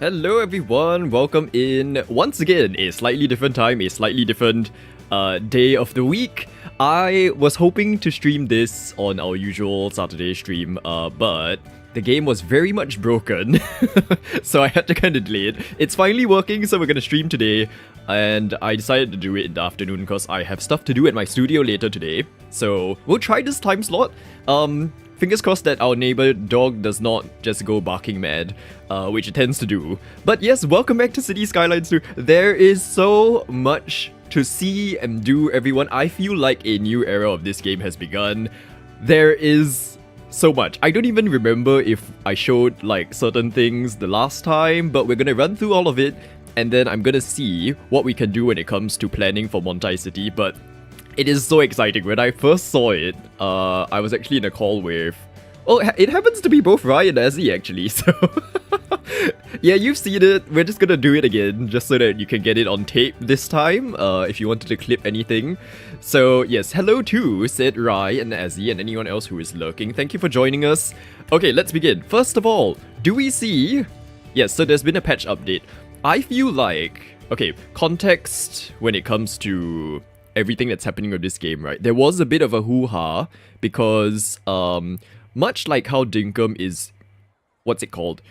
Hello everyone, welcome in once again, a slightly different time, a slightly different day of the week. I was hoping to stream this on our usual Saturday stream, but the game was very much broken, so I had to kind of delay it. It's finally working, so we're gonna stream today, and I decided to do it in the afternoon because I have stuff to do at my studio later today. So we'll try this time slot. Fingers crossed that our neighbor dog does not just go barking mad, which it tends to do. But yes, welcome back to Skylines II. There is so much to see and do, everyone. I feel like a new era of this game has begun. There is so much. I don't even remember if I showed like certain things the last time, but we're gonna run through all of it, and then I'm gonna see what we can do when it comes to planning for Montai City. But it is so exciting. When I first saw it, I was actually in a call with... Oh, it happens to be both Ryan and Azzy actually, so... Yeah, you've seen it. We're just gonna do it again, just so that you can get it on tape this time, if you wanted to clip anything. So, yes, hello to said Ryan and Azzy and anyone else who is lurking. Thank you for joining us. Okay, let's begin. First of all, do we see... Yes, so there's been a patch update. I feel like... Okay, context when it comes to everything that's happening with this game, right? There was a bit of a hoo-ha because, much like how Dinkum is, what's it called?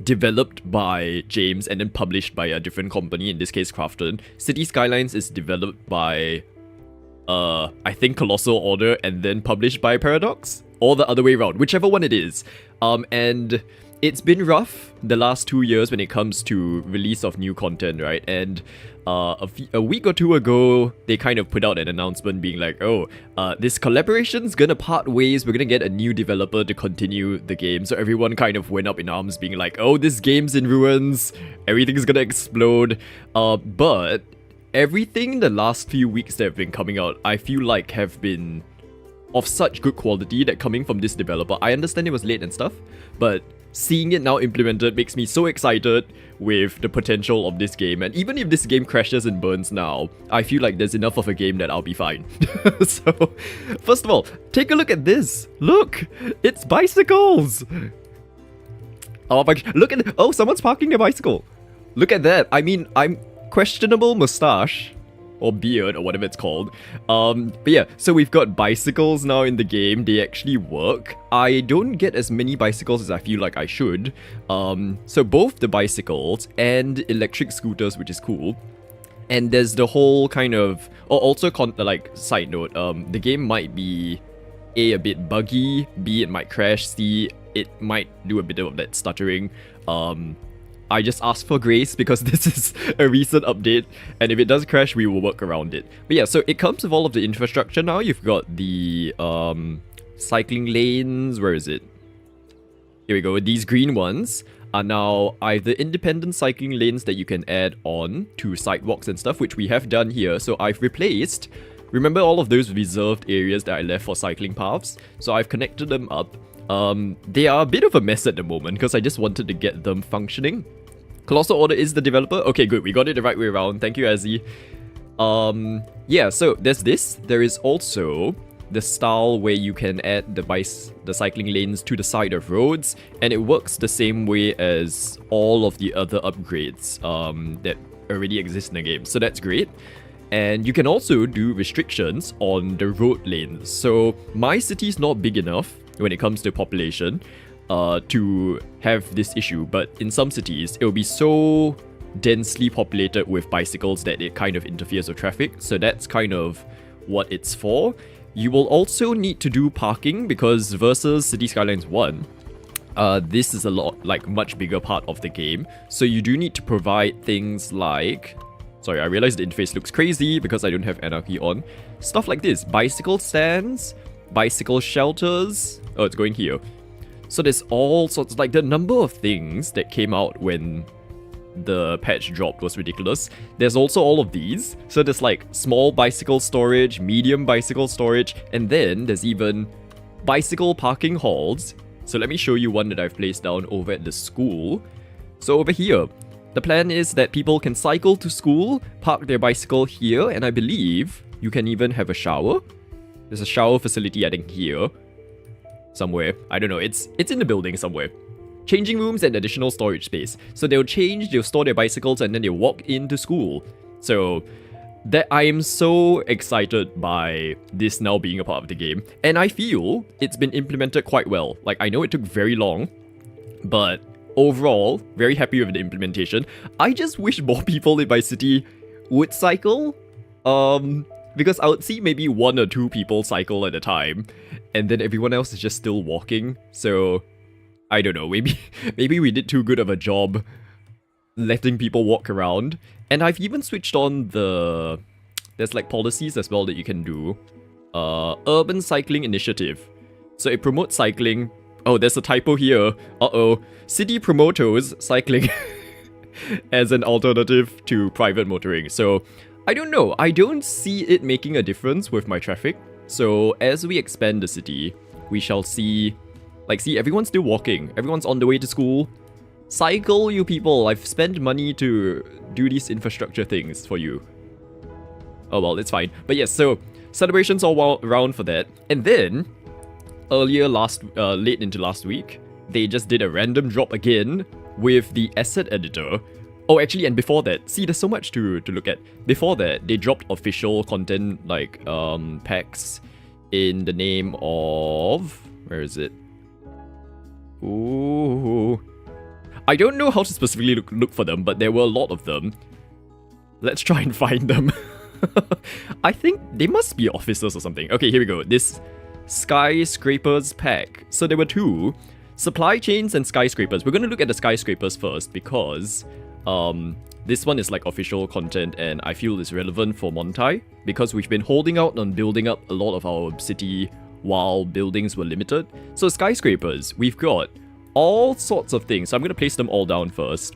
Developed by James and then published by a different company, in this case Crafton. City Skylines is developed by, I think Colossal Order and then published by Paradox? Or the other way around, whichever one it is. And it's been rough the last 2 years when it comes to release of new content, right? And a week or two ago, they kind of put out an announcement being like, oh, this collaboration's gonna part ways, we're gonna get a new developer to continue the game. So everyone kind of went up in arms being like, oh, this game's in ruins, everything's gonna explode. But everything in the last few weeks that have been coming out, I feel like have been of such good quality that coming from this developer, I understand it was late and stuff, but seeing it now implemented makes me so excited with the potential of this game. And even if this game crashes and burns now, I feel like there's enough of a game that I'll be fine. So, first of all, take a look at this. Look, it's bicycles. Oh my gosh, look at... Oh, someone's parking their bicycle. Look at that. I mean, I'm questionable mustache or beard or whatever it's called. But yeah, so we've got bicycles now in the game. They actually work. I don't get as many bicycles as I feel like I should. So both the bicycles and electric scooters, which is cool. And there's the whole kind of... Oh, also, like, side note, the game might be A bit buggy, B, it might crash, C, it might do a bit of that stuttering. I just asked for grace because this is a recent update, and if it does crash, we will work around it. But yeah, so it comes with all of the infrastructure now. You've got the cycling lanes. Where is it? Here we go. These green ones are now either independent cycling lanes that you can add on to sidewalks and stuff, which we have done here. So I've replaced, remember all of those reserved areas that I left for cycling paths? So I've connected them up. They are a bit of a mess at the moment because I just wanted to get them functioning. Colossal Order is the developer. Okay, good. We got it the right way around. Thank you, Azzy. Yeah, so there's this. There is also the style where you can add the cycling lanes to the side of roads, and it works the same way as all of the other upgrades that already exist in the game. So that's great. And you can also do restrictions on the road lanes. So my city's not big enough when it comes to population to have this issue, but in some cities it will be so densely populated with bicycles that it kind of interferes with traffic. So that's kind of what it's for. You will also need to do parking because versus City Skylines 1, this is a lot, like, much bigger part of the game. So you do need to provide things like... Sorry, I realize the interface looks crazy because I don't have Anarchy on. Stuff like this. Bicycle stands, bicycle shelters. Oh, it's going here. So there's all sorts, like, the number of things that came out when the patch dropped was ridiculous. There's also all of these. So there's like small bicycle storage, medium bicycle storage, and then there's even bicycle parking halls. So let me show you one that I've placed down over at the school. So over here, the plan is that people can cycle to school, park their bicycle here, and I believe you can even have a shower. There's a shower facility, I think, here somewhere. I don't know. It's in the building somewhere. changing rooms and additional storage space. So they'll store their bicycles, and then they'll walk into school. So that I am so excited by this now being a part of the game. And I feel it's been implemented quite well. Like, I know it took very long, but overall, very happy with the implementation. I just wish more people in my city would cycle. Because I would see maybe 1 or 2 people cycle at a time, and then everyone else is just still walking. So I don't know, maybe we did too good of a job letting people walk around. And I've even switched on there's like policies as well that you can do. Urban Cycling Initiative. So it promotes cycling. Oh, there's a typo here. Uh-oh. City promotes cycling as an alternative to private motoring. So I don't know. I don't see it making a difference with my traffic. So as we expand the city, we shall see... Like, see, everyone's still walking. Everyone's on the way to school. Cycle, you people. I've spent money to do these infrastructure things for you. Oh well, it's fine. But yes, so celebrations all around for that. And then, late into last week, they just did a random drop again with the asset editor. Oh, actually, and before that, see, there's so much to look at. Before that, they dropped official content, like, packs in the name of... Where is it? Ooh. I don't know how to specifically look for them, but there were a lot of them. Let's try and find them. I think they must be officers or something. Okay, here we go. This Skyscrapers pack. So there were 2. Supply chains and skyscrapers. We're going to look at the skyscrapers first because this one is like official content and I feel it's relevant for Montai because we've been holding out on building up a lot of our city while buildings were limited. So skyscrapers, we've got all sorts of things. So I'm going to place them all down first.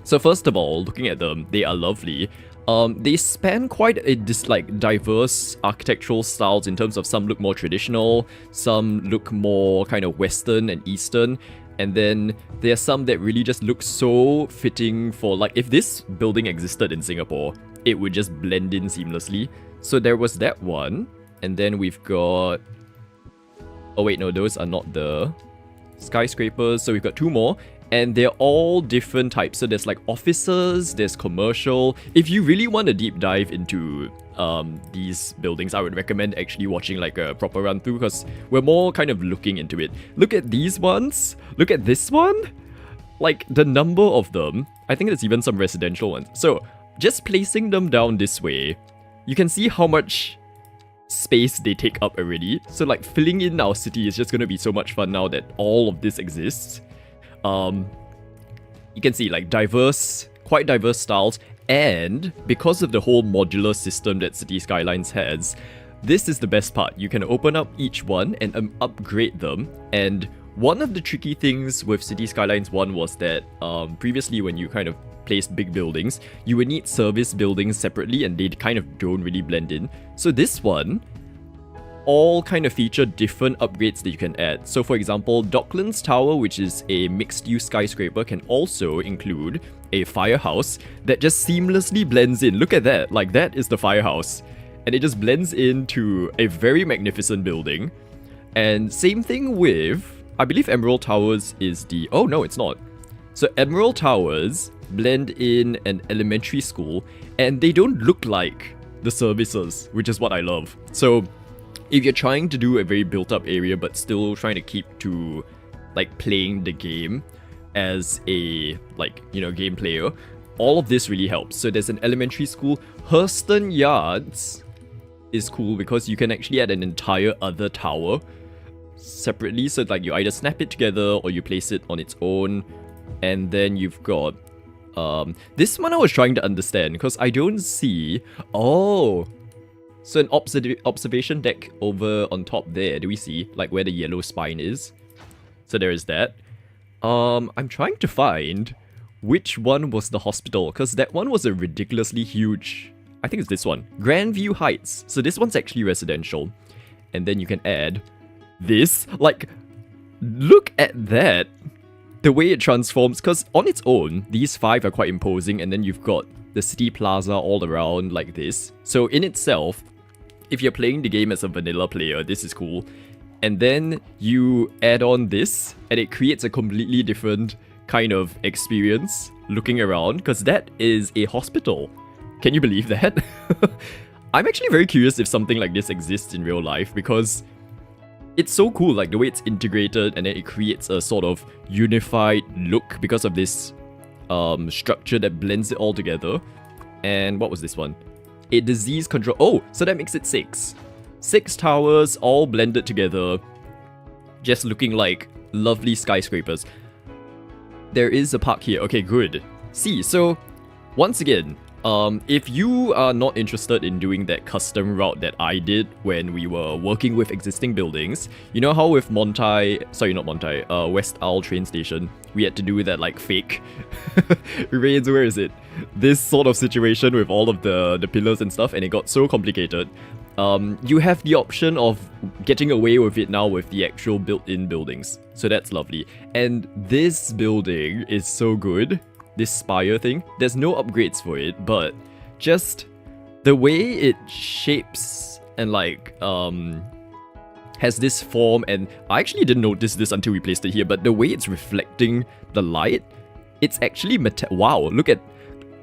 So first of all, looking at them, they are lovely. They span quite a diverse architectural styles in terms of some look more traditional, some look more kind of Western and Eastern, and then there are some that really just look so fitting for, like, if this building existed in Singapore, it would just blend in seamlessly. So there was that one, and then we've got... Oh wait, no, those are not the skyscrapers. So we've got 2 more. And they're all different types. So there's like offices, there's commercial. If you really want a deep dive into these buildings, I would recommend actually watching like a proper run through because we're more kind of looking into it. Look at these ones. Look at this one. Like the number of them. I think there's even some residential ones. So just placing them down this way, you can see how much space they take up already. So like filling in our city is just going to be so much fun now that all of this exists. You can see like quite diverse styles, and because of the whole modular system that City Skylines has, this is the best part. You can open up each one and upgrade them. And one of the tricky things with City Skylines 1 was that previously when you kind of placed big buildings, you would need service buildings separately and they kind of don't really blend in. So this one all kind of feature different upgrades that you can add. So for example, Docklands Tower, which is a mixed-use skyscraper, can also include a firehouse that just seamlessly blends in. Look at that, like that is the firehouse. And it just blends into a very magnificent building. And same thing with, I believe Emerald Towers is the... Oh no, it's not. So Emerald Towers blend in an elementary school and they don't look like the services, which is what I love. So if you're trying to do a very built-up area but still trying to keep to like playing the game as a game player, all of this really helps. So there's an elementary school. Hurston Yards is cool because you can actually add an entire other tower separately. So like you either snap it together or you place it on its own. And then you've got this one I was trying to understand because I don't see... Oh, so an observation deck over on top there. Do we see like where the yellow spine is? So there is that. I'm trying to find which one was the hospital because that one was a ridiculously huge... I think it's this one. Grandview Heights. So this one's actually residential. And then you can add this. Like, look at that. The way it transforms, because on its own, these 5 are quite imposing, and then you've got the city plaza all around like this. So in itself, if you're playing the game as a vanilla player, this is cool. and then you add on this, and it creates a completely different kind of experience looking around, because that is a hospital. Can you believe that? I'm actually very curious if something like this exists in real life, because it's so cool, like the way it's integrated, and then it creates a sort of unified look because of this structure that blends it all together. And what was this one? A disease control. Oh, so that makes it 6. 6 towers all blended together, just looking like lovely skyscrapers. There is a park here. Okay, good. See, so once again, if you are not interested in doing that custom route that I did when we were working with existing buildings, you know how with West Isle train station, we had to do that like fake, Raids, where is it? This sort of situation with all of the pillars and stuff, and it got so complicated. You have the option of getting away with it now with the actual built-in buildings. So that's lovely. And this building is so good. This spire thing, there's no upgrades for it, but just the way it shapes and like has this form, and I actually didn't notice this until we placed it here, but the way it's reflecting the light, it's actually wow, look at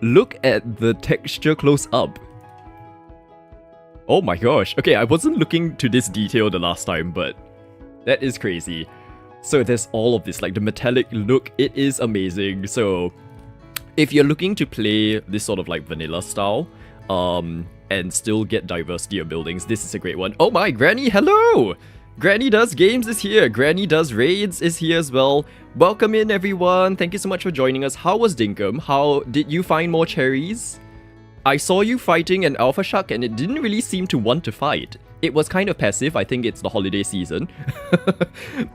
the texture close up. Oh my gosh. Okay, I wasn't looking to this detail the last time, but that is crazy. So there's all of this, like the metallic look, it is amazing. So if you're looking to play this sort of like vanilla style, and still get diversity of buildings, this is a great one. Oh my, Granny, hello! Granny Does Games is here. Granny Does Raids is here as well. Welcome in, everyone. Thank you so much for joining us. How was Dinkum? How did you find more cherries? I saw you fighting an alpha shark and it didn't really seem to want to fight. It was kind of passive. I think it's the holiday season.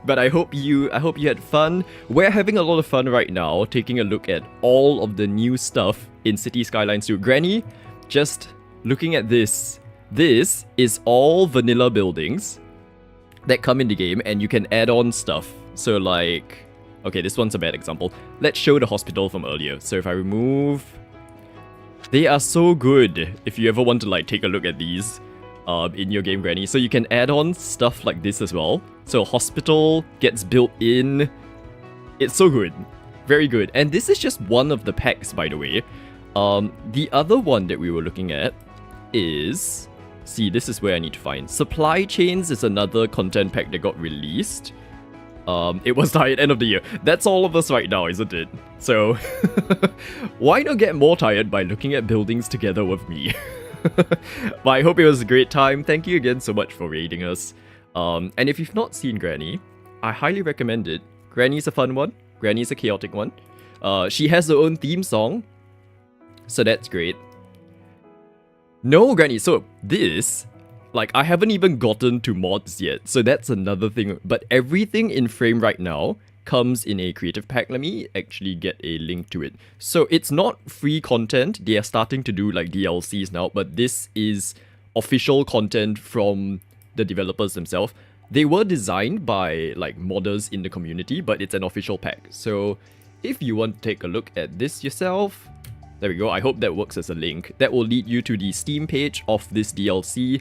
But I hope you had fun. We're having a lot of fun right now, taking a look at all of the new stuff in City Skylines 2. Granny, just looking at this. This is all vanilla buildings that come in the game, and you can add on stuff. So like, okay, this one's a bad example. Let's show the hospital from earlier. So if I remove, they are so good if you ever want to like take a look at these in your game, Granny. So you can add on stuff like this as well. So hospital gets built in. It's so good. Very good. And this is just one of the packs, by the way. The other one that we were looking at is... See, this is where I need to find. Supply Chains is another content pack that got released. It was tired end of the year. That's all of us right now, isn't it? So, why not get more tired by looking at buildings together with me? But I hope it was a great time. Thank you again so much for raiding us. And if you've not seen Granny, I highly recommend it. Granny's a fun one. Granny's a chaotic one. She has her own theme song, so that's great. No, Granny, so this, like, I haven't even gotten to mods yet, so that's another thing. But everything in frame right now comes in a creative pack. Let me actually get a link to it. So it's not free content. They are starting to do like DLCs now, but this is official content from the developers themselves. They were designed by like modders in the community, but it's an official pack. So if you want to take a look at this yourself, there we go. I hope that works as a link. That will lead you to the Steam page of this DLC.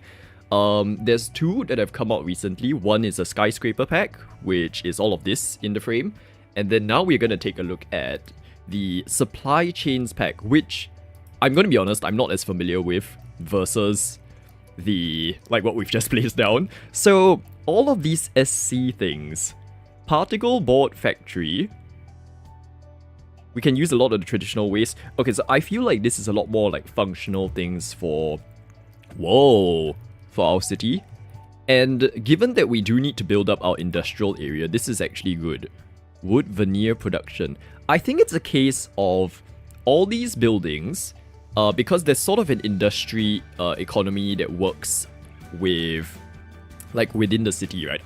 There's two that have come out recently. One is a skyscraper pack, which is all of this in the frame. And then now we're going to take a look at the supply chains pack, which I'm going to be honest, I'm not as familiar with versus the, like what we've just placed down. So all of these SC things, particle board factory, we can use a lot of the traditional ways. Okay, so I feel like this is a lot more like functional things for, for our city. And given that we do need to build up our industrial area, this is actually good. Wood veneer production. I think it's a case of all these buildings, because there's sort of an industry economy that works with, like within the city, right?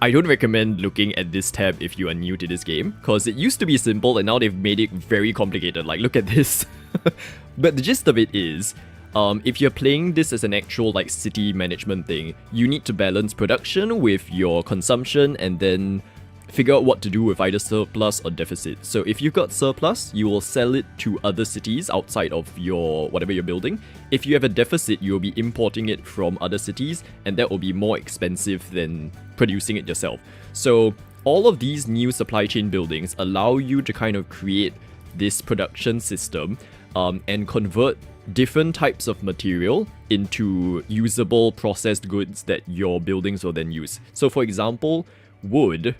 I don't recommend looking at this tab if you are new to this game, because it used to be simple and now they've made it very complicated. Like, look at this. But the gist of it is, if you're playing this as an actual like city management thing, you need to balance production with your consumption and then figure out what to do with either surplus or deficit. So if you've got surplus, you will sell it to other cities outside of your whatever you're building. If you have a deficit, you'll be importing it from other cities, and that will be more expensive than producing it yourself. So all of these new supply chain buildings allow you to kind of create this production system and convert different types of material into usable processed goods that your buildings will then use. So for example, wood,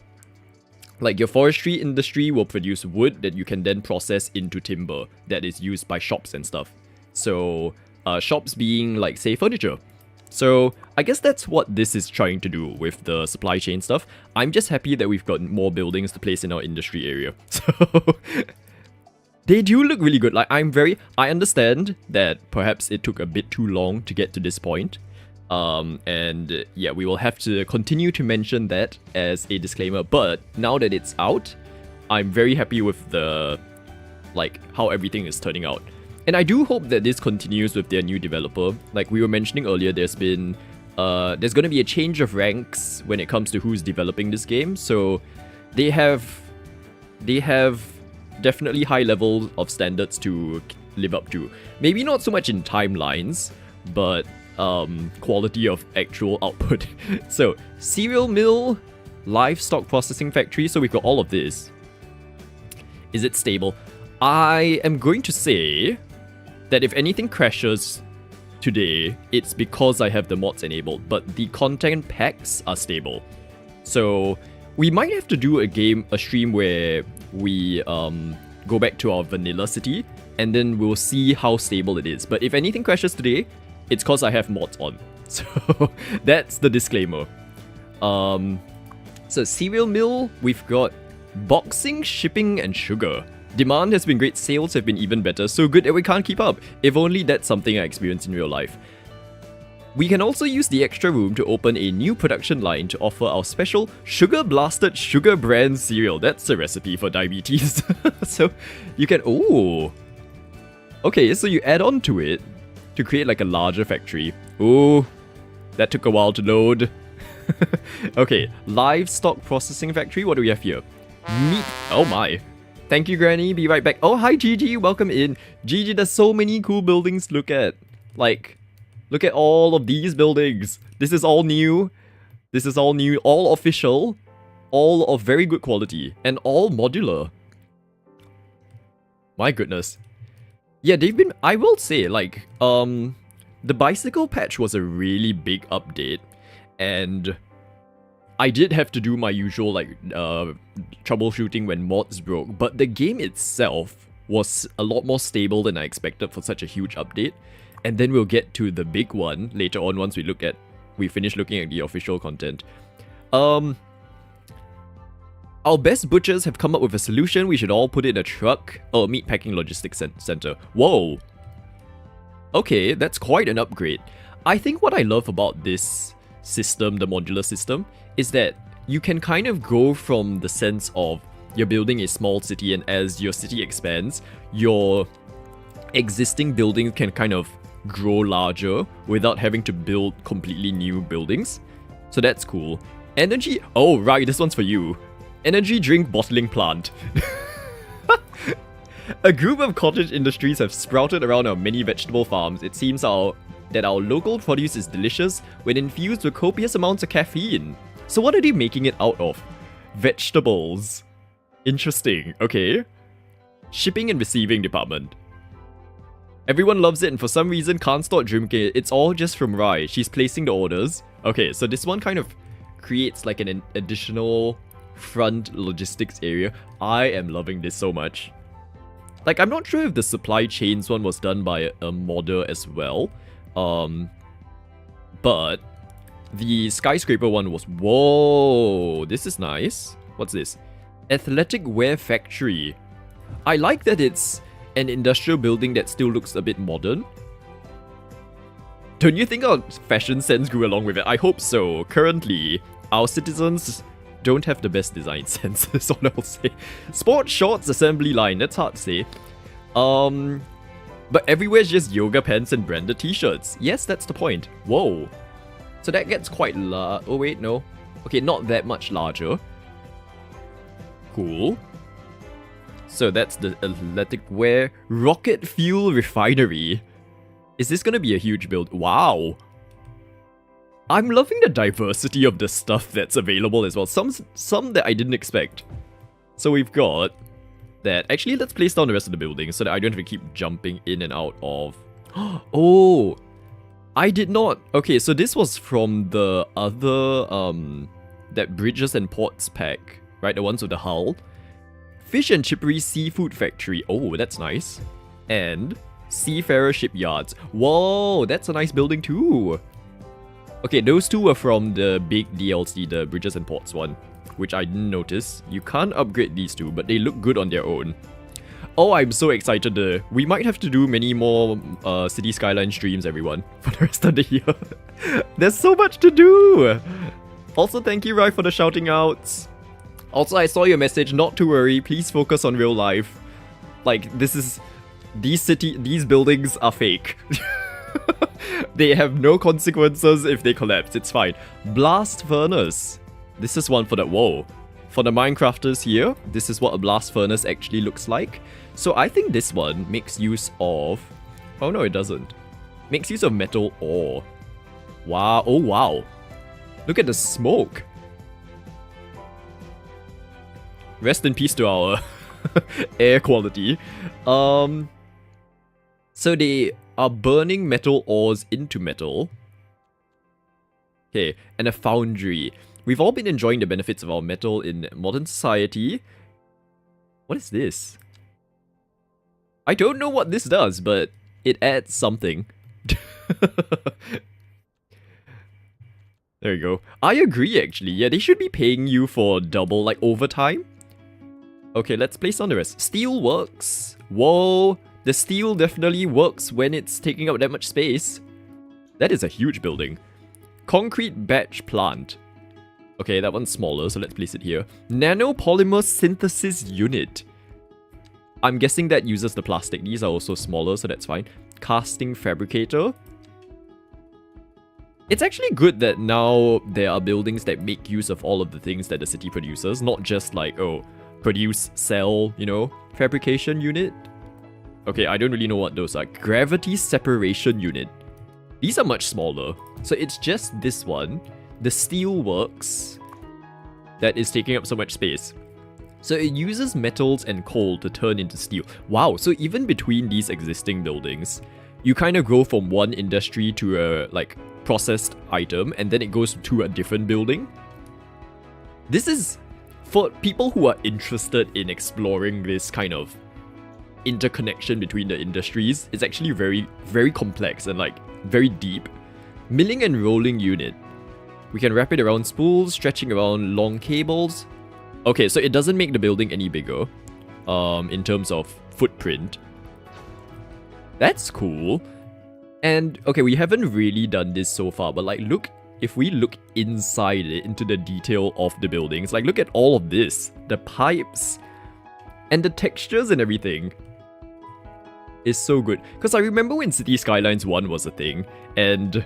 like your forestry industry will produce wood that you can then process into timber that is used by shops and stuff. So shops being like, say, furniture. So I guess that's what this is trying to do with the supply chain stuff. I'm just happy that we've got more buildings to place in our industry area. So they do look really good. Like I understand that perhaps it took a bit too long to get to this point. And yeah, we will have to continue to mention that as a disclaimer. But now that it's out, I'm very happy with the how everything is turning out. And I do hope that this continues with their new developer. Like we were mentioning earlier, there's going to be a change of ranks when it comes to who's developing this game. So they have definitely high levels of standards to live up to. Maybe not so much in timelines, but quality of actual output. So cereal mill, livestock processing factory. So we've got all of this. Is it stable? I am going to say that if anything crashes today, it's because I have the mods enabled, but the content packs are stable. So we might have to do a stream where we go back to our vanilla city, and then we'll see how stable it is. But if anything crashes today, it's because I have mods on. So that's the disclaimer. So cereal mill, we've got boxing, shipping, and sugar. Demand has been great, sales have been even better, so good that we can't keep up. If only that's something I experienced in real life. We can also use the extra room to open a new production line to offer our special sugar blasted sugar brand cereal. That's a recipe for diabetes. So you can, ooh. Okay, so you add on to it to create like a larger factory. Ooh, that took a while to load. Okay, livestock processing factory, what do we have here? Meat, oh my. Thank you, Granny. Be right back. Oh, hi, Gigi. Welcome in. Gigi, there's so many cool buildings to look at. Like, look at all of these buildings. This is all new. This is all new. All official. All of very good quality. And all modular. My goodness. Yeah, they've been... I will say, like, the bicycle patch was a really big update. And I did have to do my usual, like, troubleshooting when mods broke, but the game itself was a lot more stable than I expected for such a huge update. And then we'll get to the big one later on once we finish looking at the official content. Our best butchers have come up with a solution. We should all put it in a truck. Oh, meat packing logistics center. Whoa. Okay, that's quite an upgrade. I think what I love about this system, the modular system, is that you can kind of go from the sense of you're building a small city, and as your city expands, your existing buildings can kind of grow larger without having to build completely new buildings. So that's cool. Energy, oh right, this one's for you. Energy drink bottling plant. A group of cottage industries have sprouted around our many vegetable farms. It seems that our local produce is delicious when infused with copious amounts of caffeine. So what are they making it out of? Vegetables. Interesting, okay. Shipping and receiving department. Everyone loves it and for some reason can't stop drinking it. It's all just from Rai. She's placing the orders. Okay, so this one kind of creates like an additional front logistics area. I am loving this so much. Like, I'm not sure if the supply chains one was done by a modder as well. But the skyscraper one was... Whoa, this is nice. What's this? Athletic wear factory. I like that it's an industrial building that still looks a bit modern. Don't you think our fashion sense grew along with it? I hope so. Currently, our citizens don't have the best design sense, that's all I'll say. Sports shorts assembly line, that's hard to say. But everywhere's just yoga pants and branded t-shirts. Yes, that's the point. Whoa. So that gets quite large. Oh wait, no. Okay, not that much larger. Cool. So that's the athletic wear. Rocket fuel refinery. Is this gonna be a huge build? Wow. I'm loving the diversity of the stuff that's available as well. Some that I didn't expect. So we've got that. Actually, let's place down the rest of the buildings so that I don't have to keep jumping in and out of... Oh! I did not... Okay, so this was from the other, that Bridges and Ports pack, right? The ones with the hull. Fish and Chippery Seafood Factory. Oh, that's nice. And Seafarer Shipyards. Whoa, that's a nice building too. Okay, those two are from the big DLC, the Bridges and Ports one, which I didn't notice. You can't upgrade these two, but they look good on their own. Oh, I'm so excited. We might have to do many more City Skyline streams, everyone, for the rest of the year. There's so much to do! Also, thank you, Rai, for the shouting outs. Also, I saw your message, not to worry, please focus on real life. Like, these buildings are fake. They have no consequences if they collapse, it's fine. Blast Furnace. This is one for the... Whoa. For the Minecrafters here, this is what a blast furnace actually looks like. So I think this one makes use of... Oh no, it doesn't. Makes use of metal ore. Wow. Oh wow. Look at the smoke. Rest in peace to our air quality. So they are burning metal ores into metal. Okay, and a foundry. We've all been enjoying the benefits of our metal in modern society. What is this? I don't know what this does, but it adds something. There you go. I agree, actually. Yeah, they should be paying you for double, like, overtime. Okay, let's place on the rest. Steel works. Whoa. The steel definitely works when it's taking up that much space. That is a huge building. Concrete batch plant. Okay, that one's smaller, so let's place it here. Nanopolymer synthesis unit. I'm guessing that uses the plastic. These are also smaller, so that's fine. Casting fabricator. It's actually good that now there are buildings that make use of all of the things that the city produces, not just like, oh, produce, sell, you know, fabrication unit. Okay, I don't really know what those are. Gravity separation unit. These are much smaller. So it's just this one, the steel works, that is taking up so much space. So it uses metals and coal to turn into steel. Wow, so even between these existing buildings, you kind of go from one industry to a, like, processed item, and then it goes to a different building. This is, for people who are interested in exploring this kind of interconnection between the industries, it's actually very, very complex and, like, very deep. Milling and rolling unit. We can wrap it around spools, stretching around long cables. Okay, so it doesn't make the building any bigger, in terms of footprint. That's cool. And, okay, we haven't really done this so far, but, like, look, if we look inside it, into the detail of the buildings, like, look at all of this. The pipes, and the textures and everything is so good. Because I remember when City Skylines 1 was a thing, and,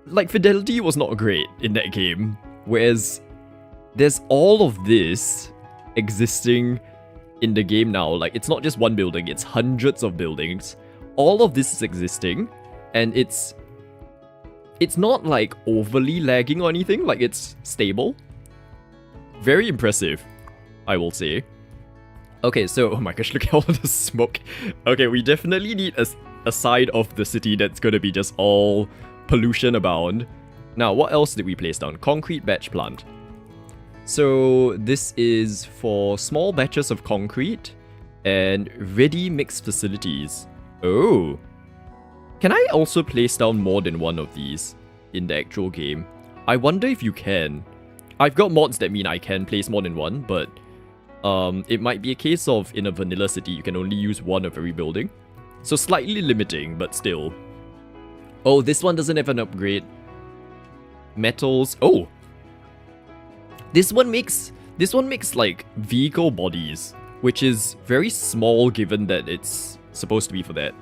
like, fidelity was not great in that game. Whereas, there's all of this existing in the game now. Like, it's not just one building, it's hundreds of buildings. All of this is existing, and it's not, like, overly lagging or anything. Like, it's stable. Very impressive, I will say. Okay, so, oh my gosh, look at all of the smoke. Okay, we definitely need a side of the city that's gonna be just all pollution abound. Now, what else did we place down? Concrete batch plant. So, this is for small batches of concrete and ready mixed facilities. Oh. Can I also place down more than one of these in the actual game? I wonder if you can. I've got mods that mean I can place more than one, but it might be a case of in a vanilla city you can only use one of every building. So slightly limiting, but still. Oh, this one doesn't have an upgrade. Metals. Oh! This one makes like vehicle bodies, which is very small given that it's supposed to be for that.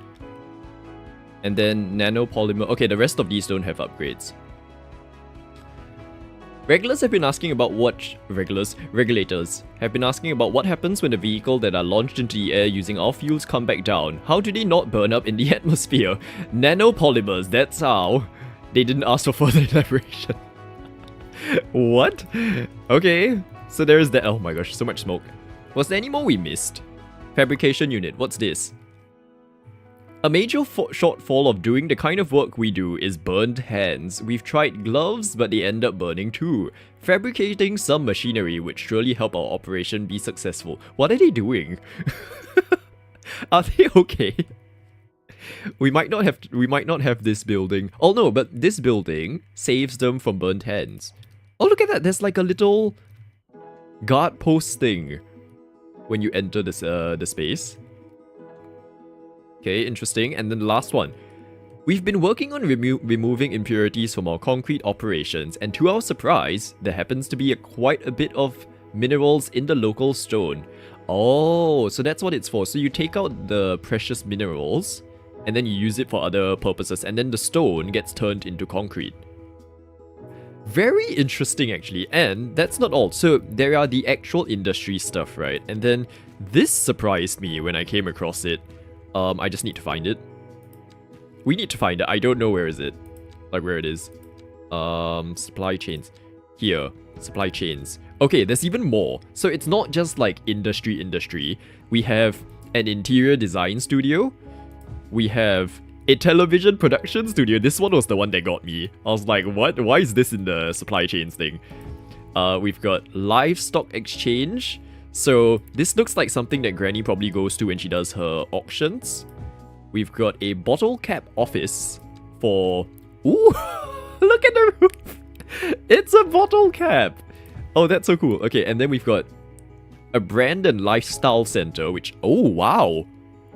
And then nanopolymer. Okay, the rest of these don't have upgrades. Regulators have been asking about what happens when the vehicle that are launched into the air using our fuels come back down. How do they not burn up in the atmosphere? Nanopolymers, that's how. They didn't ask for further elaboration. What? Okay, so there's that. Oh my gosh, so much smoke. Was there any more we missed? Fabrication unit, what's this? A major shortfall of doing the kind of work we do is burned hands. We've tried gloves, but they end up burning too. Fabricating some machinery would surely help our operation be successful. What are they doing? Are they okay? We might not have this building. Oh no, but this building saves them from burnt hands. Oh, look at that. There's like a little guard post thing when you enter this the space. Okay, interesting. And then the last one. We've been working on removing impurities from our concrete operations, and to our surprise, there happens to be quite a bit of minerals in the local stone. Oh, so that's what it's for. So you take out the precious minerals, and then you use it for other purposes, and then the stone gets turned into concrete. Very interesting, actually. And that's not all. So there are the actual industry stuff, right? And then this surprised me when I came across it. I just need to find it. We need to find it. I don't know where is it. Like where it is. Supply chains. Here. Supply chains. Okay, there's even more. So it's not just like industry. We have an interior design studio. We have a television production studio. This one was the one that got me. I was like, what? Why is this in the supply chains thing? We've got livestock exchange. So this looks like something that Granny probably goes to when she does her auctions. We've got a bottle cap office for... Ooh! Look at the roof! It's a bottle cap! Oh, that's so cool. Okay, and then we've got a brand and lifestyle center, which... Oh, wow!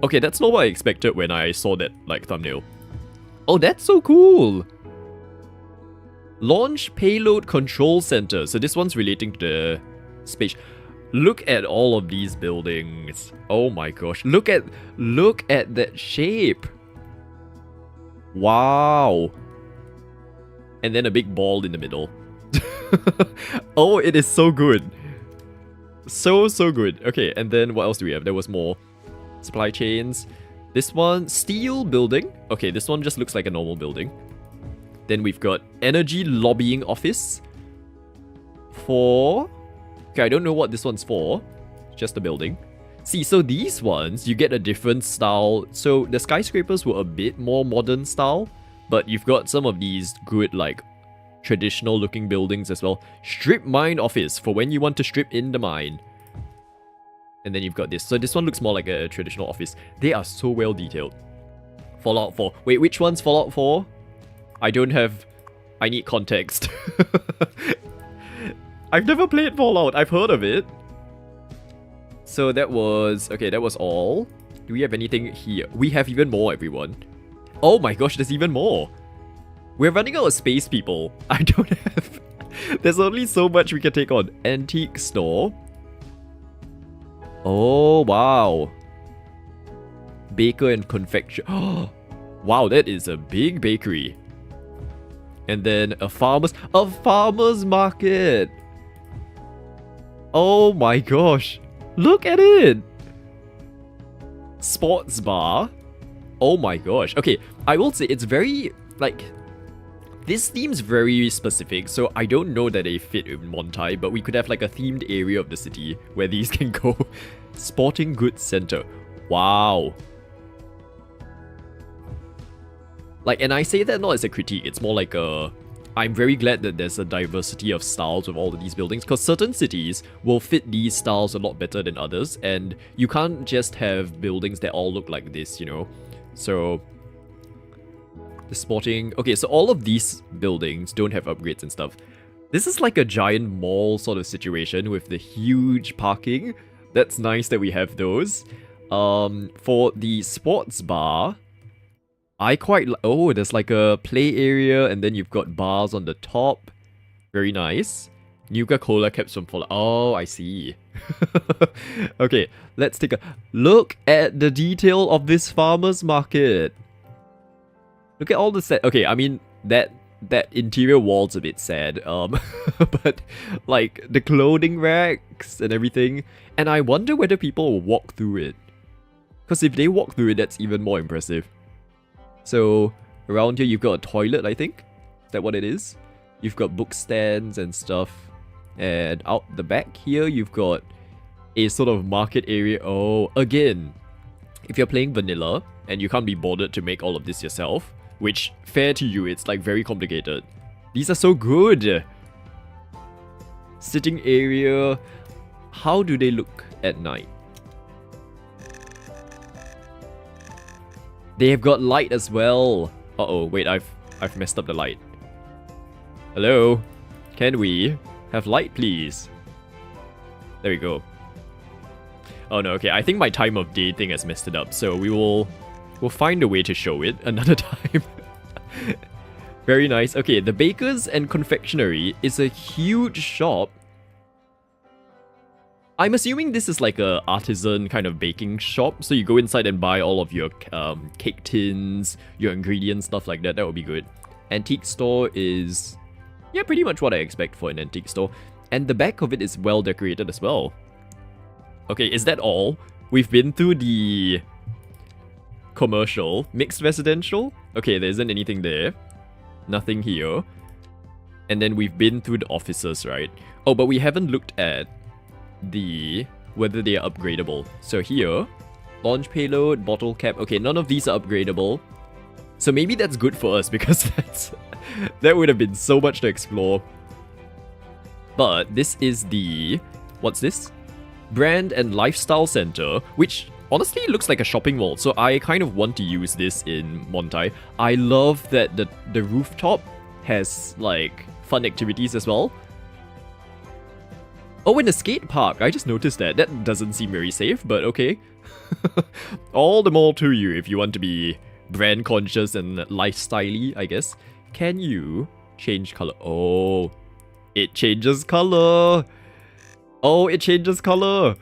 Okay, that's not what I expected when I saw that, like, thumbnail. Oh, that's so cool! Launch Payload Control Center. So this one's relating to the space... Look at all of these buildings. Oh my gosh. Look at that shape. Wow. And then a big ball in the middle. Oh, it is so good. So good. Okay, and then what else do we have? There was more. Supply chains. This one, steel building. Okay, this one just looks like a normal building. Then we've got energy lobbying office. For... Okay, I don't know what this one's for. Just a building. See, so these ones, you get a different style. So the skyscrapers were a bit more modern style, but you've got some of these good, like, traditional looking buildings as well. Strip mine office for when you want to strip in the mine. And then you've got this. So this one looks more like a traditional office. They are so well detailed. Fallout 4. Wait, which one's Fallout 4? I don't have... I need context. I've never played Fallout. I've heard of it. So that was... Okay, that was all. Do we have anything here? We have even more, everyone. Oh my gosh, there's even more. We're running out of space, people. I don't have... There's only so much we can take on. Antique store. Oh, wow. Baker and confectioner. Oh, wow, that is a big bakery. And then a farmer's market. Oh my gosh. Look at it. Sports bar. Oh my gosh. Okay, I will say it's very, like, this theme's very specific, so I don't know that they fit in Montai, but we could have like a themed area of the city where these can go. Sporting goods center. Wow. Like, and I say that not as a critique, it's more like a... I'm very glad that there's a diversity of styles with all of these buildings, because certain cities will fit these styles a lot better than others, and you can't just have buildings that all look like this, you know? So... the sporting... Okay, so all of these buildings don't have upgrades and stuff. This is like a giant mall sort of situation with the huge parking. That's nice that we have those. For the sports bar... I quite like... Oh, there's like a play area, and then you've got bars on the top. Very nice. Nuka-Cola caps from Fallout. Oh, I see. Okay, let's take a look at the detail of this farmer's market. Look at all the set. Okay, I mean, that that interior wall's a bit sad. But like the clothing racks and everything. And I wonder whether people will walk through it. Because if they walk through it, that's even more impressive. So around here you've got a toilet, I think. Is that what it is? You've got book stands and stuff. And out the back here, you've got a sort of market area. Oh, again, if you're playing vanilla and you can't be bothered to make all of this yourself, which, fair to you, it's like very complicated. These are so good. Sitting area. How do they look at night? They have got light as well. Uh-oh, wait, I've messed up the light. Hello? Can we have light, please? There we go. Oh no, okay, I think my time of day thing has messed it up, so we'll find a way to show it another time. Very nice. Okay, the Bakers and Confectionery is a huge shop. I'm assuming this is like a artisan kind of baking shop, so you go inside and buy all of your cake tins, your ingredients, stuff like that. That would be good. Antique store is, yeah, pretty much what I expect for an antique store. And the back of it is well decorated as well. Okay, is that all? We've been through the commercial, mixed residential. Okay, there isn't anything there. Nothing here. And then we've been through the offices, right? Oh, but we haven't looked at whether they are upgradable. So here, launch payload, bottle cap. Okay, none of these are upgradable. So maybe that's good for us because that would have been so much to explore. But this is the, what's this? Brand and Lifestyle Center, which honestly looks like a shopping mall. So I kind of want to use this in Montai. I love that the rooftop has like fun activities as well. Oh, and the skate park. I just noticed that. That doesn't seem very safe, but okay. All the more to you if you want to be brand conscious and lifestyle-y, I guess. Can you change color? Oh, it changes color. Oh, it changes color.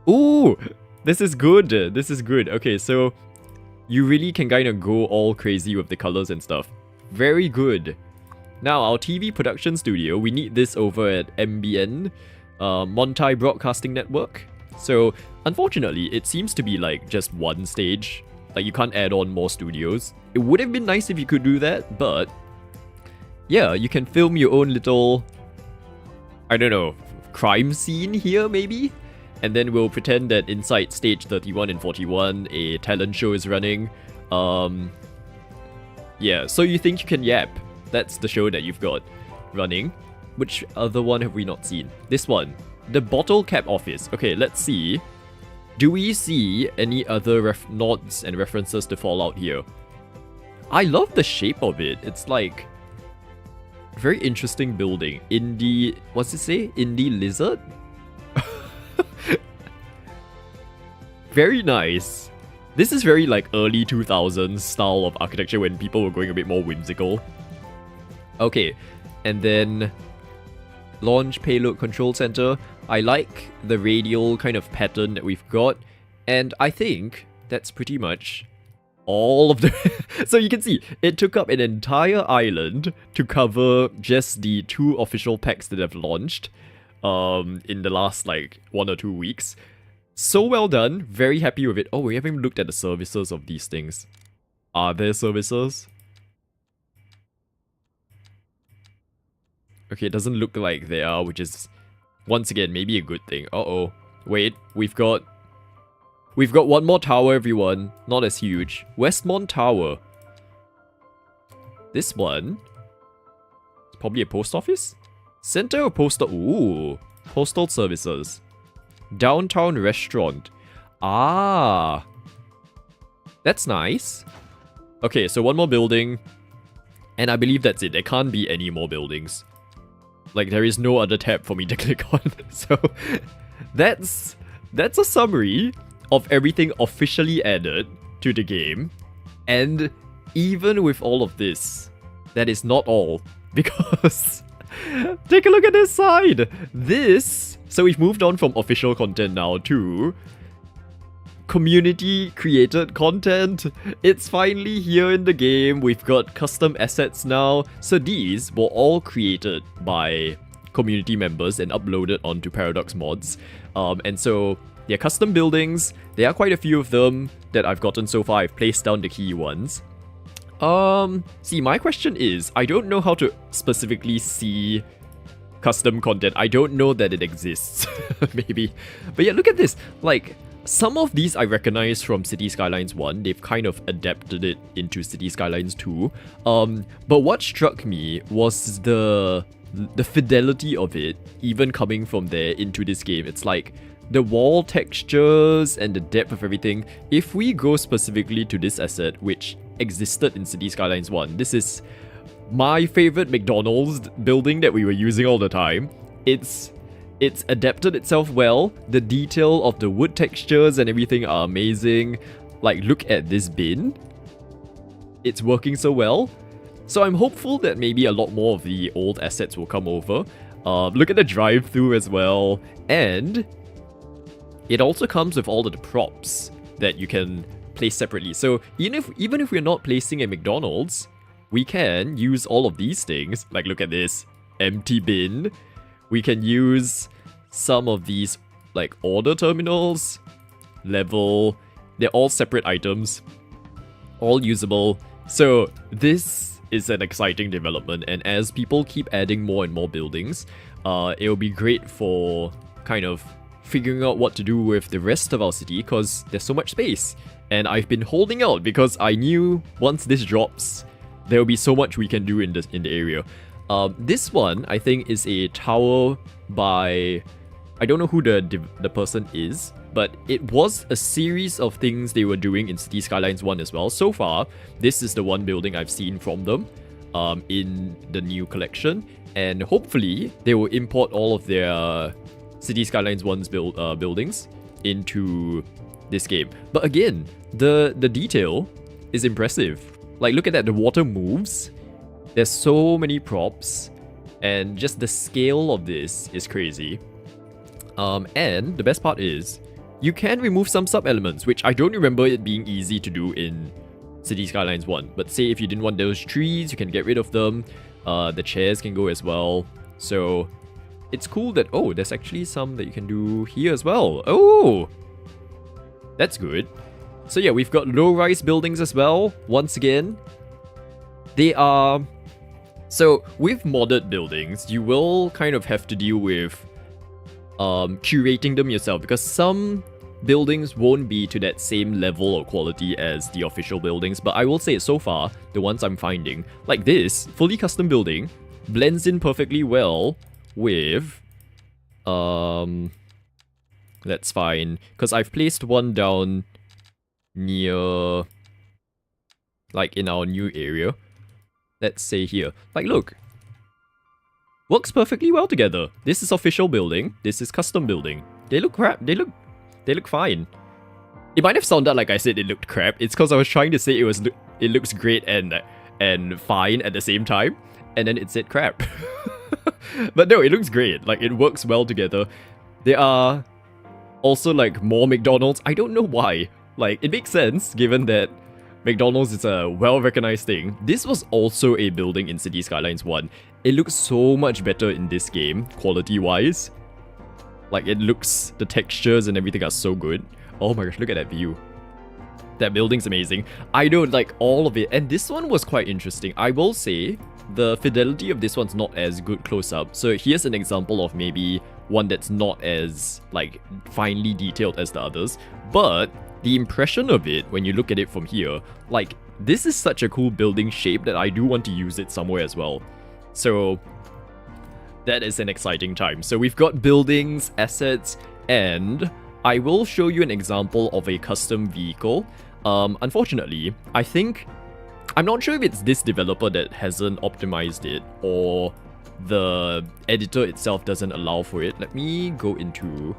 Ooh, this is good. This is good. Okay, so you really can kind of go all crazy with the colors and stuff. Very good. Now, our TV production studio, we need this over at MBN, Montai Broadcasting Network. So, unfortunately, it seems to be like just one stage. Like, you can't add on more studios. It would have been nice if you could do that, but yeah, you can film your own little, I don't know, crime scene here, maybe? And then we'll pretend that inside stage 31 and 41, a talent show is running. Yeah, so you think you can yap. That's the show that you've got running. Which other one have we not seen? This one. The Bottle Cap Office. Okay, let's see. Do we see any other nods and references to Fallout here? I love the shape of it. It's like very interesting building. Indie... What's it say? Indie Lizard? Very nice. This is very like early 2000s style of architecture when people were going a bit more whimsical. Okay, and then launch payload control center. I like the radial kind of pattern that we've got, and I think that's pretty much all of the... So you can see, it took up an entire island to cover just the 2 official packs that have launched in the last like 1 or 2 weeks. So well done, very happy with it. Oh, we haven't even looked at the services of these things. Are there services? Okay, it doesn't look like they are, which is, once again, maybe a good thing. Uh-oh. Wait, we've got one more tower, everyone. Not as huge. Westmont Tower. This one? It's probably a post office? Center or postal? Ooh. Postal services. Downtown restaurant. Ah. That's nice. Okay, so one more building. And I believe that's it. There can't be any more buildings. Like, there is no other tab for me to click on. So, that's a summary of everything officially added to the game. And even with all of this, that is not all. Because, take a look at this side. So we've moved on from official content now to community created content. It's finally here in the game. We've got custom assets now. So these were all created by community members and uploaded onto Paradox mods. And so they're custom buildings. There are quite a few of them that I've gotten so far. I've placed down the key ones. See, my question is, I don't know how to specifically see custom content. I don't know that it exists, maybe. But yeah, look at this. Like, some of these I recognize from City Skylines 1. They've kind of adapted it into City Skylines 2. But what struck me was the fidelity of it, even coming from there into this game. It's like the wall textures and the depth of everything. If we go specifically to this asset, which existed in City Skylines 1, this is my favorite McDonald's building that we were using all the time. It's adapted itself well. The detail of the wood textures and everything are amazing. Like, look at this bin. It's working so well. So I'm hopeful that maybe a lot more of the old assets will come over. Look at the drive-thru as well. And it also comes with all of the props that you can place separately. So even if we're not placing a McDonald's, we can use all of these things. Like, look at this. Empty bin. We can use some of these, like, order terminals, level. They're all separate items. All usable. So this is an exciting development. And as people keep adding more and more buildings, it'll be great for kind of figuring out what to do with the rest of our city, because there's so much space. And I've been holding out because I knew once this drops, there will be so much we can do in the area. This one, I think, is a tower by... I don't know who the person is, but it was a series of things they were doing in City Skylines 1 as well. So far, this is the one building I've seen from them in the new collection. And hopefully, they will import all of their City Skylines 1's buildings into this game. But again, the detail is impressive. Like, look at that, the water moves. There's so many props, and just the scale of this is crazy. And the best part is, you can remove some sub-elements, which I don't remember it being easy to do in City Skylines 1. But say if you didn't want those trees, you can get rid of them. The chairs can go as well. So it's cool that, oh, there's actually some that you can do here as well. Oh, that's good. So yeah, we've got low-rise buildings as well. Once again, they are... So with modded buildings, you will kind of have to deal with curating them yourself, because some buildings won't be to that same level or quality as the official buildings. But I will say, so far, the ones I'm finding, like this, fully custom building, blends in perfectly well with... That's fine, because I've placed one down near, like, in our new area. Let's say here. Like, look. Works perfectly well together. This is official building. This is custom building. They look crap. They look fine. It might have sounded like I said it looked crap. It's because I was trying to say it looks great and fine at the same time. And then it said crap. But no, it looks great. Like, it works well together. There are also, like, more McDonald's. I don't know why. Like, it makes sense, given that McDonald's is a well-recognized thing. This was also a building in City Skylines 1. It looks so much better in this game, quality-wise. Like, it looks... The textures and everything are so good. Oh my gosh, look at that view. That building's amazing. I know, like, all of it. And this one was quite interesting. I will say, the fidelity of this one's not as good close-up. So here's an example of maybe one that's not as, like, finely detailed as the others. But the impression of it, when you look at it from here, like, this is such a cool building shape that I do want to use it somewhere as well. So that is an exciting time. So we've got buildings, assets, and I will show you an example of a custom vehicle. Unfortunately, I think... I'm not sure if it's this developer that hasn't optimized it, or the editor itself doesn't allow for it. Let me go into...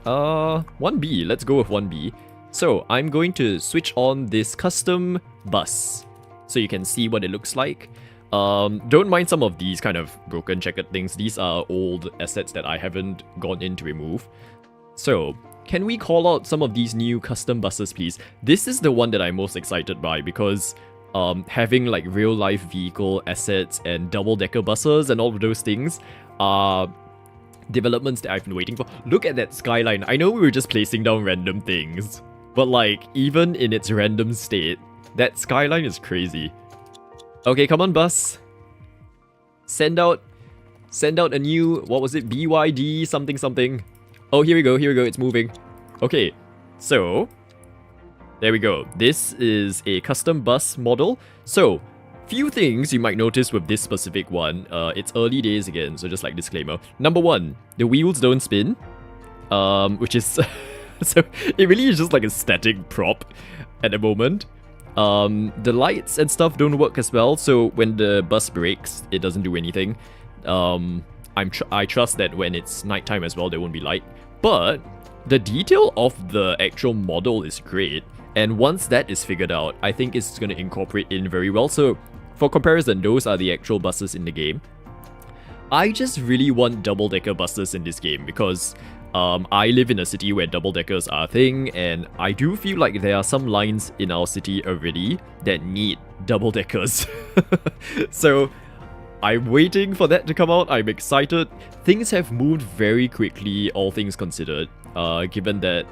1B. Let's go with 1B. So I'm going to switch on this custom bus so you can see what it looks like. Don't mind some of these kind of broken checkered things. These are old assets that I haven't gone in to remove. So can we call out some of these new custom buses, please? This is the one that I'm most excited by because having like real life vehicle assets and double-decker buses and all of those things are developments that I've been waiting for. Look at that skyline. I know we were just placing down random things, but like even in its random state, that skyline is crazy. Okay, come on, bus. Send out a new, what was it, BYD something something. Oh, here we go, it's moving. Okay, so there we go. This is a custom bus model. So, few things you might notice with this specific one. It's early days again, so just like disclaimer. Number one, the wheels don't spin, which is so it really is just like a static prop at the moment. The lights and stuff don't work as well, so when the bus brakes, it doesn't do anything. I trust that when it's nighttime as well, there won't be light. But the detail of the actual model is great, and once that is figured out, I think it's going to incorporate in very well. So for comparison, those are the actual buses in the game. I just really want double-decker buses in this game because I live in a city where double-deckers are a thing, and I do feel like there are some lines in our city already that need double-deckers. So I'm waiting for that to come out. I'm excited. Things have moved very quickly, all things considered, given that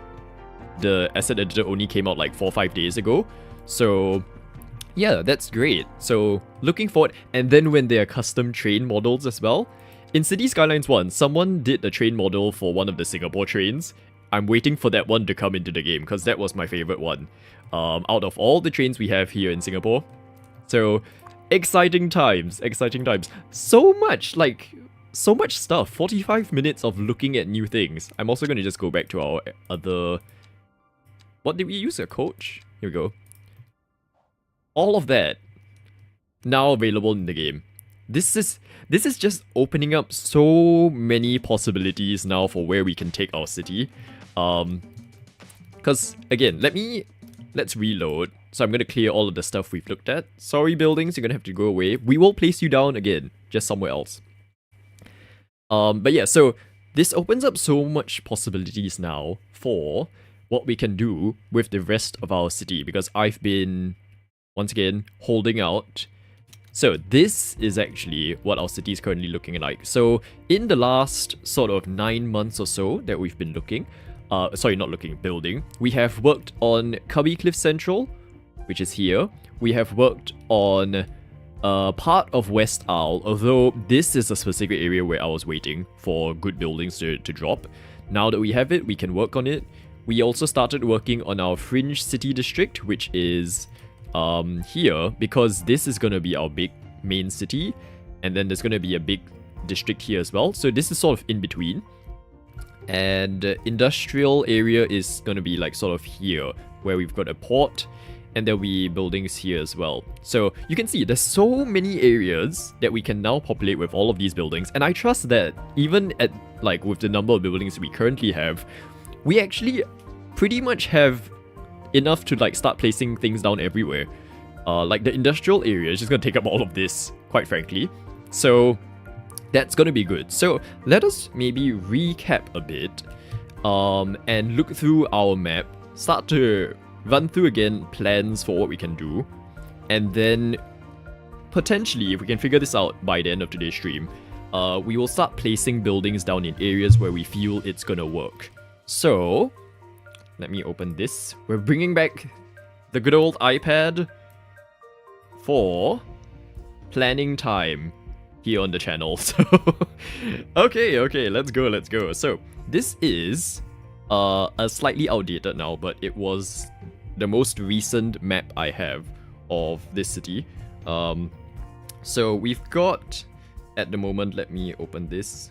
the asset editor only came out like 4 or 5 days ago. So yeah, that's great. So looking forward. And then when there are custom train models as well. In City Skylines 1, someone did the train model for one of the Singapore trains. I'm waiting for that one to come into the game because that was my favorite one out of all the trains we have here in Singapore. So exciting times, exciting times. So much stuff. 45 minutes of looking at new things. I'm also going to just go back to our other... What did we use? A coach? Here we go. All of that now available in the game. This is just opening up so many possibilities now for where we can take our city. Because again, let's reload. So I'm going to clear all of the stuff we've looked at. Sorry buildings, you're going to have to go away. We will place you down again, just somewhere else. But yeah, so this opens up so much possibilities now for what we can do with the rest of our city, because I've been, once again, holding out. So this is actually what our city is currently looking like. So in the last sort of 9 months or so that we've been looking, building, we have worked on Cubby Cliff Central, which is here. We have worked on part of West Isle, although this is a specific area where I was waiting for good buildings to drop. Now that we have it, we can work on it. We also started working on our Fringe City District, which is here, because this is going to be our big main city, and then there's going to be a big district here as well. So this is sort of in between. And industrial area is going to be like sort of here, where we've got a port, and there'll be buildings here as well. So you can see there's so many areas that we can now populate with all of these buildings, and I trust that even at like with the number of buildings we currently have, we actually pretty much have enough to like start placing things down everywhere. Like the industrial area is just going to take up all of this, quite frankly. So that's going to be good. So let us maybe recap a bit and look through our map, start to run through again plans for what we can do, and then potentially, if we can figure this out by the end of today's stream, we will start placing buildings down in areas where we feel it's gonna work. So let me open this. We're bringing back the good old iPad for planning time here on the channel. So okay, let's go. So this is a slightly outdated now, but it was the most recent map I have of this city. So we've got, at the moment, let me open this.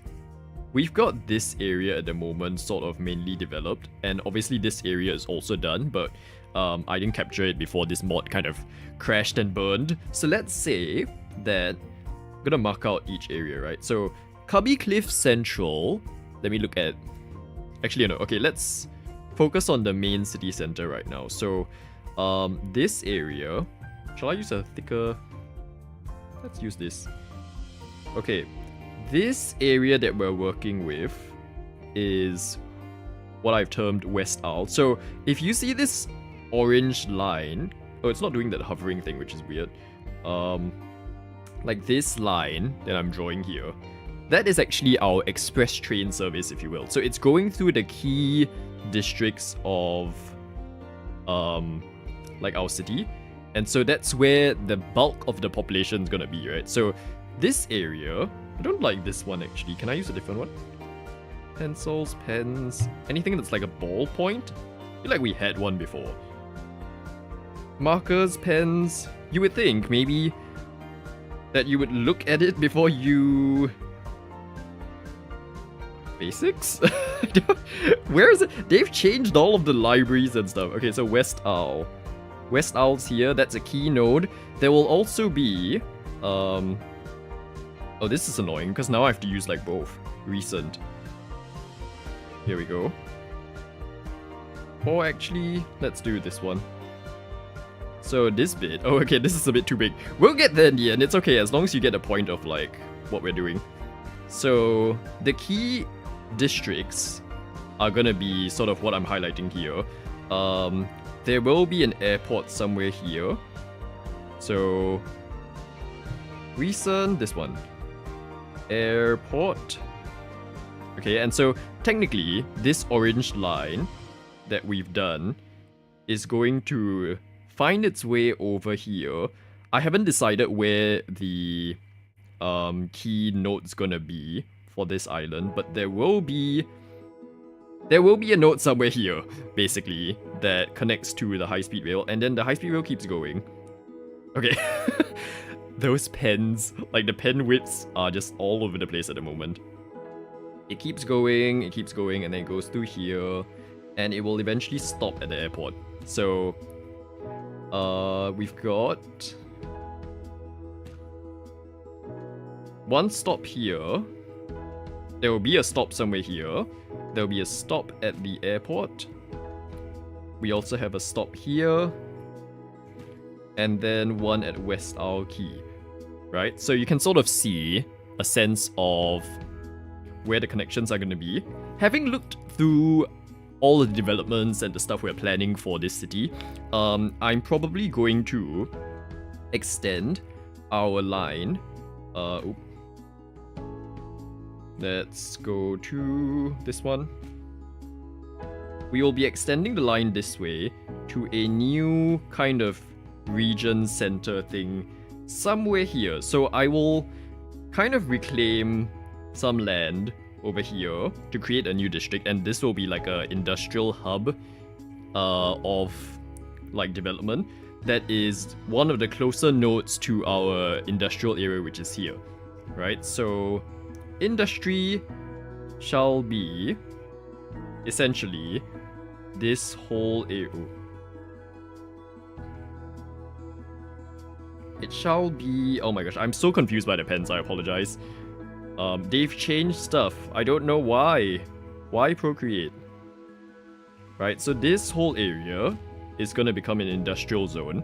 We've got this area at the moment sort of mainly developed, and obviously this area is also done, but I didn't capture it before this mod kind of crashed and burned. So let's say that I'm gonna mark out each area, right? So Cubby Cliff Central, let me look at, actually no, okay, let's focus on the main city center right now. So this area, shall I use a thicker, let's use this. Okay, this area that we're working with is what I've termed West Isle. So if you see this orange line, oh, it's not doing that hovering thing, which is weird. Like this line that I'm drawing here, that is actually our express train service, if you will. So it's going through the key districts of like our city, and so that's where the bulk of the population is gonna be, right? So this area, I don't like this one actually. Can I use a different one? Pencils, pens, anything that's like a ballpoint? I feel like we had one before. Markers, pens. You would think maybe that you would look at it before you... Basics? Where is it? They've changed all of the libraries and stuff. Okay, so West Isle. West Isle's here. That's a key node. There will also be... Oh, this is annoying because now I have to use like both. Recent. Here we go. Or actually, let's do this one. So this bit... Oh, okay, this is a bit too big. We'll get there in the end. It's okay, as long as you get a point of like what we're doing. So the key districts are gonna be sort of what I'm highlighting here. There will be an airport somewhere here. So recent, this one. Airport. Okay, and so technically this orange line that we've done is going to find its way over here. I haven't decided where the key node's gonna be for this island, but there will be a node somewhere here, basically, that connects to the high-speed rail, and then the high-speed rail keeps going. Okay. Those pens, like the pen widths are just all over the place at the moment. It keeps going, and then it goes through here, and it will eventually stop at the airport. So, we've got one stop here. There will be a stop somewhere here. There will be a stop at the airport. We also have a stop here. And then one at West Isle Quay. Right? So you can sort of see a sense of where the connections are going to be. Having looked through all the developments and the stuff we're planning for this city, I'm probably going to extend our line. Let's go to this one. We will be extending the line this way to a new kind of region center thing somewhere here. So I will kind of reclaim some land over here to create a new district, and this will be like a industrial hub of like development that is one of the closer nodes to our industrial area, which is here, right? So industry shall be essentially this whole area. It shall be... Oh my gosh, I'm so confused by the pens, I apologize. They've changed stuff. I don't know why. Why Procreate? Right, so this whole area is gonna become an industrial zone.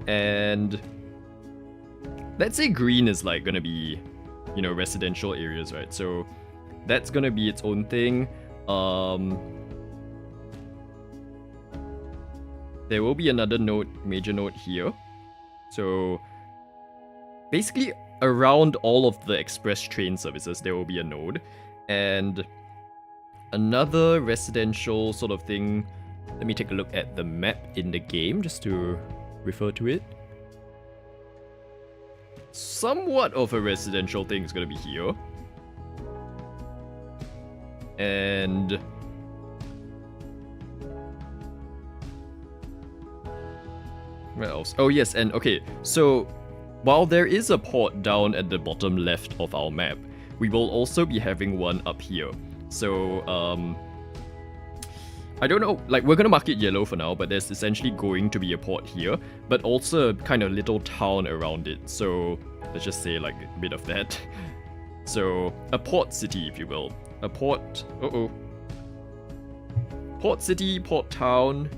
And let's say green is like gonna be, you know, residential areas, right? So that's gonna be its own thing. There will be another node, major node here. So basically around all of the express train services, there will be a node. And another residential sort of thing. Let me take a look at the map in the game just to refer to it. Somewhat of a residential thing is going to be here. And where else? Oh yes, and okay, so while there is a port down at the bottom left of our map, we will also be having one up here. So I don't know, like we're gonna mark it yellow for now, but there's essentially going to be a port here, but also a kind of little town around it. So let's just say like a bit of that. So a port city, if you will. A port, port city, port town,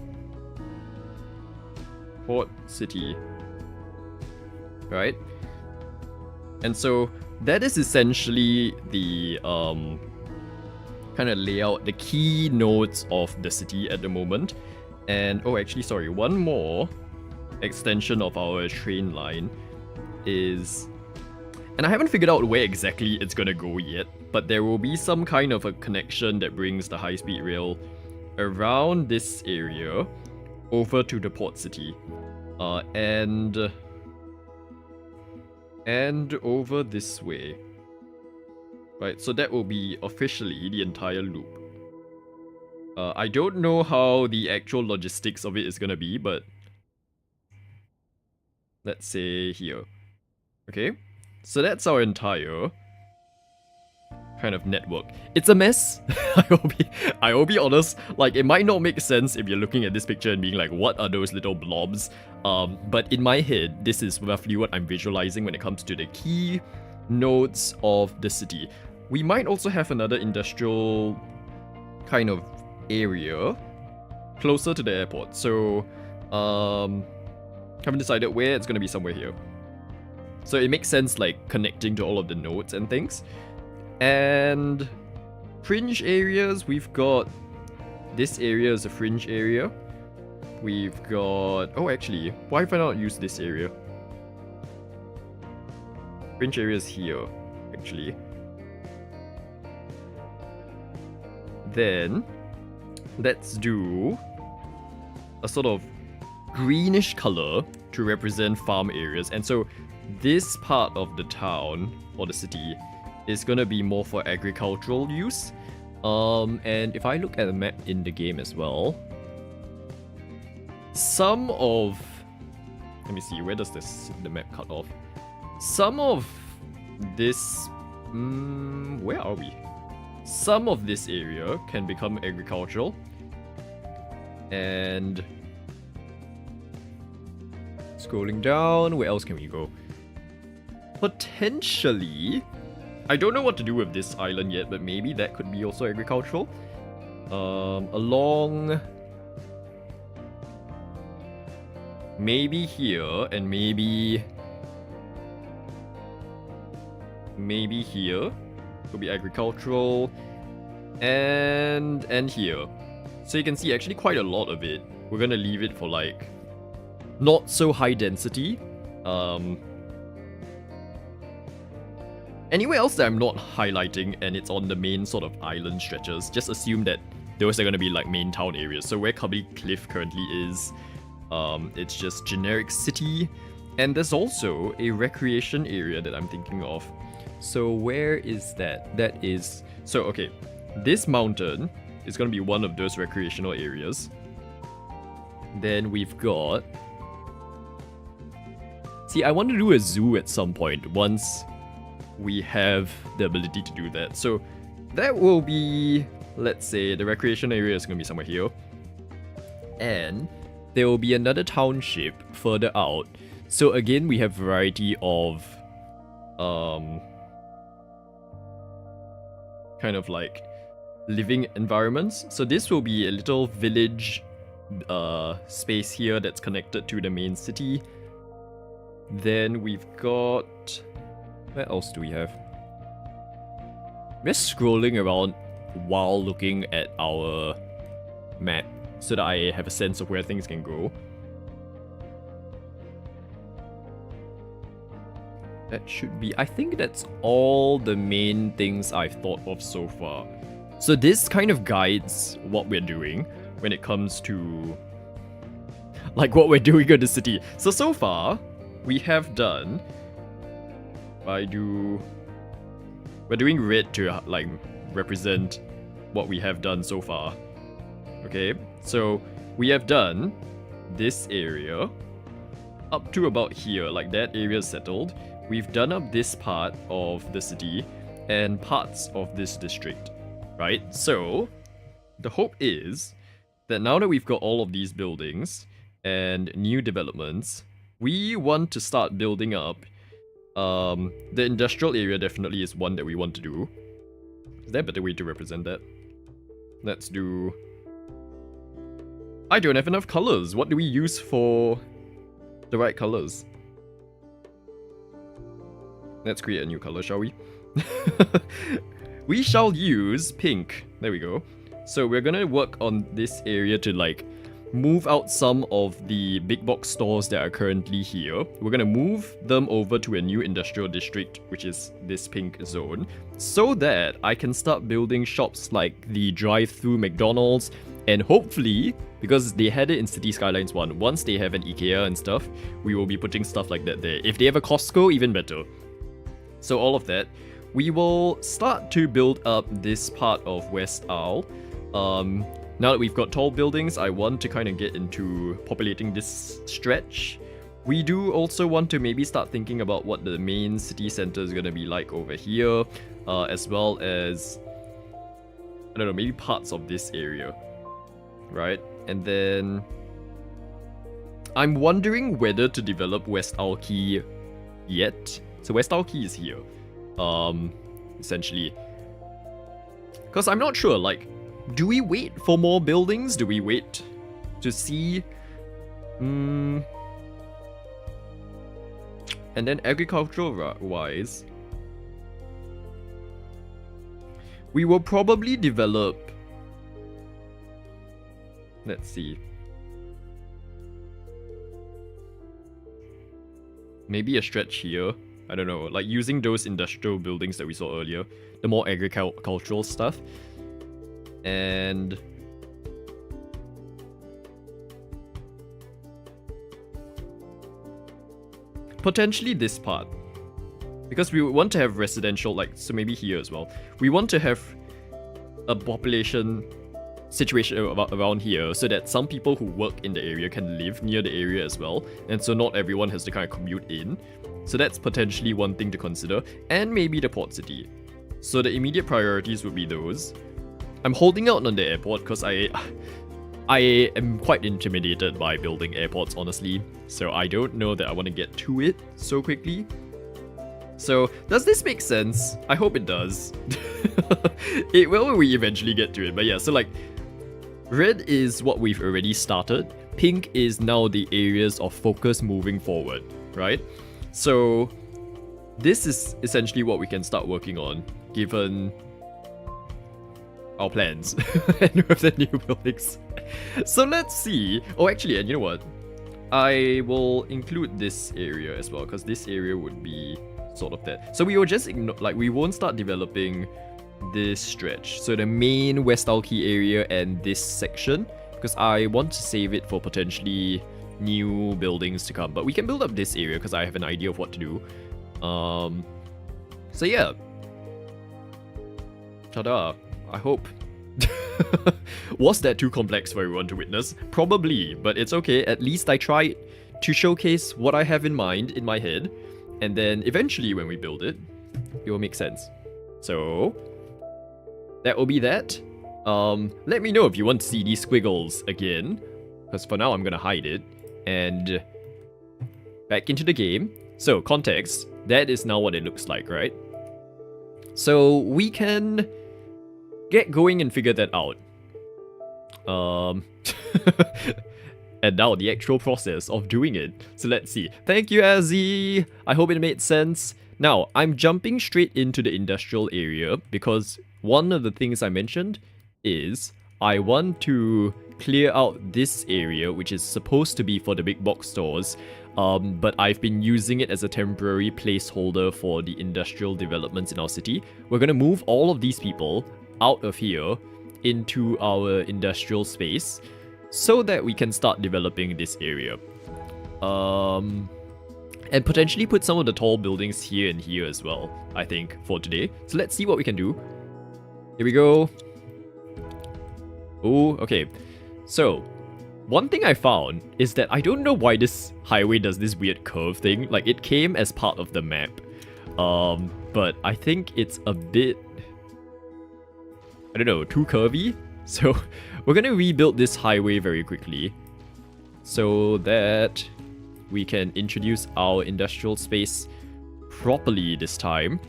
port city, right? And so that is essentially the kind of lay out the key nodes of the city at the moment. And oh, actually, sorry, one more extension of our train line is, and I haven't figured out where exactly it's gonna go yet, but there will be some kind of a connection that brings the high-speed rail around this area over to the port city, and over this way. Right, so that will be officially the entire loop. I don't know how the actual logistics of it is gonna be, but let's say here. Okay, so that's our entire kind of network. It's a mess. I will be honest. Like, it might not make sense if you're looking at this picture and being like, what are those little blobs? But in my head, this is roughly what I'm visualizing when it comes to the key nodes of the city. We might also have another industrial kind of area closer to the airport. So, haven't decided where. It's gonna be somewhere here. So it makes sense, like, connecting to all of the nodes and things. And fringe areas, we've got this area is a fringe area. We've got, oh, actually, why have I not used this area? Fringe area is here, actually. Then let's do a sort of greenish color to represent farm areas. And so this part of the town or the city is gonna be more for agricultural use. And if I look at the map in the game as well, some of, let me see, where does the map cut off? Some of this, where are we? Some of this area can become agricultural, and scrolling down, where else can we go? Potentially, I don't know what to do with this island yet, but maybe that could be also agricultural. Along, maybe here, and maybe here could be agricultural, and here. So you can see actually quite a lot of it. We're gonna leave it for like not so high density. Anywhere else that I'm not highlighting and it's on the main sort of island stretches, just assume that those are gonna be like main town areas. So where Cubby Cliff currently is, it's just generic city. And there's also a recreation area that I'm thinking of. So where is that? That is, so okay, this mountain is gonna be one of those recreational areas. Then we've got, see, I want to do a zoo at some point once we have the ability to do that. So that will be, let's say, the recreation area is going to be somewhere here. And there will be another township further out. So again, we have variety of kind of like living environments. So this will be a little village space here that's connected to the main city. Then we've got, where else do we have? We're scrolling around while looking at our map so that I have a sense of where things can go. That should be, I think that's all the main things I've thought of so far. So this kind of guides what we're doing when it comes to like what we're doing in the city. So far, we have done, we're doing red to like represent what we have done so far. Okay, so we have done this area up to about here, like that area is settled. We've done up this part of the city and parts of this district, right? So the hope is that now that we've got all of these buildings and new developments, we want to start building up. The industrial area definitely is one that we want to do. Is there a better way to represent that? Let's do, I don't have enough colors. What do we use for the right colors? Let's create a new color, shall we? We shall use pink. There we go. So we're gonna work on this area to like move out some of the big box stores that are currently here. We're gonna move them over to a new industrial district, which is this pink zone, so that I can start building shops like the drive-through McDonald's, and hopefully, because they had it in City Skylines 1, once they have an IKEA and stuff, we will be putting stuff like that there. If they have a Costco, even better. So all of that. We will start to build up this part of West Isle. Now that we've got tall buildings, I want to kind of get into populating this stretch. We do also want to maybe start thinking about what the main city center is going to be like over here, as well as, I don't know, maybe parts of this area, right? And then I'm wondering whether to develop West Isle Key yet. So West Isle Key is here, essentially. Because I'm not sure, like, do we wait for more buildings? Do we wait to see? And then agricultural-wise, we will probably develop... Let's see. Maybe a stretch here. I don't know, like using those industrial buildings that we saw earlier. The more agricultural stuff. And potentially this part, because we want to have residential, like, so maybe here as well. We want to have a population situation around here so that some people who work in the area can live near the area as well, and so not everyone has to kind of commute in. So that's potentially one thing to consider, and maybe the port city. So the immediate priorities would be those. I'm holding out on the airport because I am quite intimidated by building airports, honestly. So I don't know that I want to get to it so quickly. So does this make sense? I hope it does. It will when we eventually get to it. But yeah, so like red is what we've already started. Pink is now the areas of focus moving forward, right? So this is essentially what we can start working on, given our plans and with the new buildings. So let's see. Oh, actually, and you know what? I will include this area as well, because this area would be sort of that. So we will just ignore, like, we won't start developing this stretch. So the main West Isle Key area and this section, because I want to save it for potentially new buildings to come. But we can build up this area because I have an idea of what to do. So yeah. Ta-da. I hope. Was that too complex for everyone to witness? Probably, but it's okay. At least I tried to showcase what I have in mind in my head, and then eventually when we build it, it will make sense. So that will be that. Let me know if you want to see these squiggles again, because for now I'm gonna hide it. And back into the game. So context, that is now what it looks like, right? So we can get going and figure that out. And now the actual process of doing it. So let's see. Thank you, Azzy. I hope it made sense. Now, I'm jumping straight into the industrial area because one of the things I mentioned is I want to clear out this area, which is supposed to be for the big box stores. But I've been using it as a temporary placeholder for the industrial developments in our city. We're gonna move all of these people out of here into our industrial space so that we can start developing this area. And potentially put some of the tall buildings here and here as well, I think, for today. So let's see what we can do. Here we go. Oh, okay. So, one thing I found is that I don't know why this highway does this weird curve thing. Like, it came as part of the map. But I think it's a bit, I don't know, too curvy. So we're gonna rebuild this highway very quickly so that we can introduce our industrial space properly this time.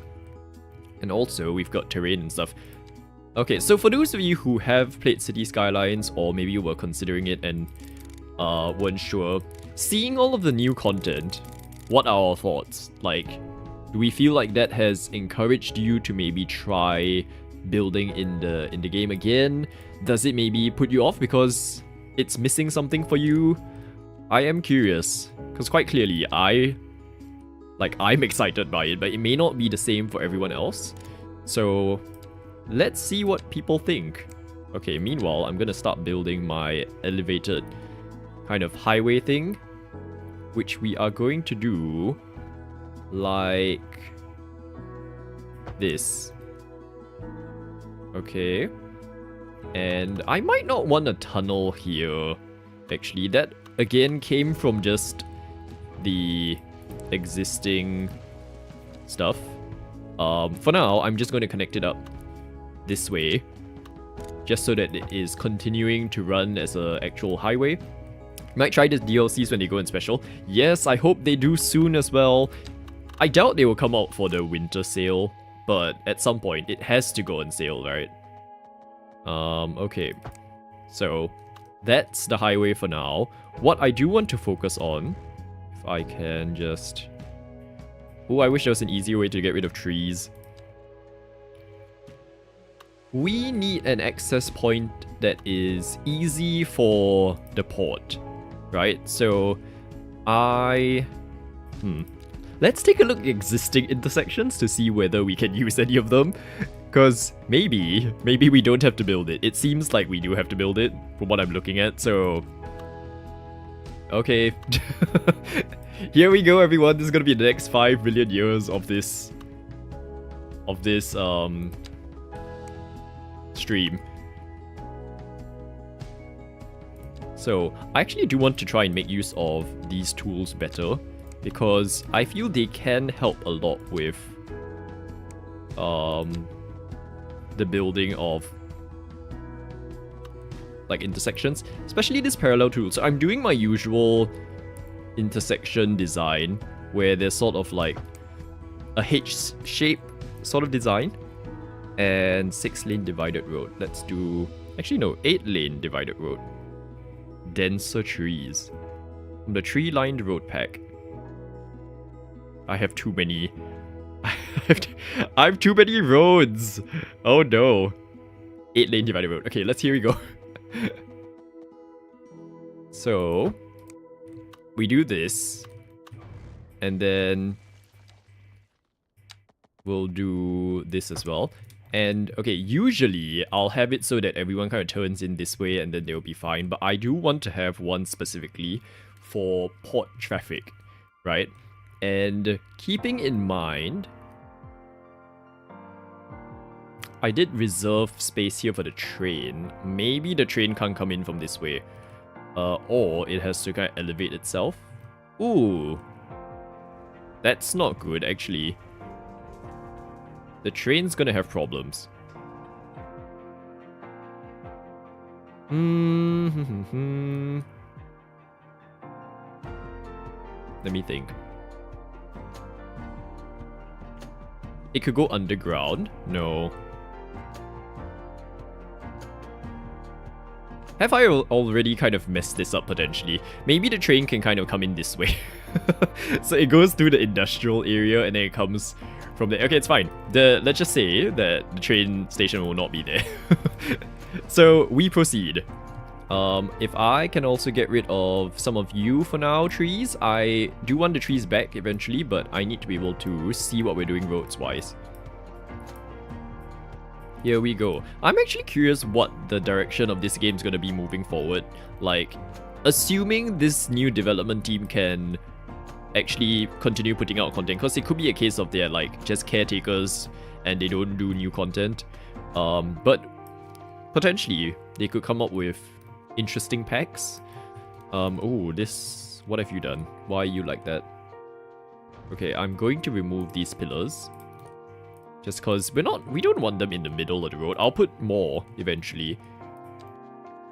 And also we've got terrain and stuff. Okay, so for those of you who have played City Skylines, or maybe you were considering it and weren't sure, seeing all of the new content, what are our thoughts? Like, do we feel like that has encouraged you to maybe try building in the game again? Does it maybe put you off because it's missing something for you? I am curious, because quite clearly I'm excited by it, but it may not be the same for everyone else. So let's see what people think. Okay, meanwhile, I'm gonna start building my elevated kind of highway thing, which we are going to do like this. Okay. And I might not want a tunnel here. Actually, that again came from just the existing stuff. For now, I'm just going to connect it up this way, just so that it is continuing to run as an actual highway. Might try the DLCs when they go in special. Yes, I hope they do soon as well. I doubt they will come out for the winter sale, but at some point it has to go on sale, right? Okay. So that's the highway for now. What I do want to focus on, if I can just... Oh, I wish there was an easier way to get rid of trees. We need an access point that is easy for the port, right? So let's take a look at existing intersections to see whether we can use any of them. Because maybe we don't have to build it. It seems like we do have to build it from what I'm looking at, so... Okay. Here we go, everyone. This is gonna be the next 5 million years of this... stream. So, I actually do want to try and make use of these tools better, because I feel they can help a lot with the building of like intersections, especially this parallel tool. So I'm doing my usual intersection design where there's sort of like a H shape sort of design and 6-lane divided road. Let's do, actually no, 8-lane divided road. Denser trees. From the tree-lined road pack. I have too many. I have too many roads. Oh no. 8-lane divided road. Okay, here we go. So we do this, and then we'll do this as well. And okay, usually I'll have it so that everyone kind of turns in this way and then they'll be fine. But I do want to have one specifically for port traffic, right? And keeping in mind, I did reserve space here for the train. Maybe the train can't come in from this way. Or it has to kind of elevate itself. Ooh. That's not good, actually. The train's gonna have problems. Let me think. It could go underground. No. Have I already kind of messed this up potentially? Maybe the train can kind of come in this way. So it goes through the industrial area and then it comes from there. Okay, it's fine. Let's just say that the train station will not be there. So we proceed. If I can also get rid of some of you for now, trees. I do want the trees back eventually, but I need to be able to see what we're doing roads-wise. Here we go. I'm actually curious what the direction of this game is going to be moving forward. Like, assuming this new development team can actually continue putting out content, because it could be a case of they're like just caretakers and they don't do new content. But potentially they could come up with interesting packs. Oh, this... What have you done? Why are you like that? Okay, I'm going to remove these pillars. Just because we don't want them in the middle of the road. I'll put more eventually.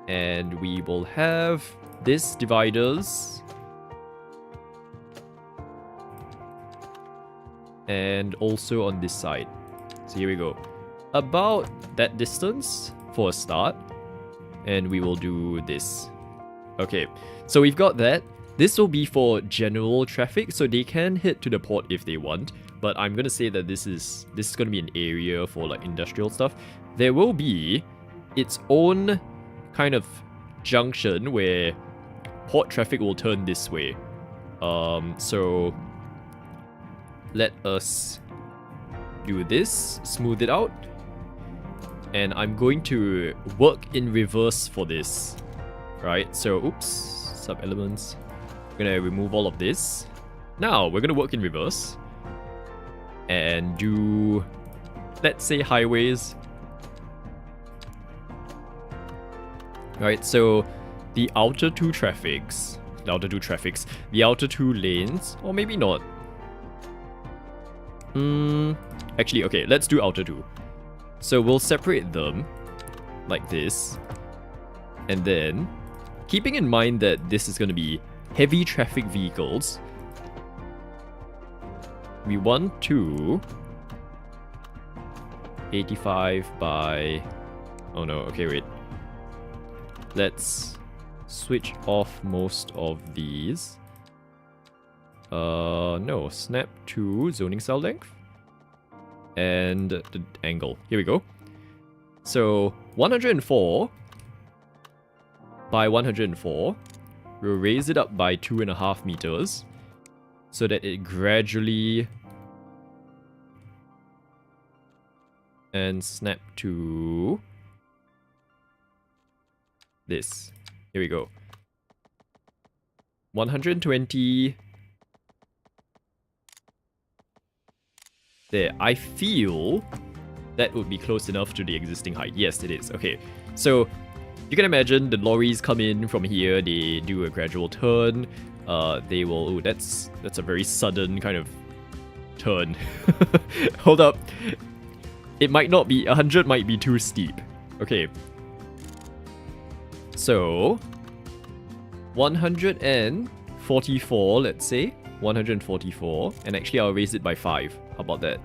And we will have this dividers. And also on this side. So here we go. About that distance for a start. And we will do this. Okay, so we've got that. This will be for general traffic, so they can head to the port if they want. But I'm gonna say that this is gonna be an area for like industrial stuff. There will be its own kind of junction where port traffic will turn this way. So let us do this, smooth it out. And I'm going to work in reverse for this. Right, so oops, sub-elements. I'm gonna remove all of this. Now, we're gonna work in reverse. And do, let's say, highways. Right, so the outer two lanes, or maybe not. Actually, okay, let's do outer two. So we'll separate them like this. And then, keeping in mind that this is going to be heavy traffic vehicles, we want to 85 by... Oh no, okay, wait. Let's switch off most of these. No, snap to zoning cell length. And the angle. Here we go. So, 104 by 104. We'll raise it up by 2.5 meters. So that it gradually... And snap to... this. Here we go. 120... There, I feel that would be close enough to the existing height. Yes, it is. Okay, so you can imagine the lorries come in from here, they do a gradual turn. They will... Ooh, that's a very sudden kind of turn. Hold up. It might not be... 100 might be too steep. Okay. So... 144, let's say. 144. And actually, I'll raise it by 5. How about that?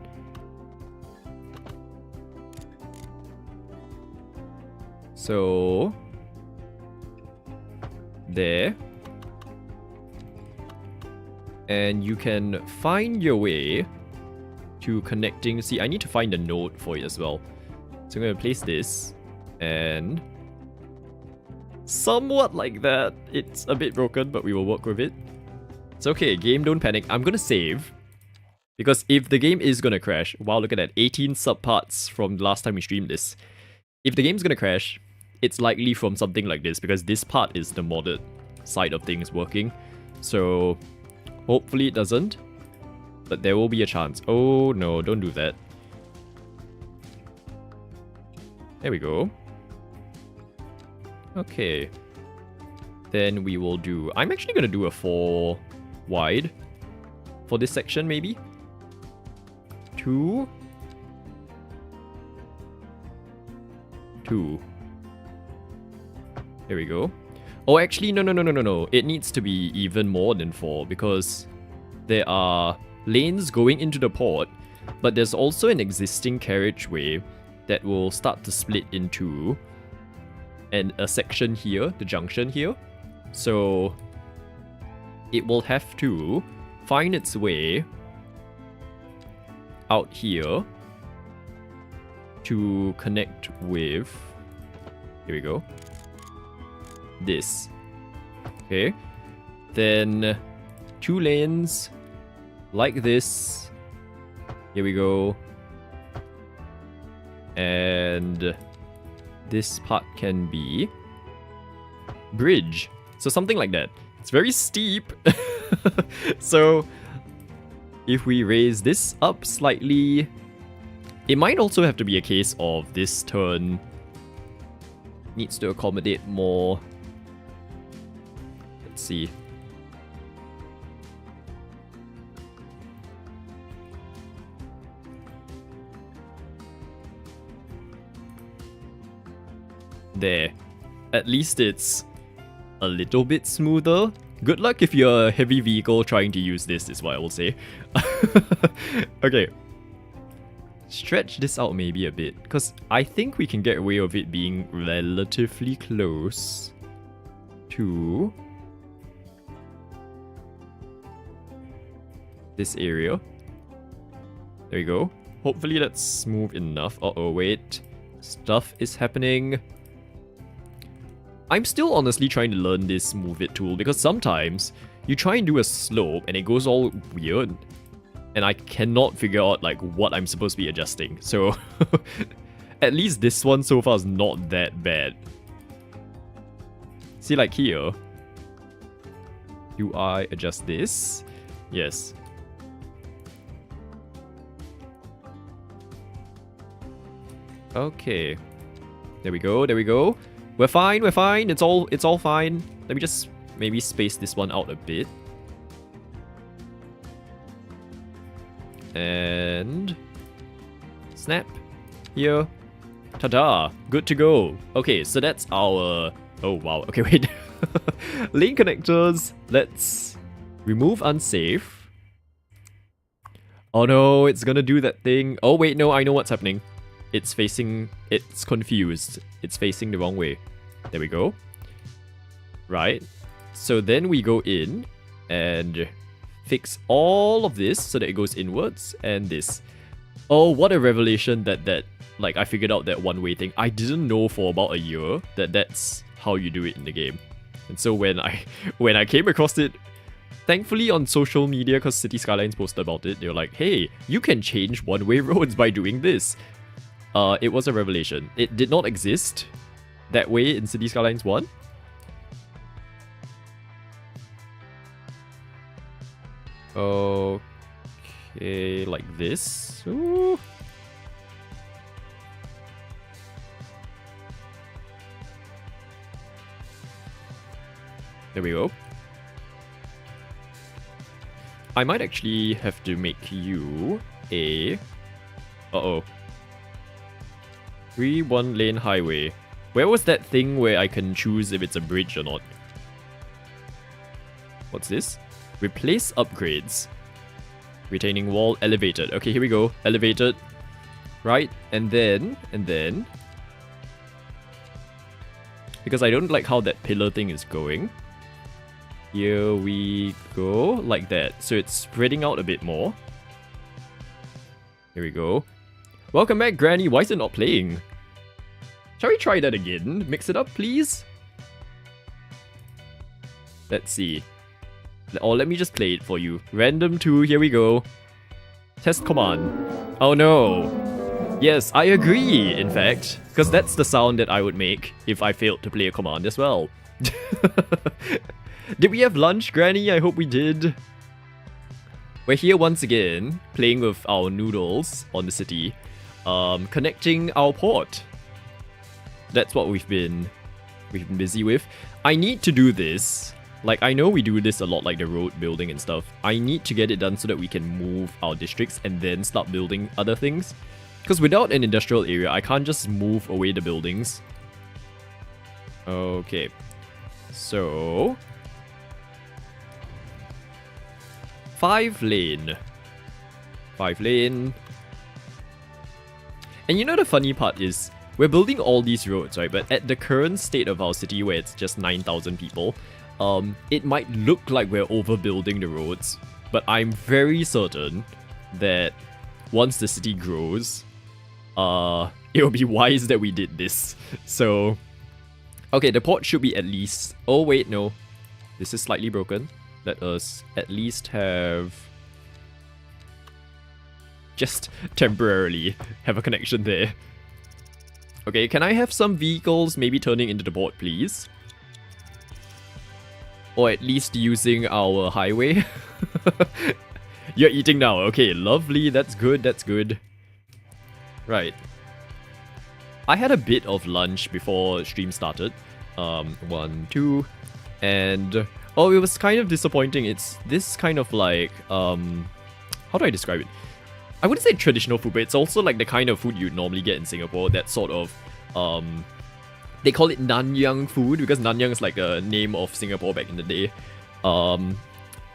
So... there. And you can find your way to connecting... See, I need to find a node for it as well. So I'm going to place this. And... somewhat like that. It's a bit broken, but we will work with it. It's okay, game, don't panic. I'm gonna save. Because if the game is gonna crash... Wow, look at that. 18 subparts from the last time we streamed this. If the game's gonna crash, it's likely from something like this. Because this part is the modded side of things working. So, hopefully it doesn't. But there will be a chance. Oh no, don't do that. There we go. Okay. Then we will do... I'm actually gonna do a 4 wide for this section, maybe. 2. 2. There we go. Oh, actually, no. It needs to be even more than 4 because there are lanes going into the port, but there's also an existing carriageway that will start to split into a section here, the junction here. So it will have to find its way out here to connect with... Here we go. This. Okay. Then 2 lanes like this. Here we go. And this part can be bridge. So something like that. It's very steep. So if we raise this up slightly, it might also have to be a case of this turn needs to accommodate more. Let's see. There. At least it's a little bit smoother. Good luck if you're a heavy vehicle trying to use this, is what I will say. Okay. Stretch this out maybe a bit, because I think we can get away with it being relatively close to this area. There we go. Hopefully that's smooth enough. Uh-oh, wait. Stuff is happening. I'm still honestly trying to learn this move it tool because sometimes you try and do a slope and it goes all weird. And I cannot figure out like what I'm supposed to be adjusting. So at least this one so far is not that bad. See, like here. Do I adjust this? Yes. Okay. There we go, there we go. We're fine, we're fine. It's all fine. Let me just maybe space this one out a bit. And snap. Here. Ta-da! Good to go. Okay, so that's our... Oh, wow. Okay, wait. Lane connectors. Let's remove unsafe. Oh no, it's gonna do that thing. Oh wait, no, I know what's happening. It's facing... It's confused. It's facing the wrong way. There we go. Right. So then we go in and fix all of this so that it goes inwards and this. Oh, what a revelation that like I figured out that one-way thing. I didn't know for about a year that that's how you do it in the game. And so when I came across it, thankfully on social media, because City Skylines posted about it, they were like, hey, you can change one-way roads by doing this. It was a revelation. It did not exist that way in City Skylines 1. Okay, like this. Ooh. There we go. I might actually have to make you a... Uh-oh. 3 one-lane highway. Where was that thing where I can choose if it's a bridge or not? What's this? Replace upgrades. Retaining wall elevated. Okay, here we go. Elevated. Right, and then... Because I don't like how that pillar thing is going. Here we go, like that. So it's spreading out a bit more. Here we go. Welcome back, Granny. Why is it not playing? Shall we try that again? Mix it up, please? Let's see. Or let me just play it for you. Random 2, here we go. Test command. Oh no. Yes, I agree, in fact. Because that's the sound that I would make if I failed to play a command as well. Did we have lunch, Granny? I hope we did. We're here once again, playing with our noodles on the city. Connecting our port. That's what we've been busy with. I need to do this. Like, I know we do this a lot, like the road building and stuff. I need to get it done so that we can move our districts and then start building other things. Because without an industrial area, I can't just move away the buildings. Okay. So... 5 lane. 5 lane. And you know the funny part is, we're building all these roads, right? But at the current state of our city where it's just 9,000 people, it might look like we're overbuilding the roads. But I'm very certain that once the city grows, it will be wise that we did this. So, okay, the port should be at least... Oh wait, no. This is slightly broken. Let us at least have... Just temporarily have a connection there. Okay, can I have some vehicles maybe turning into the port, please? Or at least using our highway. You're eating now. Okay, lovely. That's good, that's good. Right. I had a bit of lunch before stream started. 1, 2, and... Oh, it was kind of disappointing. It's this kind of like, how do I describe it? I wouldn't say traditional food, but it's also like the kind of food you'd normally get in Singapore. That sort of, they call it Nanyang food because Nanyang is like a name of Singapore back in the day. And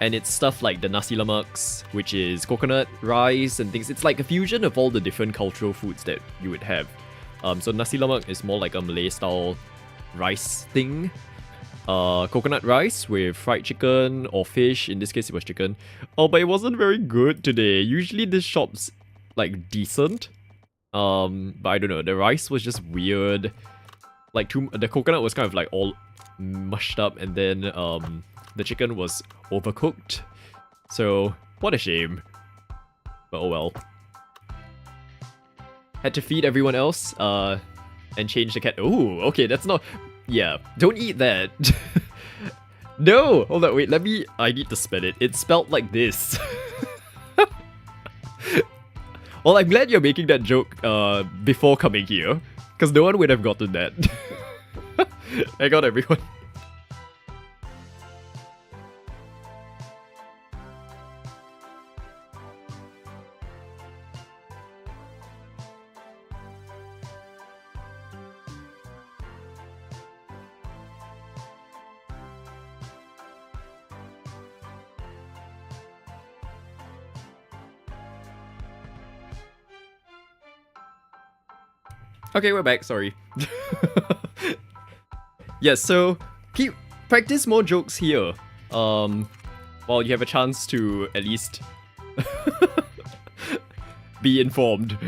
it's stuff like the nasi lemaks, which is coconut rice and things. It's like a fusion of all the different cultural foods that you would have. So nasi lemak is more like a Malay style rice thing. coconut rice with fried chicken or fish. In this case, it was chicken. Oh, but it wasn't very good today. Usually this shop's like decent. But I don't know. The rice was just weird. Like the coconut was kind of like all mushed up, and then the chicken was overcooked. So what a shame. But oh well. Had to feed everyone else. And change the cat. Oh, okay. That's not. Yeah, don't eat that. No! Hold on, wait, I need to spell it. It's spelled like this. Well, I'm glad you're making that joke before coming here, because no one would have gotten that. I got everyone. Okay, we're back, sorry. Yes, so practice more jokes here. While you have a chance to at least be informed.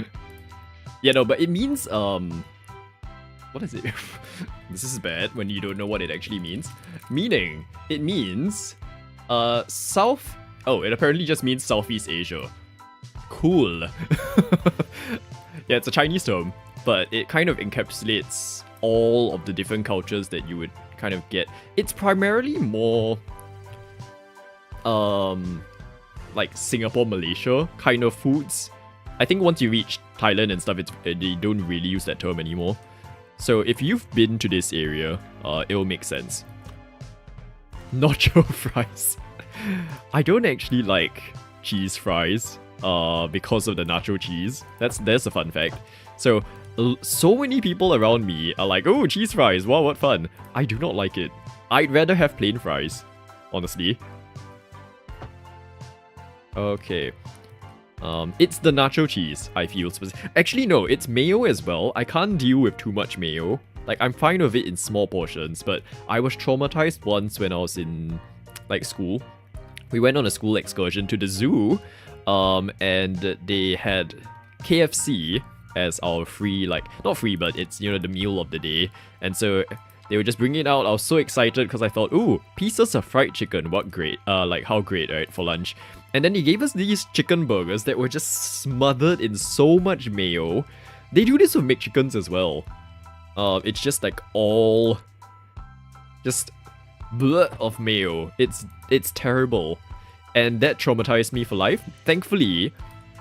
Yeah, no, but it means what is it? This is bad when you don't know what it actually means. Meaning, it means South. Oh, it apparently just means Southeast Asia. Cool. Yeah, it's a Chinese term, but it kind of encapsulates all of the different cultures that you would kind of get. It's primarily more like Singapore, Malaysia kind of foods. I think once you reach Thailand and stuff, they don't really use that term anymore. So if you've been to this area, it'll make sense. Nacho fries. I don't actually like cheese fries because of the nacho cheese. That's a fun fact. So many people around me are like, oh, cheese fries, wow, what fun. I do not like it. I'd rather have plain fries, honestly. Okay. It's the nacho cheese, I feel. Actually, no, it's mayo as well. I can't deal with too much mayo. Like, I'm fine with it in small portions, but I was traumatized once when I was in, like, school. We went on a school excursion to the zoo, and they had KFC as our free, like, not free, but it's, you know, the meal of the day. And so they were just bringing it out. I was so excited because I thought, ooh, pieces of fried chicken, what great, like, how great, right, for lunch. And then he gave us these chicken burgers that were just smothered in so much mayo. They do this with McChickens as well. It's just like all just blood of mayo. It's terrible. And that traumatized me for life. Thankfully,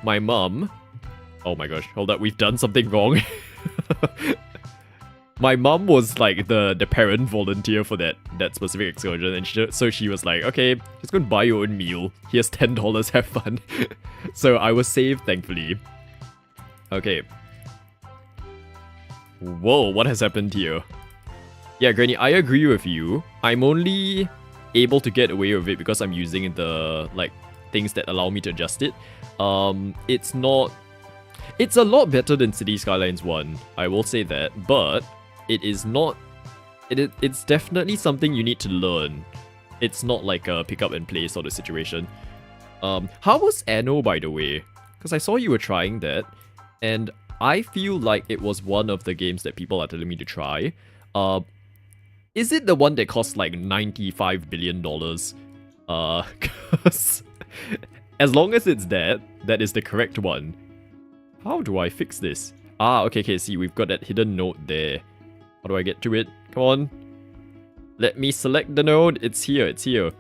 my mom... Oh my gosh, hold up, we've done something wrong. My mom was like the parent volunteer for that specific excursion, and so she was like, okay, just go and buy your own meal. Here's $10, have fun. So I was saved, thankfully. Okay. Whoa, what has happened here? Yeah, Granny, I agree with you. I'm only able to get away with it because I'm using the, like, things that allow me to adjust it. It's not... It's a lot better than City Skylines 1, I will say that, but it is not... It's definitely something you need to learn. It's not like a pick up and play sort of situation. How was Anno, by the way? Because I saw you were trying that, and I feel like it was one of the games that people are telling me to try. Is it the one that costs like $95 billion? 'Cause as long as it's that is the correct one. How do I fix this? Ah, okay, see, we've got that hidden node there. How do I get to it? Come on. Let me select the node. It's here. There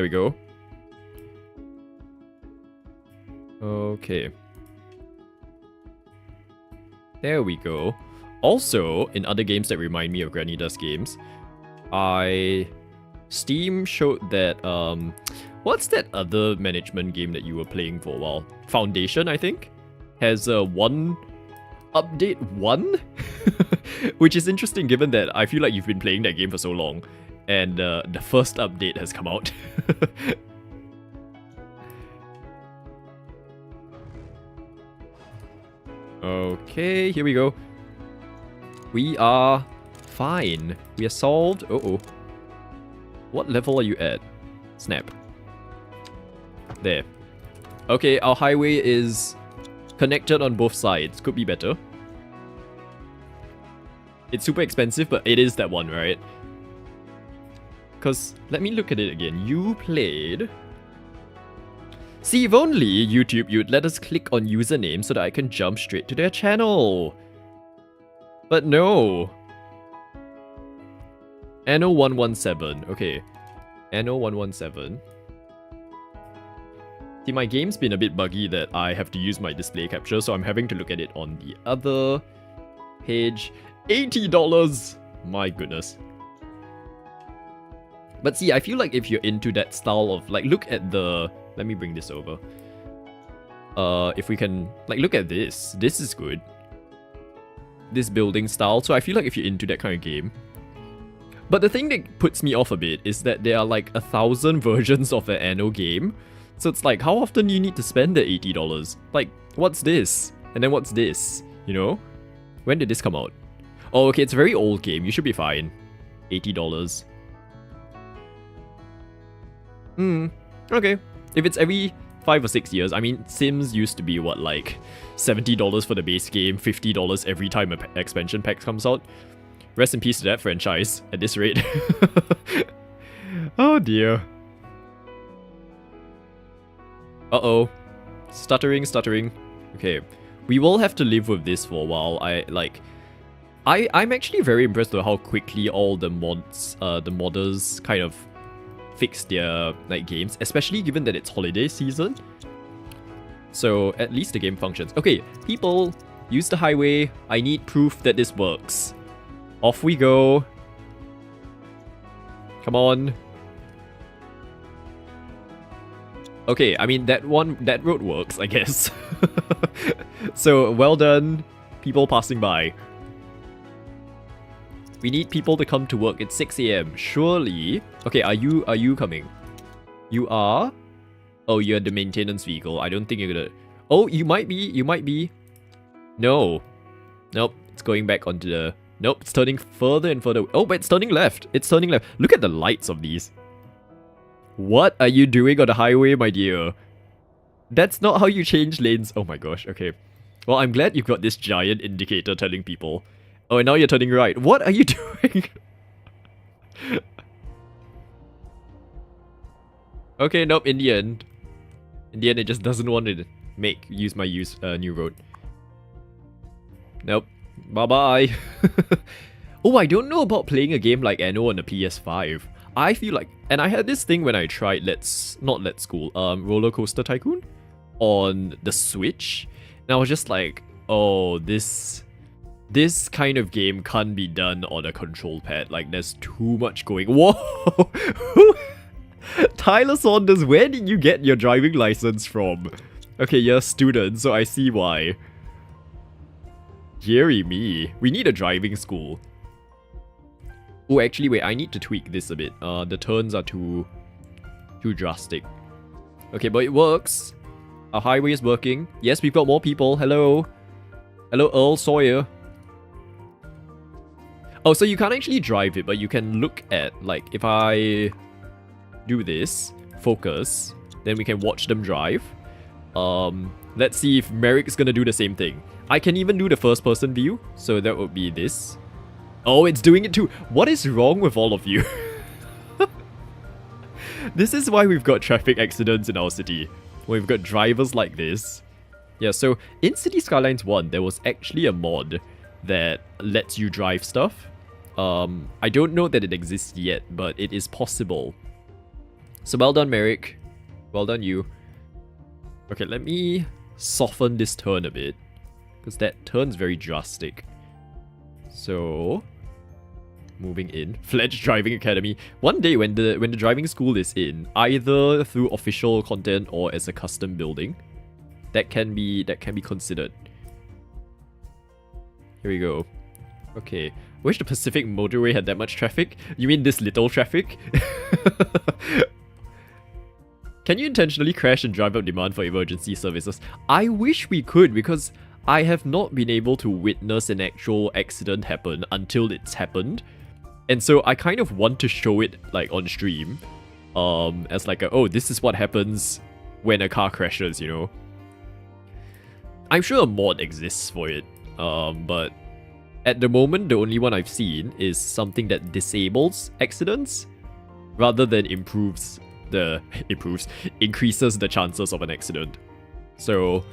we go. Okay. There we go. Also, in other games that remind me of Granny Does games, Steam showed that, what's that other management game that you were playing for a while? Foundation, I think? Has update 1? Which is interesting given that I feel like you've been playing that game for so long. And the first update has come out. Okay, here we go. We are fine. We are solved. Uh-oh. What level are you at? Snap. There. Okay, our highway is connected on both sides. Could be better. It's super expensive, but it is that one, right? Because, let me look at it again. You played... See, if only YouTube you'd let us click on username so that I can jump straight to their channel. But no. Anno117. Okay. Anno117. See, my game's been a bit buggy that I have to use my display capture, so I'm having to look at it on the other page. $80! My goodness. But see, I feel like if you're into that style of, like, look at the... Let me bring this over. If we can, like, look at this. This is good. This building style. So I feel like if you're into that kind of game. But the thing that puts me off a bit is that there are like 1,000 versions of an Anno game. So it's like, how often do you need to spend the $80? Like, what's this? And then what's this? You know? When did this come out? Oh, okay, it's a very old game. You should be fine. $80. Okay. If it's every 5 or 6 years, I mean, Sims used to be, what, like $70 for the base game, $50 every time an expansion pack comes out. Rest in peace to that franchise, at this rate. Oh dear. Uh-oh. Stuttering. Okay. We will have to live with this for a while. I'm actually very impressed with how quickly all the modders kind of fix their like games, especially given that it's holiday season. So at least the game functions. Okay, people, use the highway. I need proof that this works. Off we go. Come on. Okay, I mean that road works, I guess. So well done, people passing by. We need people to come to work at 6 AM. Surely. Okay, are you coming? You are? Oh, you're the maintenance vehicle. I don't think you're gonna... Oh, you might be. No. Nope, it's going back onto the... Nope, it's turning further and further. Oh, but it's turning left. Look at the lights of these. What are you doing on the highway, my dear? That's not how you change lanes. Oh my gosh, okay. Well, I'm glad you've got this giant indicator telling people. Oh, and now you're turning right. What are you doing? Okay, nope, in the end, it just doesn't want to use my new road. Nope. Bye-bye. Oh, I don't know about playing a game like Anno on the PS5. I feel like, and I had this thing when I tried Roller Coaster Tycoon on the Switch. And I was just like, oh, this kind of game can't be done on a control pad. Like, there's too much going... Whoa! Tyler Saunders, where did you get your driving license from? Okay, you're a student, so I see why. Deary me. We need a driving school. Oh, actually, wait, I need to tweak this a bit. The turns are too drastic. Okay, but it works. Our highway is working. Yes, we've got more people. Hello. Hello, Earl Sawyer. Oh, so you can't actually drive it, but you can look at, like, if I do this, focus, then we can watch them drive. Let's see if Merrick's gonna do the same thing. I can even do the first person view, so that would be this. Oh, it's doing it too. What is wrong with all of you? This is why we've got traffic accidents in our city. We've got drivers like this. Yeah, so in City Skylines 1, there was actually a mod that lets you drive stuff. I don't know that it exists yet, but it is possible. So well done, Merrick. Well done, you. Okay, let me soften this turn a bit, because that turn's very drastic. So, moving in. Fledged Driving Academy. One day when the driving school is in, either through official content or as a custom building, that can be considered. Here we go. Okay. Wish the Pacific Motorway had that much traffic. You mean this little traffic? Can you intentionally crash and drive up demand for emergency services? I wish we could, because I have not been able to witness an actual accident happen until it's happened. And so I kind of want to show it like on stream. As like oh, this is what happens when a car crashes, you know. I'm sure a mod exists for it. But at the moment, the only one I've seen is something that disables accidents rather than increases the chances of an accident. So,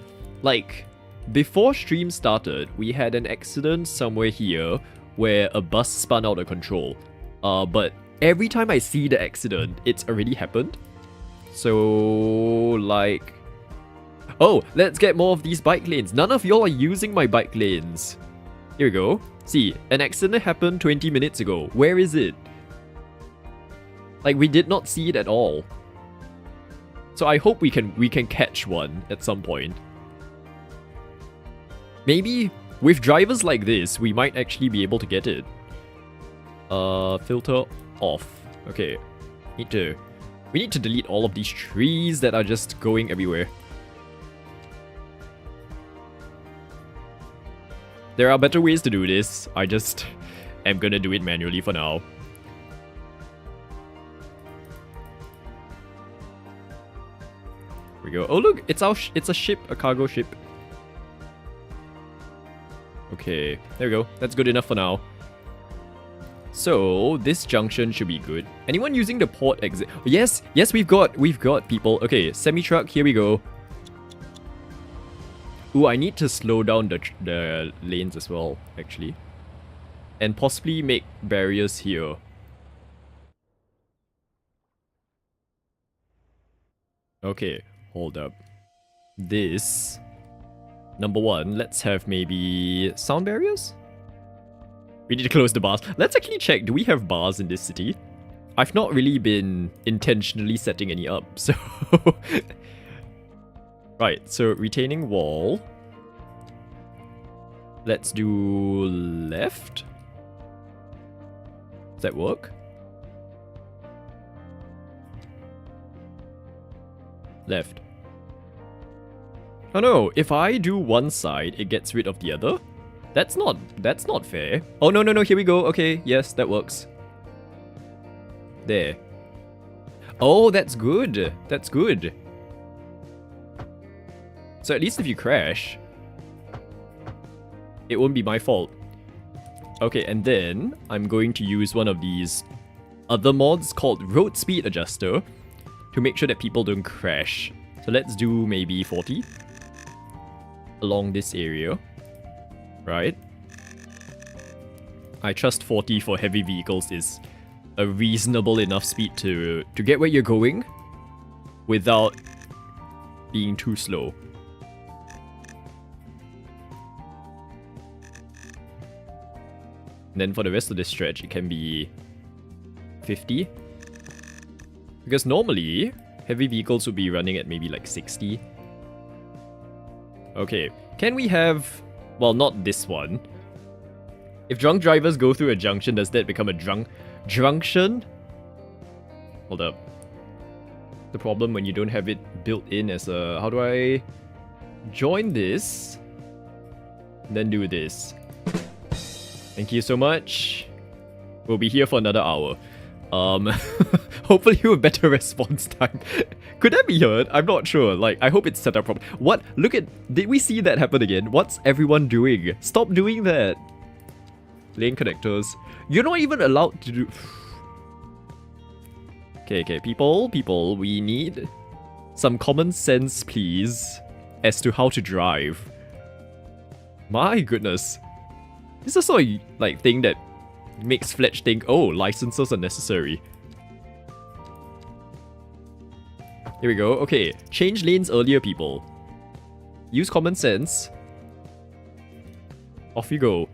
like, before stream started, we had an accident somewhere here where a bus spun out of control. But every time I see the accident, it's already happened. So, like... Oh, let's get more of these bike lanes. None of y'all are using my bike lanes. Here we go. See, an accident happened 20 minutes ago. Where is it? Like, we did not see it at all. So I hope we can catch one at some point. Maybe with drivers like this, we might actually be able to get it. Filter off. Okay. We need to delete all of these trees that are just going everywhere. There are better ways to do this. I just am gonna do it manually for now. Here we go. Oh look, it's a ship, a cargo ship. Okay, there we go. That's good enough for now. So this junction should be good. Anyone using the port exit? Yes, we've got people. Okay, semi-truck. Here we go. Ooh, I need to slow down the lanes as well, actually. And possibly make barriers here. Okay, hold up. This... Number one, let's have maybe sound barriers? We need to close the bars. Let's actually check, do we have bars in this city? I've not really been intentionally setting any up, so... Right, so retaining wall. Let's do left. Does that work? Left. Oh no, if I do one side, it gets rid of the other? That's not fair. Oh no, here we go. Okay, yes, that works. There. Oh, that's good. That's good. So at least if you crash, it won't be my fault. Okay, and then I'm going to use one of these other mods called Road Speed Adjuster to make sure that people don't crash. So let's do maybe 40 along this area. Right? I trust 40 for heavy vehicles is a reasonable enough speed to get where you're going without being too slow. And then for the rest of this stretch, it can be 50. Because normally, heavy vehicles would be running at maybe like 60. Okay, can we have... Well, not this one. If drunk drivers go through a junction, does that become a drunction? Hold up. The problem when you don't have it built in as a... How do I join this? And then do this. Thank you so much. We'll be here for another hour. Hopefully with better response time. Could that be heard? I'm not sure. Like, I hope it's set up properly. What? Look at... Did we see that happen again? What's everyone doing? Stop doing that. Lane connectors. You're not even allowed to do... Okay, people, we need some common sense, please, as to how to drive. My goodness. This is also a, like, thing that makes Fletch think, oh, licenses are necessary. Here we go. Okay, change lanes earlier, people. Use common sense. Off you go.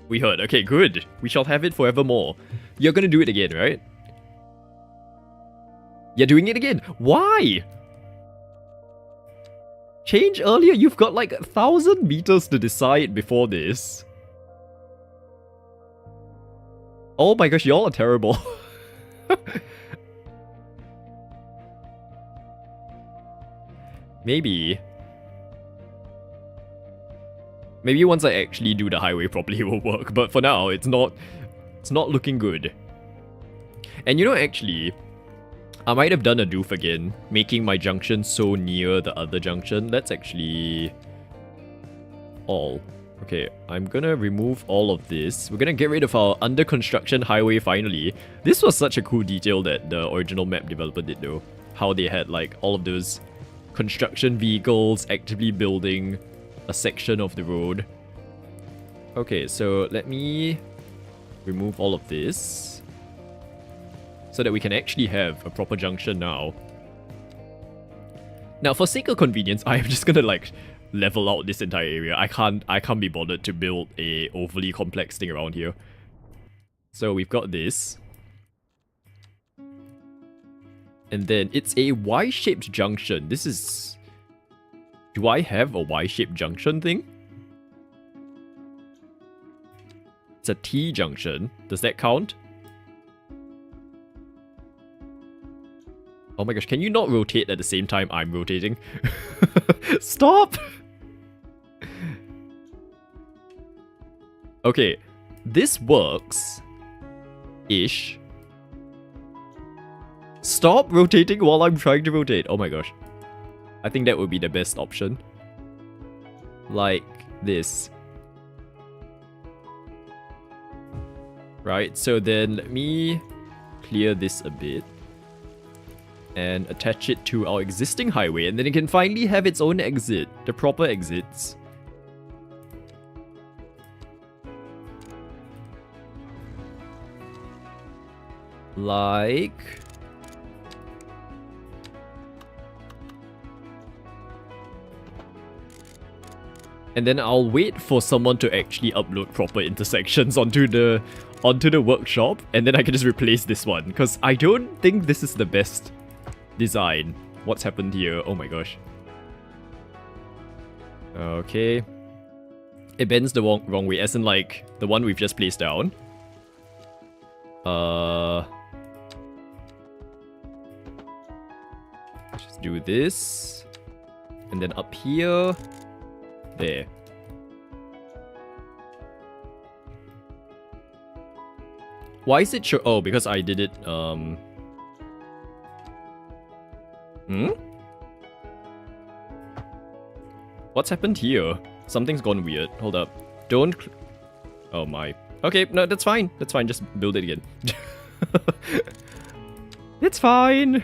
We heard. Okay, good. We shall have it forevermore. You're gonna do it again, right? You're doing it again. Why? Change earlier. You've got like 1,000 meters to decide before this. Oh my gosh, y'all are terrible. Maybe Maybe once I actually do the highway properly it will work, but for now it's not looking good. And you know, actually, I might have done a doof again, making my junction so near the other junction. Let's actually... all. Okay, I'm gonna remove all of this. We're gonna get rid of our under construction highway finally. This was such a cool detail that the original map developer did though. How they had like all of those construction vehicles actively building a section of the road. Okay, so let me remove all of this so that we can actually have a proper junction now. Now, for sake of convenience, I'm just gonna like level out this entire area. I can't be bothered to build a overly complex thing around here. So we've got this. And then it's a Y-shaped junction. This is... do I have a Y-shaped junction thing? It's a T junction. Does that count? Oh my gosh, can you not rotate at the same time I'm rotating? Stop! Okay, this works-ish. Stop rotating while I'm trying to rotate. Oh my gosh. I think that would be the best option. Like this. Right, so then let me clear this a bit. And attach it to our existing highway, and then it can finally have its own exit, the proper exits. Like... and then I'll wait for someone to actually upload proper intersections onto the workshop, and then I can just replace this one, because I don't think this is the best design. What's happened here? Oh my gosh. Okay. It bends the wrong way, as in like the one we've just placed down. Just do this. And then up here. There. Why is it sure? Oh, because I did it, What's happened here? Something's gone weird. Hold up. Don't... oh my. Okay, no, that's fine. That's fine. Just build it again. It's fine.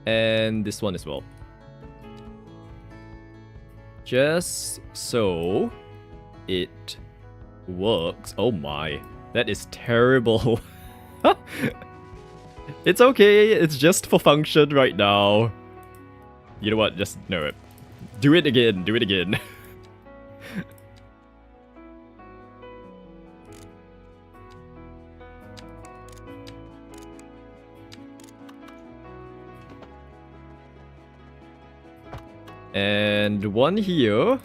And this one as well. Just so it works. Oh my. That is terrible. It's okay. It's just for function right now. You know what? Just no. Do it again. Do it again. And one here.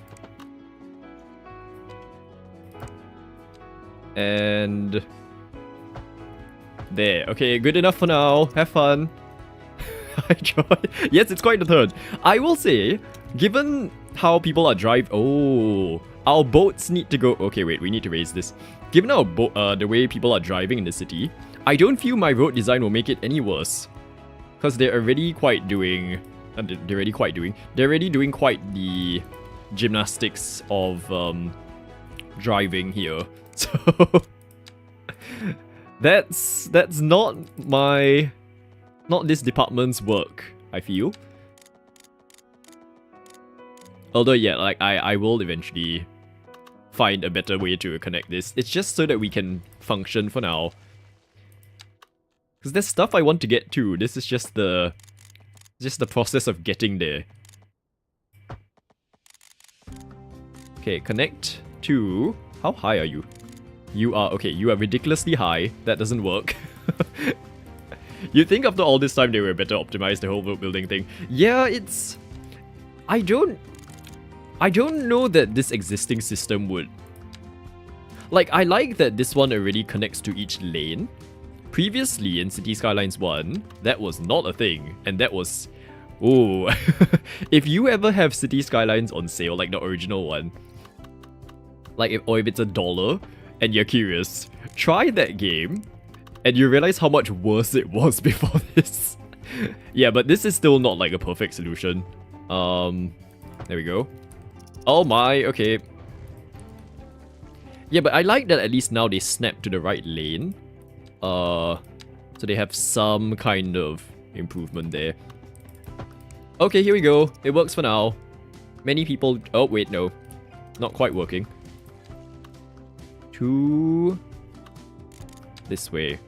And there. Okay, good enough for now. Have fun. I enjoy. Yes, it's quite a turn. I will say, given how people are driving... oh, our boats need to go... okay, wait, we need to raise this. Given our the way people are driving in the city, I don't feel my road design will make it any worse. Because they're already quite doing... they're already doing quite the gymnastics of driving here. So that's not this department's work, I feel. Although yeah, like I will eventually find a better way to connect this. It's just so that we can function for now. Because there's stuff I want to get to. This is just the process of getting there. Okay, connect to... how high are you? You are... okay, you are ridiculously high. That doesn't work. You'd think after all this time they were better optimized the whole road building thing. Yeah, it's... I don't know that this existing system would... like, I like that this one already connects to each lane. previously in City Skylines 1, that was not a thing, and that was... Ooh. If you ever have City Skylines on sale, like the original one, like if it's $1, and you're curious, try that game, and you realize how much worse it was before this. Yeah, but this is still not like a perfect solution. There we go. Oh my, okay. Yeah, but I like that at least now they snap to the right lane. So they have some kind of improvement there. Okay, here we go. It works for now. Many people... Oh, wait, no. Not quite working. To... This way.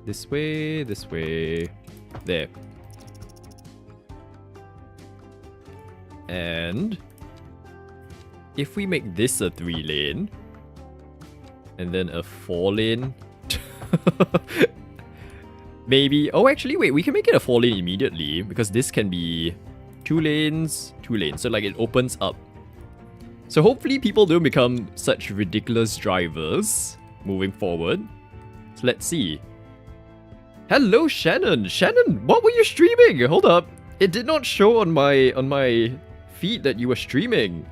This way, this way. There. And... if we make this a 3-lane... and then a 4-lane... maybe... Oh, actually, wait, we can make it a 4-lane immediately, because this can be 2 lanes, 2 lanes. So, like, it opens up. So, hopefully, people don't become such ridiculous drivers moving forward. So, let's see. Hello, Shannon! Shannon, what were you streaming? Hold up. It did not show on my feed that you were streaming.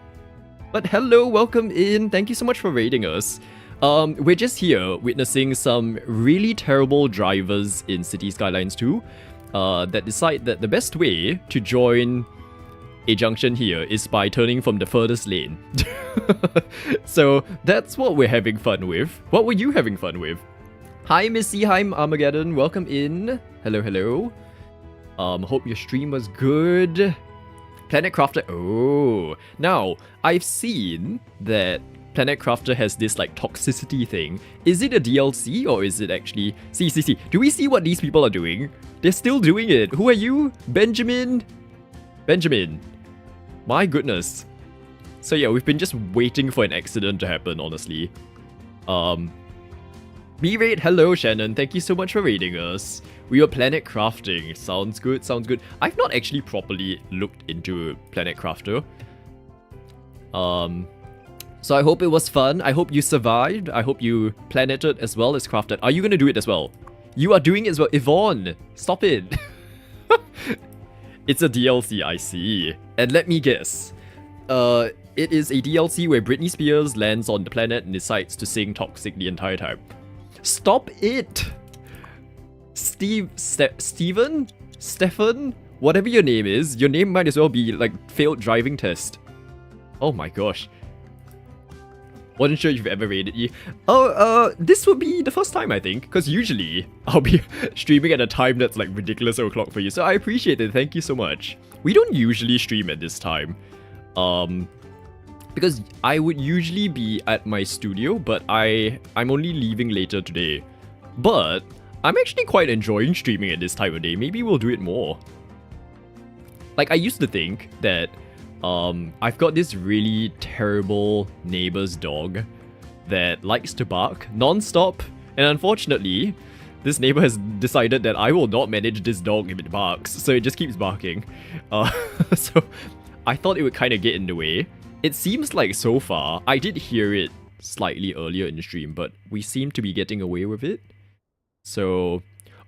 But hello, welcome in. Thank you so much for raiding us. We're just here witnessing some really terrible drivers in City Skylines 2 that decide that the best way to join a junction here is by turning from the furthest lane. So that's what we're having fun with. What were you having fun with? Hi Missy, hi Armageddon, welcome in. Hello, hello. Hope your stream was good. Planet Crafter, oh. Now, I've seen that Planet Crafter has this like toxicity thing. Is it a DLC or is it actually... See. Do we see what these people are doing? They're still doing it. Who are you? Benjamin? Benjamin. My goodness. So yeah, we've been just waiting for an accident to happen, honestly. B-Raid, hello Shannon. Thank you so much for raiding us. We were Planet Crafting. Sounds good, sounds good. I've not actually properly looked into Planet Crafter. So I hope it was fun. I hope you survived. I hope you planeted as well as crafted. Are you going to do it as well? You are doing it as well. Yvonne, stop it. It's a DLC, I see. And let me guess. It is a DLC where Britney Spears lands on the planet and decides to sing Toxic the entire time. Stop it! Stephen? Whatever your name is, your name might as well be like failed driving test. Oh my gosh. Wasn't sure if you've ever raided you. Oh, this would be the first time, I think. Because usually, I'll be streaming at a time that's like ridiculous o'clock for you. So I appreciate it. Thank you so much. We don't usually stream at this time. Because I would usually be at my studio, but I'm only leaving later today. But I'm actually quite enjoying streaming at this time of day. Maybe we'll do it more. Like, I used to think that I've got this really terrible neighbor's dog that likes to bark non-stop, and unfortunately, this neighbor has decided that I will not manage this dog if it barks, so it just keeps barking. So I thought it would kind of get in the way. It seems like so far, I did hear it slightly earlier in the stream, but we seem to be getting away with it. So...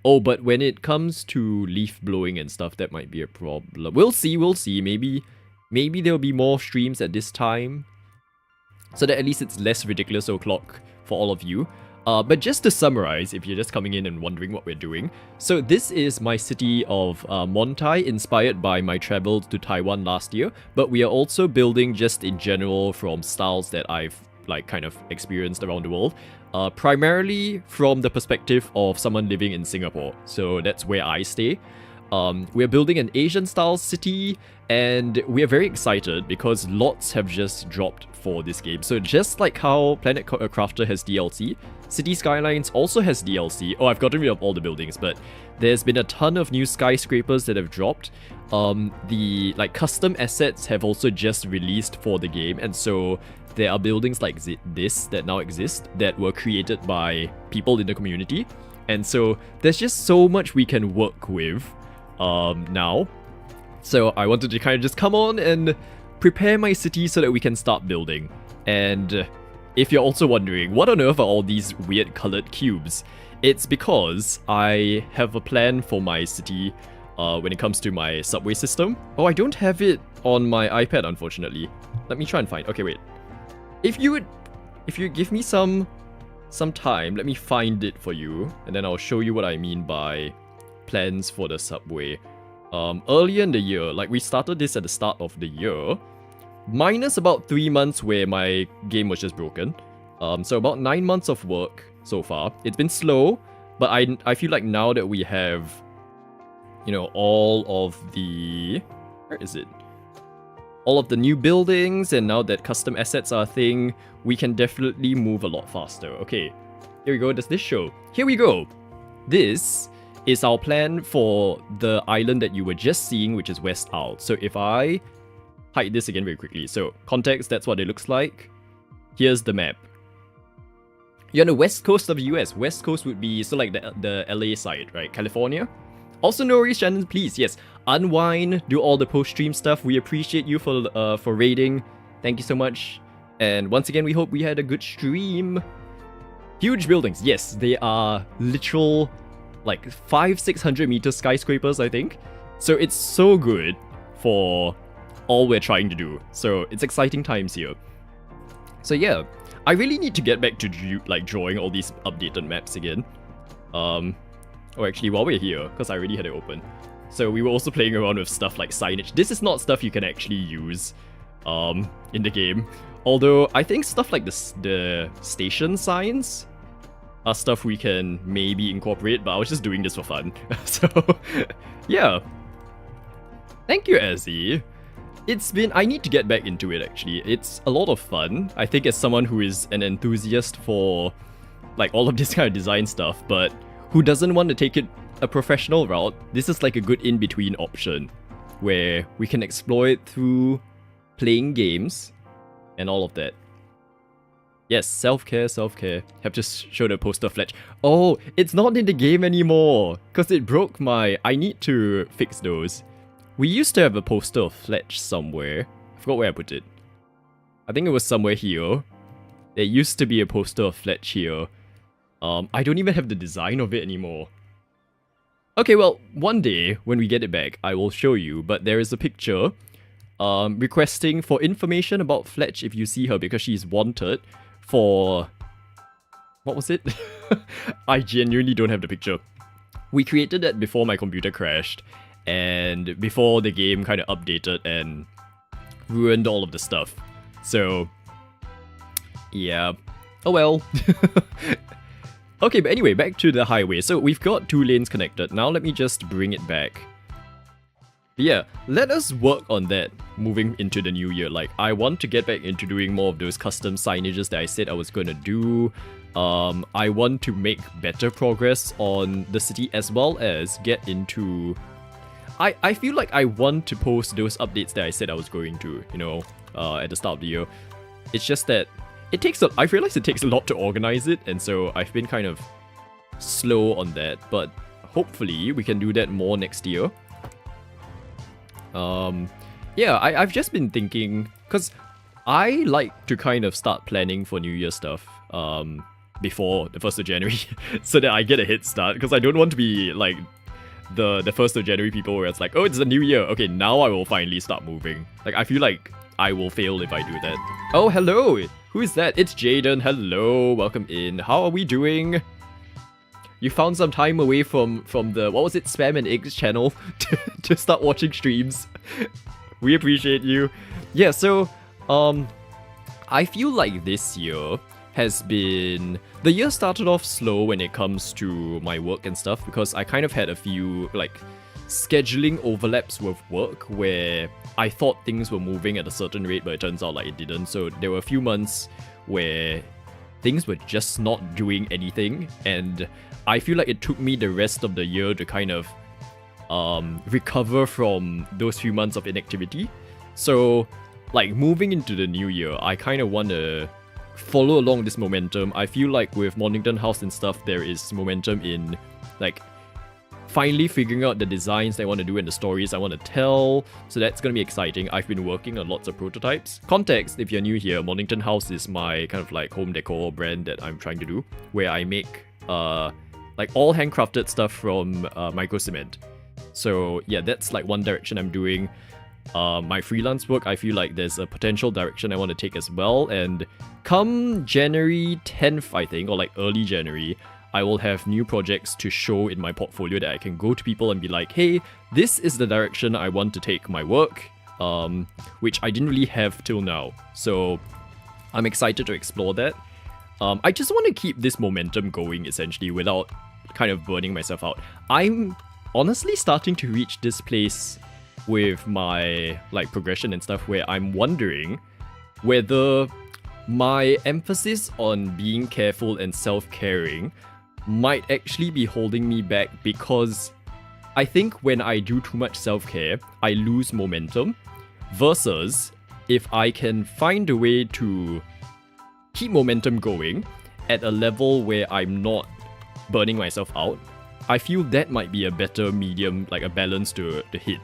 Oh, but when it comes to leaf blowing and stuff, that might be a problem. We'll see. Maybe there'll be more streams at this time, so that at least it's less ridiculous o'clock for all of you. But just to summarize, if you're just coming in and wondering what we're doing, so this is my city of Montai, inspired by my travels to Taiwan last year, but we are also building just in general from styles that I've like kind of experienced around the world, primarily from the perspective of someone living in Singapore, so that's where I stay. We're building an Asian-style city, and we're very excited because lots have just dropped for this game. So just like how Planet Crafter has DLC, City Skylines also has DLC. Oh, I've gotten rid of all the buildings, but there's been a ton of new skyscrapers that have dropped. The like custom assets have also just released for the game, and so there are buildings like this that now exist that were created by people in the community. And so there's just so much we can work with now. So I wanted to kind of just come on and prepare my city so that we can start building. And if you're also wondering, what on earth are all these weird colored cubes? It's because I have a plan for my city when it comes to my subway system. Oh, I don't have it on my iPad, unfortunately. Let me try and find. Okay, wait. If you give me some time, let me find it for you, and then I'll show you what I mean by plans for the subway. Earlier in the year, like we started this at the start of the year, minus about 3 months where my game was just broken. So about 9 months of work so far. It's been slow, but I feel like now that we have, you know, all of the... Where is it? All of the new buildings, and now that custom assets are a thing, we can definitely move a lot faster. Okay, here we go. Does this show? Here we go. This is our plan for the island that you were just seeing, which is West Isle. So if I hide this again very quickly. So context, that's what it looks like. Here's the map. You're on the west coast of the US. West coast would be so like the LA side, right? California. Also, no worries, Shannon, please, yes, unwind, do all the post-stream stuff. We appreciate you for raiding. Thank you so much. And once again, we hope we had a good stream. Huge buildings, yes, they are literal, like 500-600 meter skyscrapers, I think. So it's so good for all we're trying to do. So it's exciting times here. So yeah, I really need to get back to drawing all these updated maps again. Oh, actually, while we're here, because I already had it open. So we were also playing around with stuff like signage. This is not stuff you can actually use in the game. Although, I think stuff like the station signs are stuff we can maybe incorporate, but I was just doing this for fun. So, yeah. Thank you, Ezzy. It's been... I need to get back into it, actually. It's a lot of fun. I think as someone who is an enthusiast for, like, all of this kind of design stuff, but who doesn't want to take it a professional route, this is like a good in-between option where we can explore it through playing games and all of that. Yes, self-care, self-care. Have just showed a poster of Fletch. Oh, it's not in the game anymore because it broke my... I need to fix those. We used to have a poster of Fletch somewhere. I forgot where I put it. I think it was somewhere here. There used to be a poster of Fletch here. I don't even have the design of it anymore. Okay, well, one day, when we get it back, I will show you, but there is a picture requesting for information about Fletch if you see her, because she's wanted for... What was it? I genuinely don't have the picture. We created that before my computer crashed, and before the game kind of updated and ruined all of the stuff. So, yeah. Oh well. Okay, but anyway, back to the highway. So we've got 2 lanes connected. Now let me just bring it back. But yeah, let us work on that moving into the new year. Like, I want to get back into doing more of those custom signages that I said I was going to do. I want to make better progress on the city as well as get into... I feel like I want to post those updates that I said I was going to, you know, at the start of the year. It's just that it takes I realize it takes a lot to organize it, and so I've been kind of slow on that, but hopefully we can do that more next year. Yeah, I've just been thinking, because I like to kind of start planning for New Year stuff before the 1st of January, so that I get a head start, because I don't want to be like the 1st of January people where it's like, oh, it's the new year, okay, now I will finally start moving. Like, I feel like I will fail if I do that. Oh, hello! Who is that? It's Jaden. Hello, welcome in. How are we doing? You found some time away from the, what was it, Spam and Eggs channel to start watching streams. We appreciate you. Yeah, so, I feel like this year has been... The year started off slow when it comes to my work and stuff, because I kind of had a few, like, scheduling overlaps with work where I thought things were moving at a certain rate, but it turns out like it didn't. So there were a few months where things were just not doing anything, and I feel like it took me the rest of the year to kind of recover from those few months of inactivity. So, like, moving into the new year, I kind of want to follow along this momentum. I feel like with Mornington House and stuff, there is momentum in, like, finally figuring out the designs that I want to do and the stories I want to tell. So that's going to be exciting. I've been working on lots of prototypes. Context, if you're new here, Mornington House is my kind of like home decor brand that I'm trying to do, where I make like all handcrafted stuff from micro cement. So yeah, that's like one direction I'm doing. My freelance work, I feel like there's a potential direction I want to take as well. And come January 10th, I think, or like early January, I will have new projects to show in my portfolio that I can go to people and be like, hey, this is the direction I want to take my work, which I didn't really have till now. So I'm excited to explore that. I just want to keep this momentum going, essentially, without kind of burning myself out. I'm honestly starting to reach this place with my like progression and stuff where I'm wondering whether my emphasis on being careful and self-caring might actually be holding me back, because I think when I do too much self-care, I lose momentum, versus if I can find a way to keep momentum going at a level where I'm not burning myself out, I feel that might be a better medium, like a balance to hit.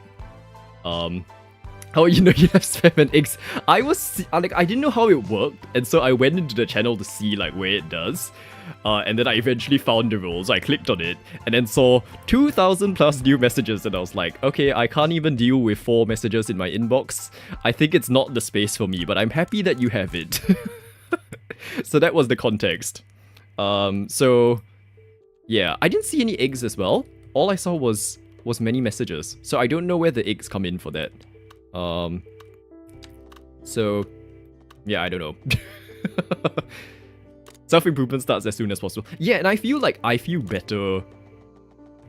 Oh, you know, you have spam and eggs. I didn't know how it worked, and so I went into the channel to see like where it does. And then I eventually found the role, so I clicked on it, and then saw 2,000 plus new messages, and I was like, okay, I can't even deal with 4 messages in my inbox. I think it's not the space for me, but I'm happy that you have it. So that was the context. So yeah, I didn't see any eggs as well. All I saw was many messages, so I don't know where the eggs come in for that. So yeah, I don't know. Self-improvement starts as soon as possible. Yeah, and I feel better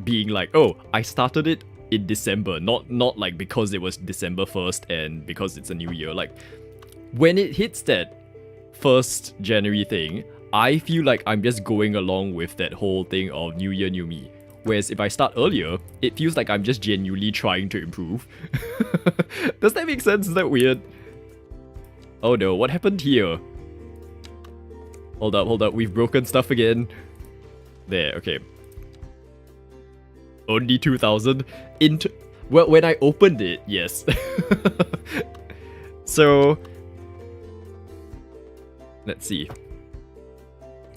being like, oh, I started it in December, not like because it was December 1st and because it's a new year. Like, when it hits that 1st January thing, I feel like I'm just going along with that whole thing of new year, new me. Whereas if I start earlier, it feels like I'm just genuinely trying to improve. Does that make sense? Is that weird? Oh no, what happened here? Hold up, we've broken stuff again. There, okay. Only 2,000? Well, when I opened it, yes. So, let's see.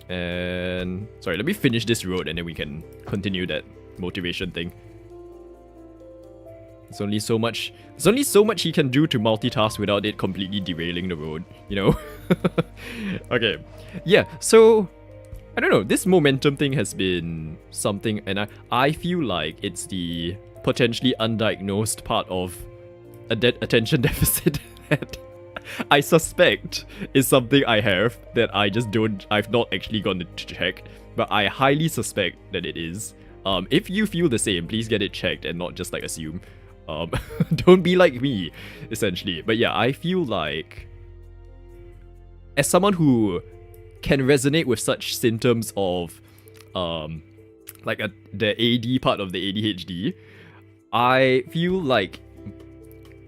And sorry, let me finish this road and then we can continue that motivation thing. There's only so much he can do to multitask without it completely derailing the road, you know? Okay. Yeah, so I don't know, this momentum thing has been something, and I feel like it's the potentially undiagnosed part of attention deficit that I suspect is something I have that I've not actually gone to check, but I highly suspect that it is. If you feel the same, please get it checked and not just like assume. Don't be like me, essentially. But yeah, I feel like, as someone who can resonate with such symptoms of the AD part of the ADHD, I feel like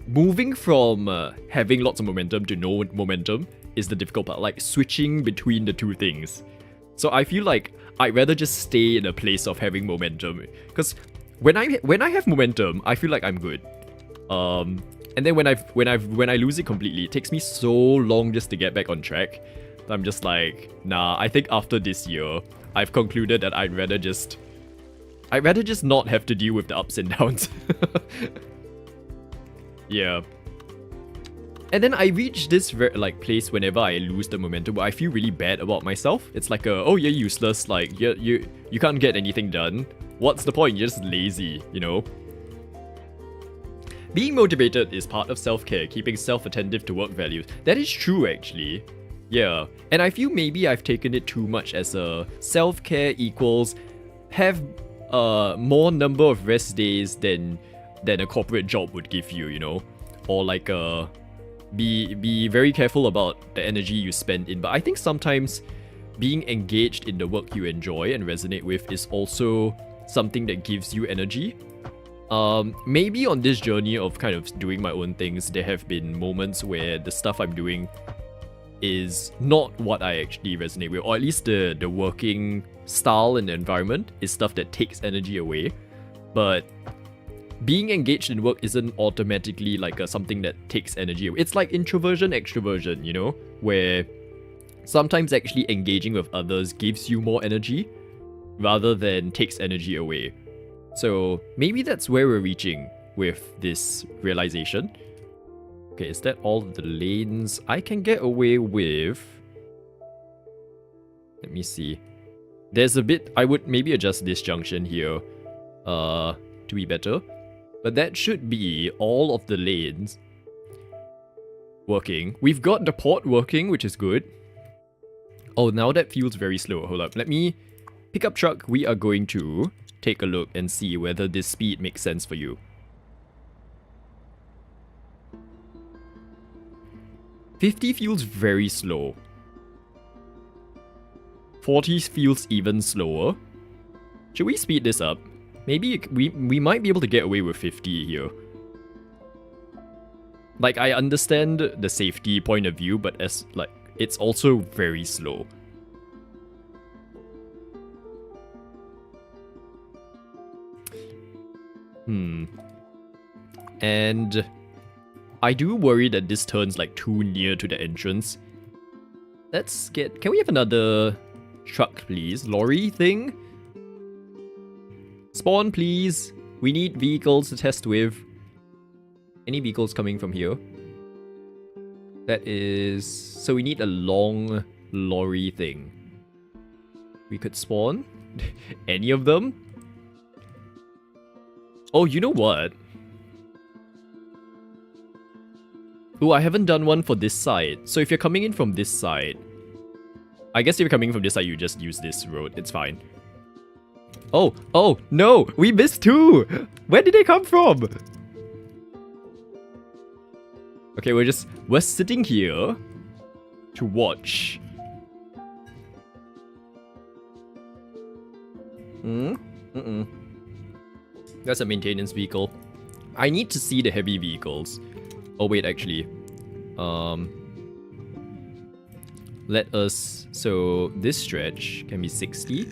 moving from having lots of momentum to no momentum is the difficult part, like switching between the two things. So I feel like I'd rather just stay in a place of having momentum, because when I have momentum, I feel like I'm good. And then when I lose it completely, it takes me so long just to get back on track. I'm just like, nah, I think after this year, I've concluded that I'd rather just not have to deal with the ups and downs. Yeah. And then I reach this place whenever I lose the momentum where I feel really bad about myself. It's like oh, you're useless, like you can't get anything done. What's the point? You're just lazy, you know? Being motivated is part of self-care, keeping self-attentive to work values. That is true, actually. Yeah. And I feel maybe I've taken it too much as a self-care equals have more number of rest days than a corporate job would give you, you know? Or like be very careful about the energy you spend in. But I think sometimes being engaged in the work you enjoy and resonate with is also something that gives you energy. Maybe on this journey of kind of doing my own things, there have been moments where the stuff I'm doing is not what I actually resonate with, or at least the working style and the environment is stuff that takes energy away. but being engaged in work isn't automatically like something that takes energy away. It's like introversion, extroversion, you know, where sometimes actually engaging with others gives you more energy rather than takes energy away. So maybe that's where we're reaching with this realization. Okay, is that all the lanes I can get away with? Let me see. There's a bit, I would maybe adjust this junction here to be better. But that should be all of the lanes working. We've got the port working, which is good. Oh, now that feels very slow. Hold up, let me pick up truck. We are going to take a look and see whether this speed makes sense for you. 50 feels very slow. 40 feels even slower. Should we speed this up? Maybe we might be able to get away with 50 here. Like, I understand the safety point of view, but as like it's also very slow. And I do worry that this turns like too near to the entrance. Let's get... Can we have another truck, please? Lorry thing? Spawn, please. We need vehicles to test with. Any vehicles coming from here? That is... So we need a long lorry thing. We could spawn? Any of them? Oh, you know what? Oh, I haven't done one for this side. So if you're coming in from this side... I guess if you're coming from this side, you just use this road. It's fine. Oh, no! We missed two! Where did they come from? Okay, we're sitting here to watch. That's a maintenance vehicle. I need to see the heavy vehicles. Oh wait, actually. Let us... So, this stretch can be 60.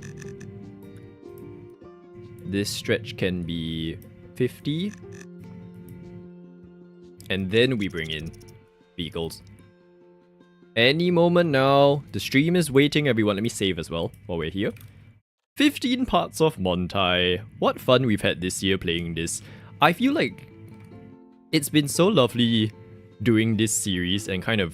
This stretch can be 50. And then we bring in vehicles. Any moment now. The stream is waiting, everyone. Let me save as well while we're here. 15 parts of Montai. What fun we've had this year playing this. I feel like it's been so lovely doing this series and kind of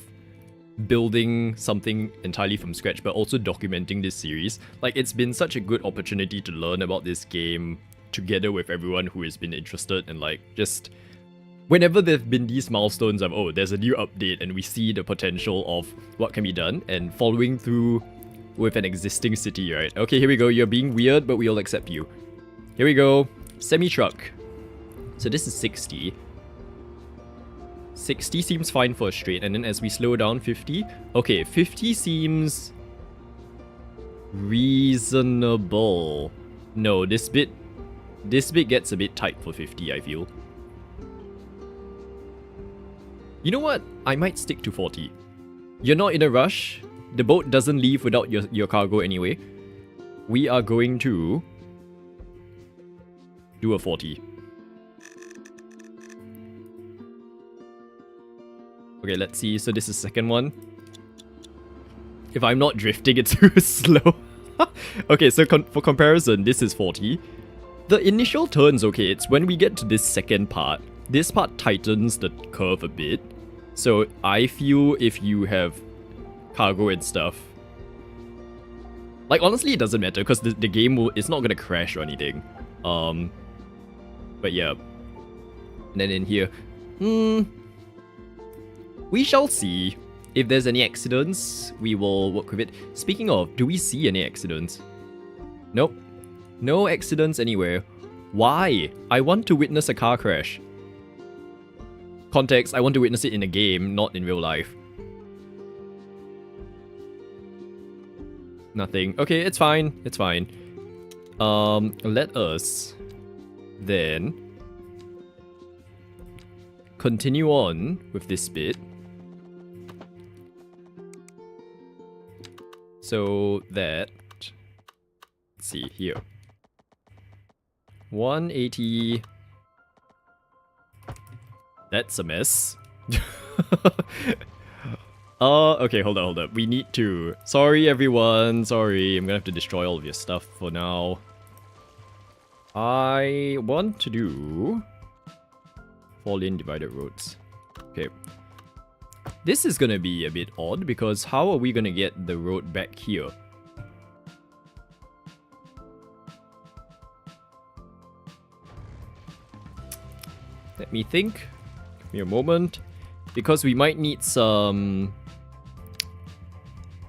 building something entirely from scratch, but also documenting this series. Like, it's been such a good opportunity to learn about this game together with everyone who has been interested, and like, just whenever there've been these milestones of, oh, there's a new update and we see the potential of what can be done, and following through with an existing city, right? Okay, here we go. You're being weird, but we'll accept you. Here we go. Semi-truck. So this is 60. 60 seems fine for a straight, and then as we slow down, 50. Okay, 50 seems reasonable. No, this bit gets a bit tight for 50, I feel. You know what? I might stick to 40. You're not in a rush. The boat doesn't leave without your cargo anyway. We are going to do a 40. Okay, let's see. So this is the second one. If I'm not drifting, it's too slow. Okay, so for comparison, this is 40. The initial turn's okay. It's when we get to this second part. This part tightens the curve a bit. So I feel if you have cargo and stuff, like, honestly, it doesn't matter because the game it's not gonna crash or anything. But yeah. And then in here, we shall see. If there's any accidents, we will work with it. Speaking of, do we see any accidents? Nope. No accidents anywhere. Why? I want to witness a car crash. Context, I want to witness it in a game, not in real life. Nothing. Okay, it's fine. It's fine. Let us then continue on with this bit. So that, let's see here. 180. That's a mess. Okay, hold on. We need to... Sorry, everyone. Sorry, I'm gonna have to destroy all of your stuff for now. I want to do... 4-lane divided roads. Okay. This is gonna be a bit odd, because how are we gonna get the road back here? Let me think. Give me a moment. Because we might need some...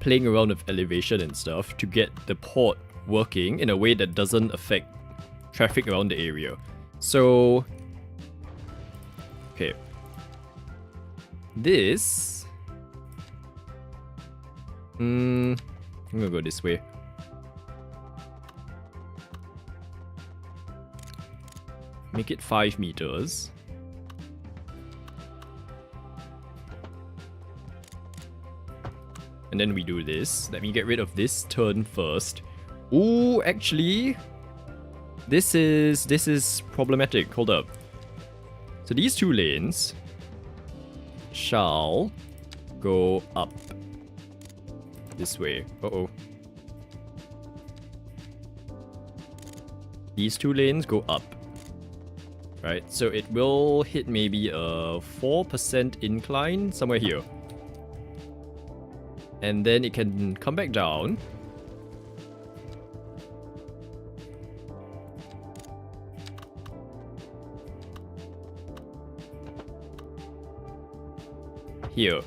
playing around with elevation and stuff to get the port working in a way that doesn't affect traffic around the area. So... okay. This... I'm gonna go this way. Make it 5 meters. And then we do this. Let me get rid of this turn first. Ooh, actually... This is problematic. Hold up. So these 2 lanes shall go up. This way. Uh-oh. These 2 lanes go up. Right, so it will hit maybe a 4% incline somewhere here. And then it can come back down. Here.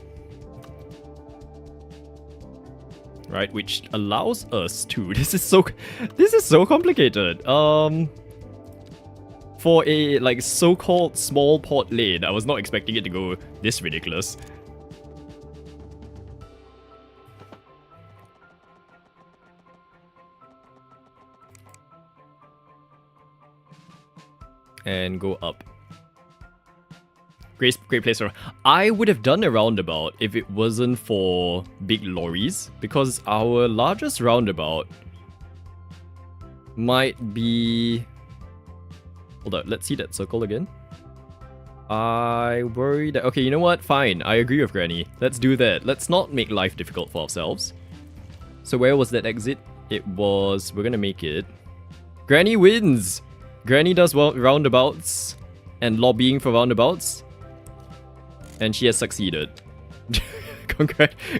Right, which allows us to... This is so complicated. For a, like, so-called small port lane, I was not expecting it to go this ridiculous. And go up. Great place for... I would have done a roundabout if it wasn't for big lorries, because our largest roundabout might be... Hold up, let's see that circle again. I worry that... Okay, you know what? Fine, I agree with Granny. Let's do that. Let's not make life difficult for ourselves. So where was that exit? It was... We're gonna make it... Granny wins! Granny does roundabouts and lobbying for roundabouts. And she has succeeded.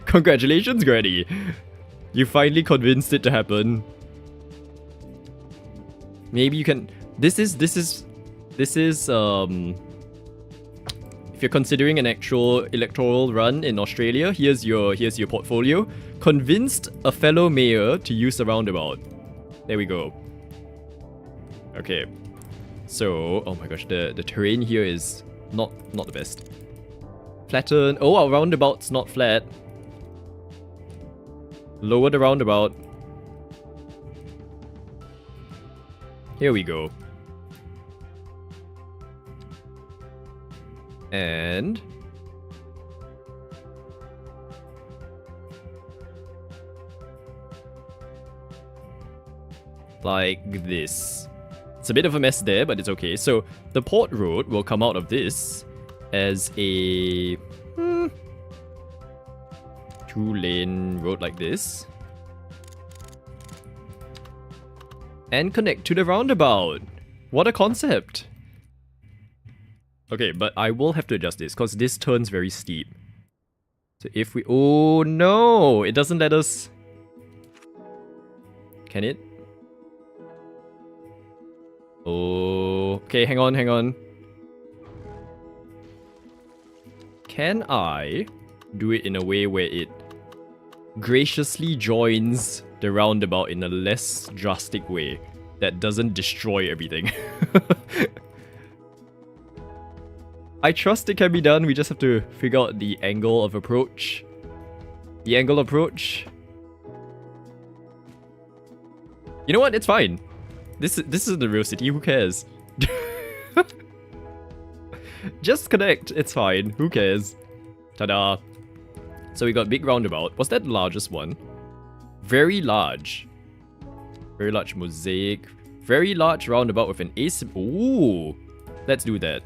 Congratulations, Granny! You finally convinced it to happen. Maybe you can... This is, if you're considering an actual electoral run in Australia, here's your portfolio. Convinced a fellow mayor to use the roundabout. There we go. Okay. So, oh my gosh, the terrain here is not the best. Flatten. Oh, our roundabout's not flat. Lower the roundabout. Here we go. And... like this. It's a bit of a mess there, but it's okay. So, the port road will come out of this as a... 2-lane road like this. And connect to the roundabout. What a concept. Okay, but I will have to adjust this, because this turns very steep. So if we... Oh no! It doesn't let us... Can it? Oh... Okay, hang on. Can I do it in a way where it graciously joins the roundabout in a less drastic way that doesn't destroy everything? I trust it can be done, we just have to figure out the angle of approach. You know what? It's fine. This is the real city, who cares? Just connect, it's fine, who cares? Ta-da! So we got big roundabout. Was that the largest one? Very large. Very large mosaic. Very large roundabout with an Ooh, let's do that.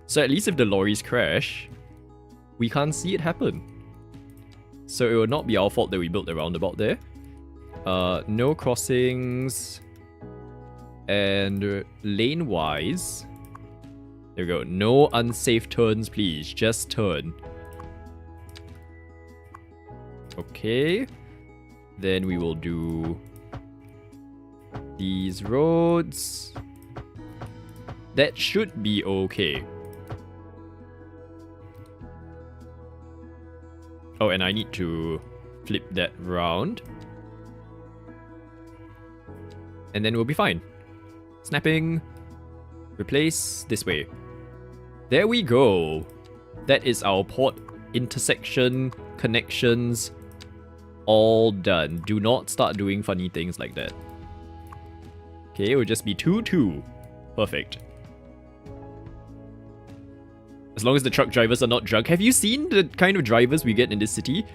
So at least if the lorries crash, we can't see it happen. So it will not be our fault that we built the roundabout there. No crossings. And lane-wise, there we go. No unsafe turns, please. Just turn. Okay. Then we will do these roads. That should be okay. Oh, and I need to flip that round. And then we'll be fine. Snapping. Replace this way. There we go. That is our port intersection connections all done. Do not start doing funny things like that. Okay, it will just be 2-2. Perfect. As long as the truck drivers are not drunk. Have you seen the kind of drivers we get in this city?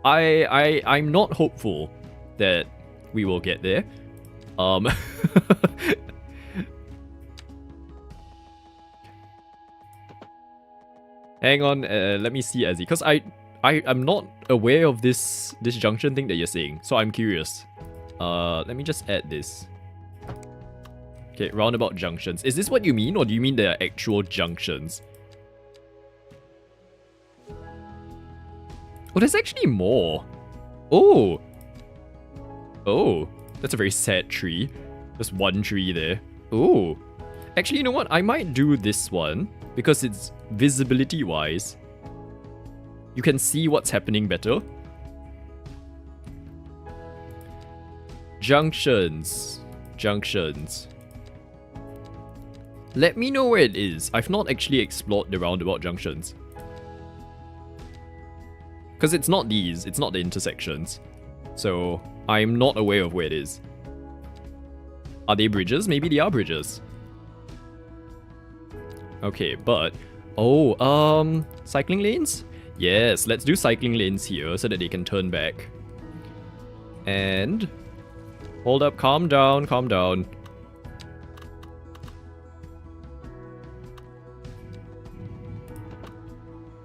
I'm not hopeful that we will get there. Hang on, let me see, Azzy, because I'm not aware of this junction thing that you're saying, so I'm curious. Let me just add this. Okay, roundabout junctions. Is this what you mean, or do you mean there are actual junctions? Oh, there's actually more. Oh. Oh, that's a very sad tree. Just one tree there. Oh. Actually, you know what? I might do this one, because it's visibility-wise. You can see what's happening better. Junctions. Junctions. Let me know where it is. I've not actually explored the roundabout junctions. Because it's not these. It's not the intersections. So, I'm not aware of where it is. Are they bridges? Maybe they are bridges. Okay, but... Oh, cycling lanes? Yes, let's do cycling lanes here so that they can turn back. And... Hold up, calm down, calm down.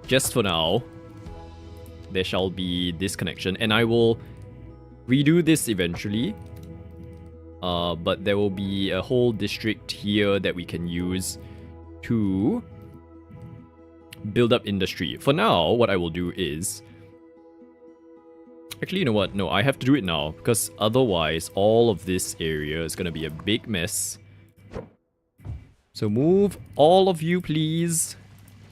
Just for now, there shall be this connection, and I will redo this eventually. But there will be a whole district here that we can use to build up industry. For now, what I will do is... Actually, you know what? No, I have to do it now, because otherwise all of this area is going to be a big mess. So move all of you, please.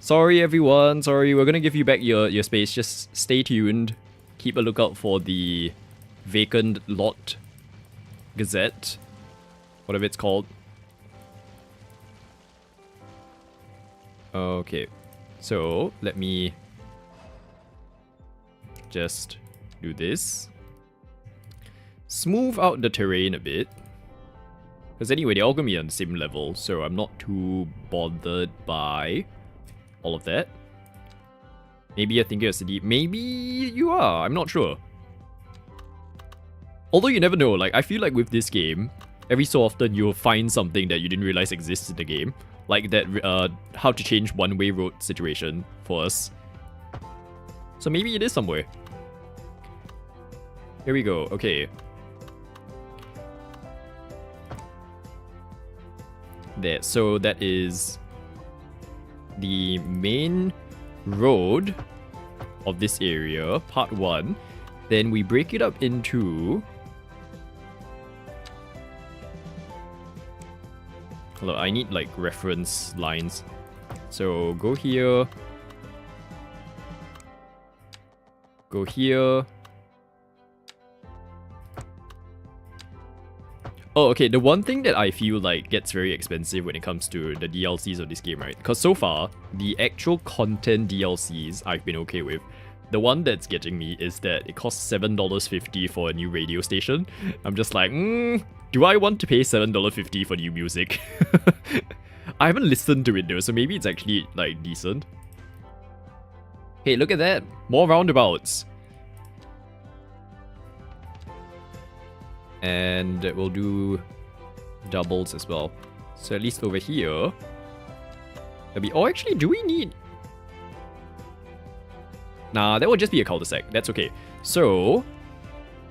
Sorry, everyone. Sorry, we're going to give you back your space. Just stay tuned. Keep a lookout for the vacant lot gazette. Whatever it's called. Okay. So, let me just do this. Smooth out the terrain a bit. Because anyway, they're all going to be on the same level. So, I'm not too bothered by all of that. Maybe you're thinking of city. Maybe you are. I'm not sure. Although you never know. Like, I feel like with this game, every so often you'll find something that you didn't realize exists in the game. Like that, how to change one-way road situation for us. So maybe it is somewhere. Here we go. Okay. There. So that is the main road of this area, part 1. Then we break it up into... Hello, I need like reference lines. So go here. Go here. Oh, okay, the one thing that I feel like gets very expensive when it comes to the DLCs of this game, right? Because so far, the actual content DLCs I've been okay with. The one that's getting me is that it costs $7.50 for a new radio station. I'm just like, do I want to pay $7.50 for new music? I haven't listened to it though, so maybe it's actually like decent. Hey, look at that! More roundabouts! And we'll do doubles as well. So at least over here, there'll be... Oh, actually, do we need... Nah, that would just be a cul-de-sac. That's okay. So,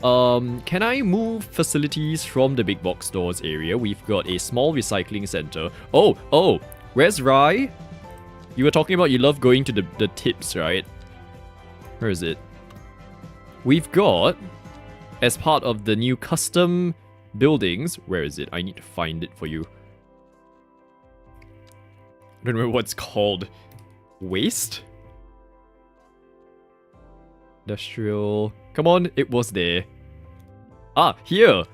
can I move facilities from the big box stores area? We've got a small recycling center. Oh, where's Rai? You were talking about you love going to the tips, right? Where is it? We've got, as part of the new custom buildings, where is it? I need to find it for you. I don't remember what it's called. Waste? Industrial. Come on, it was there. Ah, here.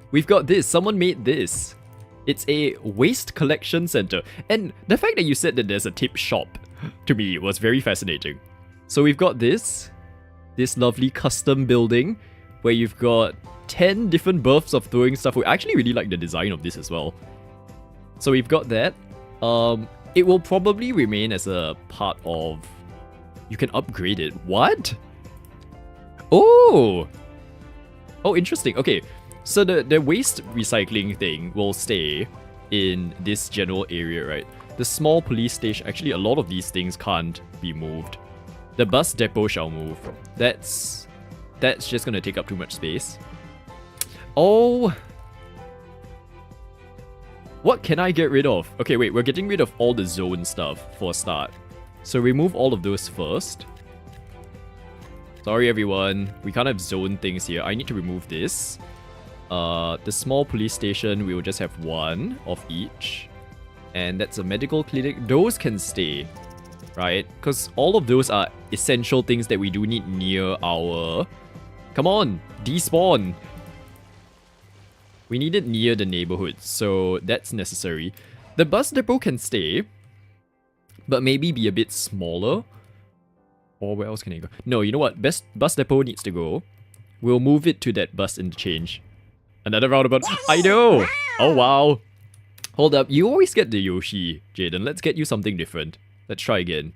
We've got this. Someone made this. It's a waste collection center. And the fact that you said that there's a tip shop, to me, was very fascinating. So we've got this lovely custom building where you've got 10 different berths of throwing stuff away. I actually really like the design of this as well. So we've got that. It will probably remain as a part of... You can upgrade it. What? Oh! Oh, interesting. Okay, so the waste recycling thing will stay in this general area, right? The small police station... Actually, a lot of these things can't be moved. The bus depot shall move. That's just gonna take up too much space. Oh... What can I get rid of? Okay, wait, we're getting rid of all the zone stuff for a start. So remove all of those first. Sorry everyone, we can't have zone things here. I need to remove this. The small police station, we will just have one of each. And that's a medical clinic. Those can stay, right? Because all of those are essential things that we do need near our... Come on, despawn! We need it near the neighborhood, so that's necessary. The bus depot can stay, but maybe be a bit smaller. Or where else can it go? No, you know what? Bus depot needs to go. We'll move it to that bus interchange. Another roundabout. I know! Oh, wow. Hold up. You always get the Yoshi, Jaden. Let's get you something different. Let's try again.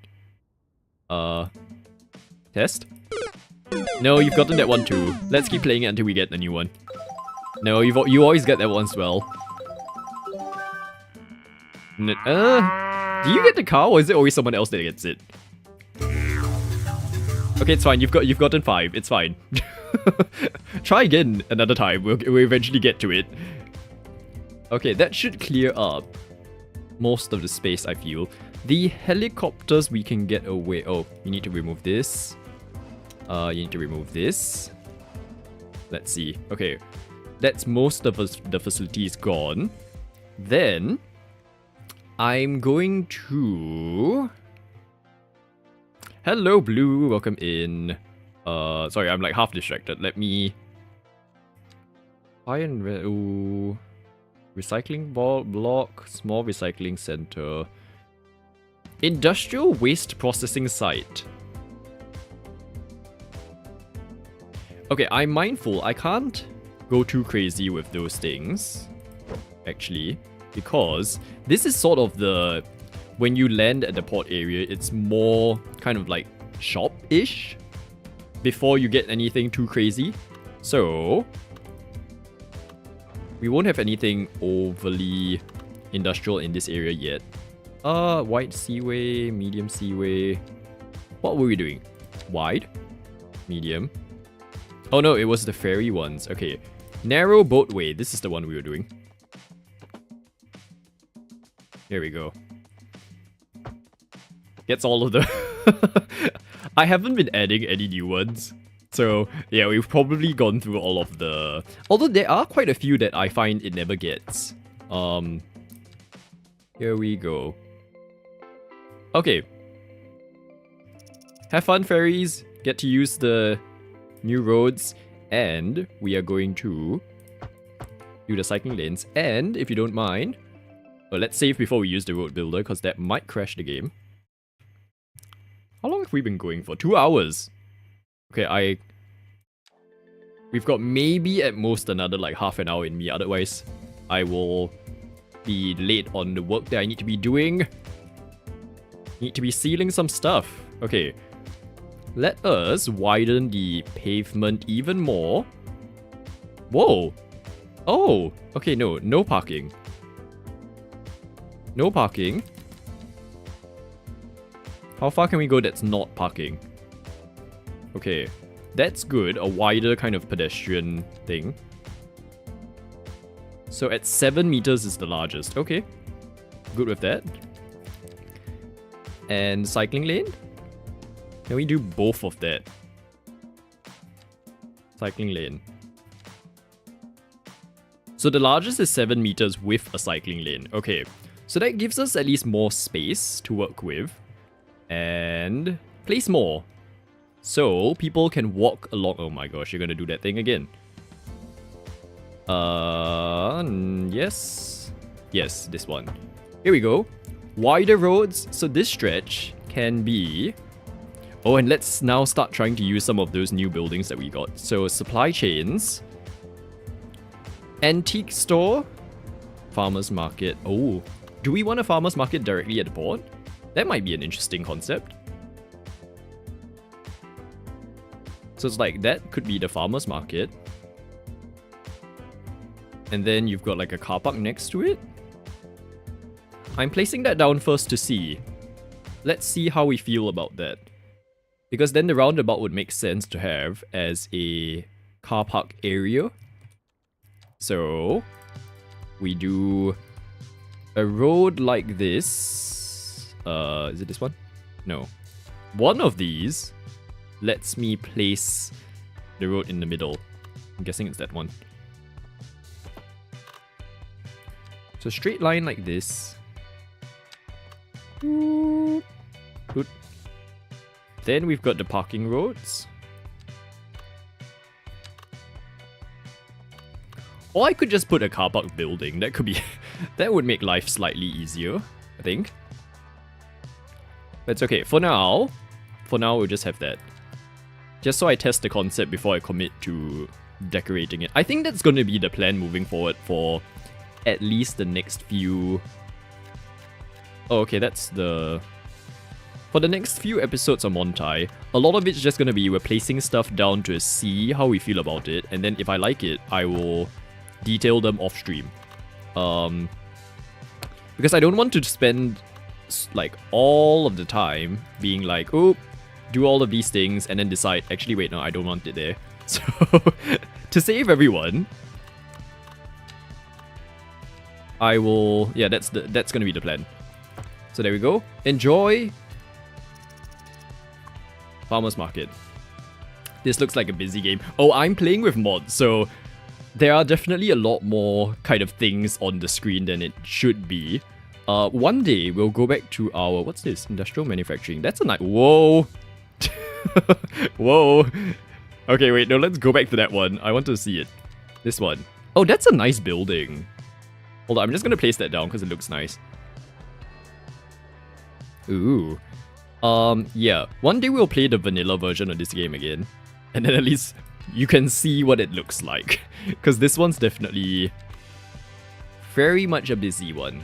Test? No, you've gotten that one too. Let's keep playing it until we get a new one. No, you always get that one as well. Do you get the car, or is it always someone else that gets it? Okay, it's fine. You've gotten 5. It's fine. Try again another time. We'll eventually get to it. Okay, that should clear up most of the space, I feel. The helicopters we can get away. Oh, you need to remove this. You need to remove this. Let's see. Okay, that's most of the facilities gone. Then I'm going to... Hello, Blue. Welcome in. Sorry, I'm like half distracted. Let me... Ooh. Recycling block, small recycling center. Industrial waste processing site. Okay, I'm mindful. I can't go too crazy with those things, actually, because this is sort of the... When you land at the port area, it's more kind of like shop-ish before you get anything too crazy. So we won't have anything overly industrial in this area yet. Wide seaway, medium seaway. What were we doing? Wide? Medium? Oh no, it was the ferry ones. Okay. Narrow boatway. This is the one we were doing. Here we go. Gets all of the... I haven't been adding any new ones. So, yeah, we've probably gone through all of the... Although there are quite a few that I find it never gets. Here we go. Okay. Have fun, ferries. Get to use the new roads. And we are going to do the cycling lanes. And, if you don't mind... Well, let's save before we use the road builder, because that might crash the game. How long have we been going for? 2 hours. Okay, we've got maybe at most another like half an hour in me. Otherwise, I will be late on the work that I need to be doing. Need to be sealing some stuff. Okay. Let us widen the pavement even more. Whoa. Oh, okay, no parking. No parking. How far can we go that's not parking? Okay, that's good. A wider kind of pedestrian thing. So at 7 meters is the largest. Okay, good with that. And cycling lane? Can we do both of that? Cycling lane. So the largest is 7 meters with a cycling lane. Okay, so that gives us at least more space to work with. And place more. So people can walk along. Oh my gosh, you're gonna do that thing again. Yes. Yes, this one. Here we go. Wider roads. So this stretch can be... Oh, and let's now start trying to use some of those new buildings that we got. So supply chains. Antique store. Farmer's market. Oh, do we want a farmer's market directly at the port? That might be an interesting concept. So it's like, that could be the farmer's market. And then you've got like a car park next to it. I'm placing that down first to see. Let's see how we feel about that. Because then the roundabout would make sense to have as a car park area. So we do a road like this. Is it this one? No. One of these lets me place the road in the middle. I'm guessing it's that one. So straight line like this. Good. Then we've got the parking roads. Or I could just put a car park building. That could be... that would make life slightly easier, I think. That's okay. For now, we'll just have that. Just so I test the concept before I commit to decorating it. I think that's going to be the plan moving forward for at least the next few... Oh, okay, that's the... For the next few episodes of Montai, a lot of it's just going to be we're placing stuff down to see how we feel about it, and then if I like it, I will detail them off stream. Because I don't want to spend like all of the time being like, oh, do all of these things and then decide, actually wait, no, I don't want it there. So to save everyone, I will, yeah, that's gonna be the plan. So there we go. Enjoy Farmer's Market. This looks like a busy game. Oh, I'm playing with mods, so there are definitely a lot more kind of things on the screen than it should be. One day we'll go back to our, what's this? Industrial manufacturing. That's a nice, whoa. Whoa. Okay, wait, no, let's go back to that one. I want to see it. This one. Oh, that's a nice building. Hold on, I'm just gonna place that down because it looks nice. Ooh. Yeah. One day we'll play the vanilla version of this game again. And then at least you can see what it looks like. Because this one's definitely very much a busy one.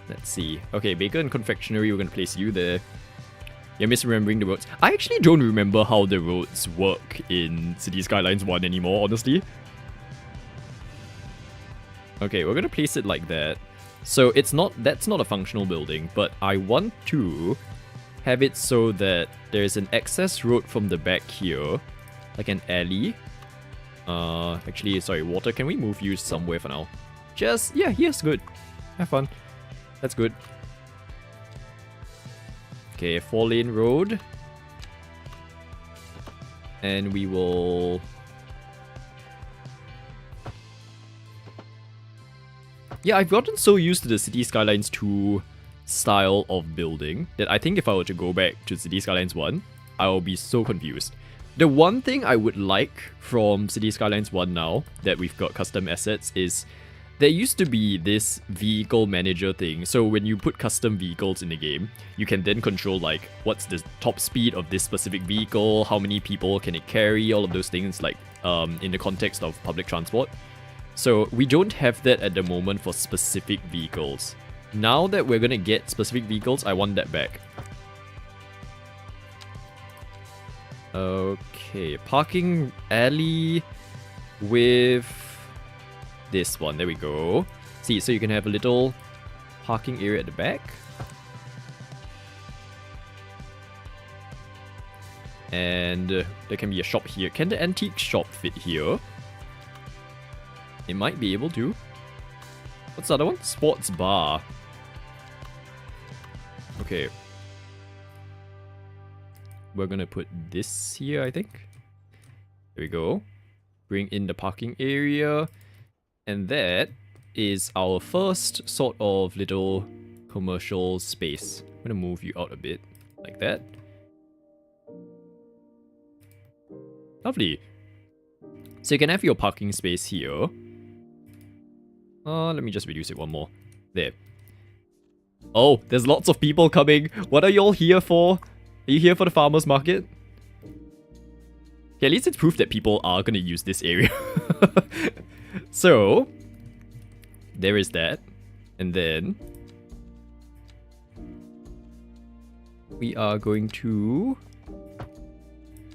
Let's see. Okay, baker and confectionery, we're gonna place you there. You're misremembering the roads. I actually don't remember how the roads work in City Skylines 1 anymore, honestly. Okay, we're gonna place it like that. So it's not, that's not a functional building, but I want to have it so that there's an access road from the back here, like an alley. Actually, sorry, water, can we move you somewhere for now? Just, yeah, here's good. Have fun. That's good. Okay, 4-lane road. And we will... Yeah, I've gotten so used to the City Skylines 2 style of building that I think if I were to go back to City Skylines 1, I will be so confused. The one thing I would like from City Skylines 1 now that we've got custom assets is there used to be this vehicle manager thing. So when you put custom vehicles in the game, you can then control like what's the top speed of this specific vehicle, how many people can it carry, all of those things like in the context of public transport. So we don't have that at the moment for specific vehicles. Now that we're gonna get specific vehicles, I want that back. Okay, parking alley with this one. There we go. See, so you can have a little parking area at the back. And there can be a shop here. Can the antique shop fit here? It might be able to. What's the other one? Sports bar. Okay. We're gonna put this here, I think. There we go. Bring in the parking area. And that is our first sort of little commercial space. I'm gonna move you out a bit. Like that. Lovely. So you can have your parking space here. Let me just reduce it one more. There. Oh, there's lots of people coming. What are y'all here for? Are you here for the farmer's market? Okay, at least it's proof that people are gonna use this area. So, there is that. And then we are going to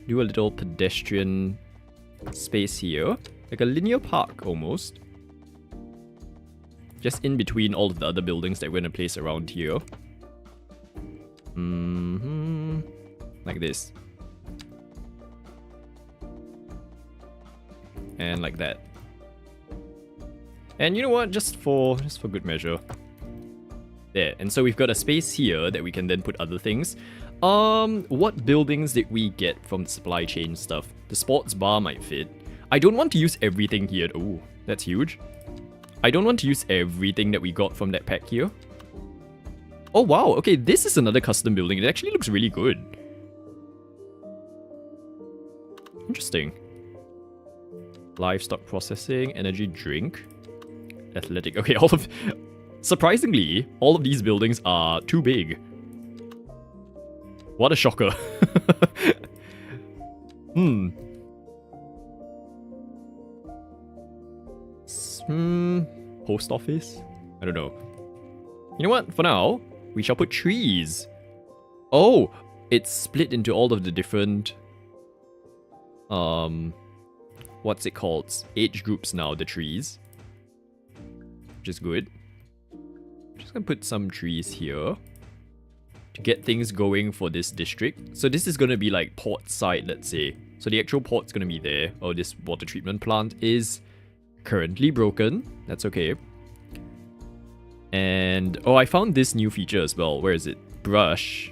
do a little pedestrian space here. Like a linear park, almost. Just in between all of the other buildings that we're going to place around here. Like this. And like that. And you know what? Just for good measure. There. And so we've got a space here that we can then put other things. What buildings did we get from the supply chain stuff? The sports bar might fit. I don't want to use everything here. Oh, that's huge. I don't want to use everything that we got from that pack here. Oh wow, okay, this is another custom building. It actually looks really good. Interesting. Livestock processing, energy drink, athletic. Okay, surprisingly, all of these buildings are too big. What a shocker. Post office? I don't know. You know what? For now, we shall put trees. Oh, it's split into all of the different what's it called? Age groups now, the trees. Which is good. I'm just gonna put some trees here to get things going for this district. So this is gonna be like port side, let's say. So the actual port's gonna be there. Oh, this water treatment plant is currently broken. That's okay. And oh, I found this new feature as well. Where is it? Brush.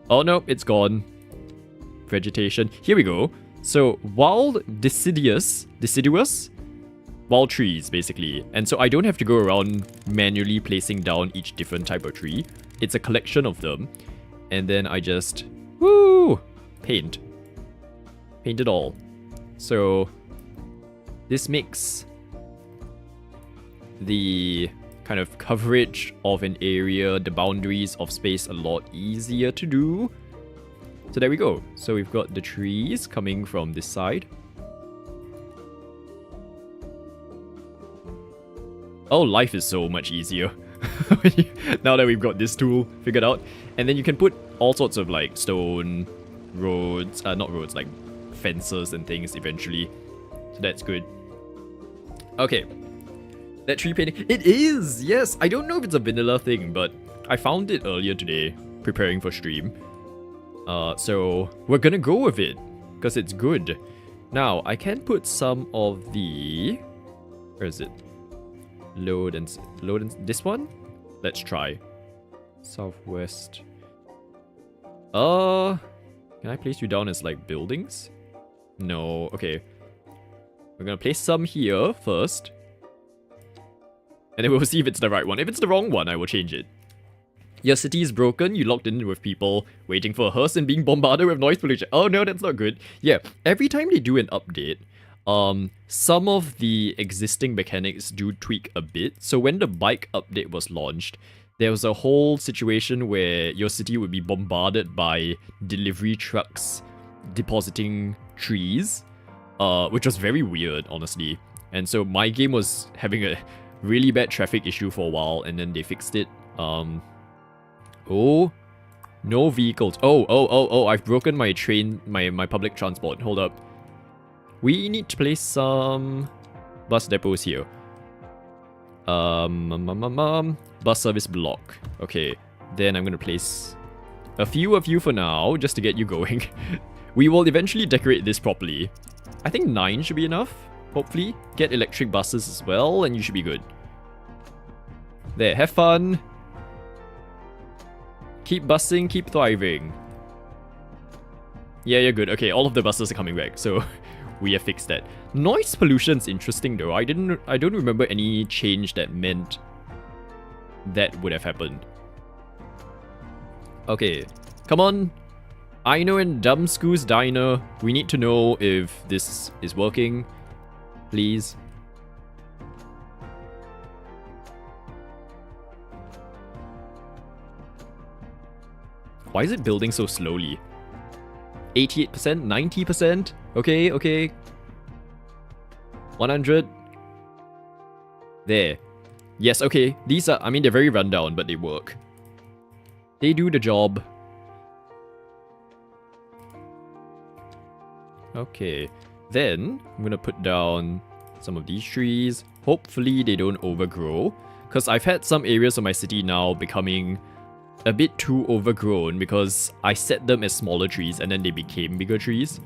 Oh no, it's gone. Vegetation. Here we go. So wild deciduous wild trees basically. And so I don't have to go around manually placing down each different type of tree. It's a collection of them. And then I just paint it all. So this makes the kind of coverage of an area, the boundaries of space a lot easier to do. So there we go. So we've got the trees coming from this side. Oh, life is so much easier now that we've got this tool figured out. And then you can put all sorts of like stone roads, not roads, like fences and things eventually. So that's good. Okay. That tree painting. It is! Yes! I don't know if it's a vanilla thing, but I found it earlier today, preparing for stream. So we're gonna go with it, because it's good. Now, I can put some of the... Where is it? Load and this one? Let's try. Southwest. Can I place you down as like buildings? No, okay. We're gonna place some here first. And then we'll see if it's the right one. If it's the wrong one, I will change it. Your city is broken, you locked in with people waiting for a hearse and being bombarded with noise pollution. Oh no, that's not good. Yeah, every time they do an update, some of the existing mechanics do tweak a bit. So when the bike update was launched, there was a whole situation where your city would be bombarded by delivery trucks depositing trees, which was very weird, honestly. And so my game was having a really bad traffic issue for a while, and then they fixed it. Oh, no vehicles. Oh, I've broken my train, my public transport. Hold up. We need to place some bus depots here. Bus service block. Okay, then I'm gonna place a few of you for now, just to get you going. We will eventually decorate this properly. I think 9 should be enough, hopefully. Get electric buses as well, and you should be good. There, have fun. Keep busing, keep thriving. Yeah, you're good. Okay, all of the buses are coming back, so we have fixed that. Noise pollution's interesting though. I don't remember any change that meant that would have happened. Okay, come on. Aino and Dumbscoo's Diner. We need to know if this is working. Please. Why is it building so slowly? 88%? 90%? Okay, okay. 100. There. Yes, okay. These are, I mean, they're very rundown, but they work. They do the job. Okay. Then, I'm gonna put down some of these trees. Hopefully, they don't overgrow. Because I've had some areas of my city now becoming a bit too overgrown because I set them as smaller trees and then they became bigger trees.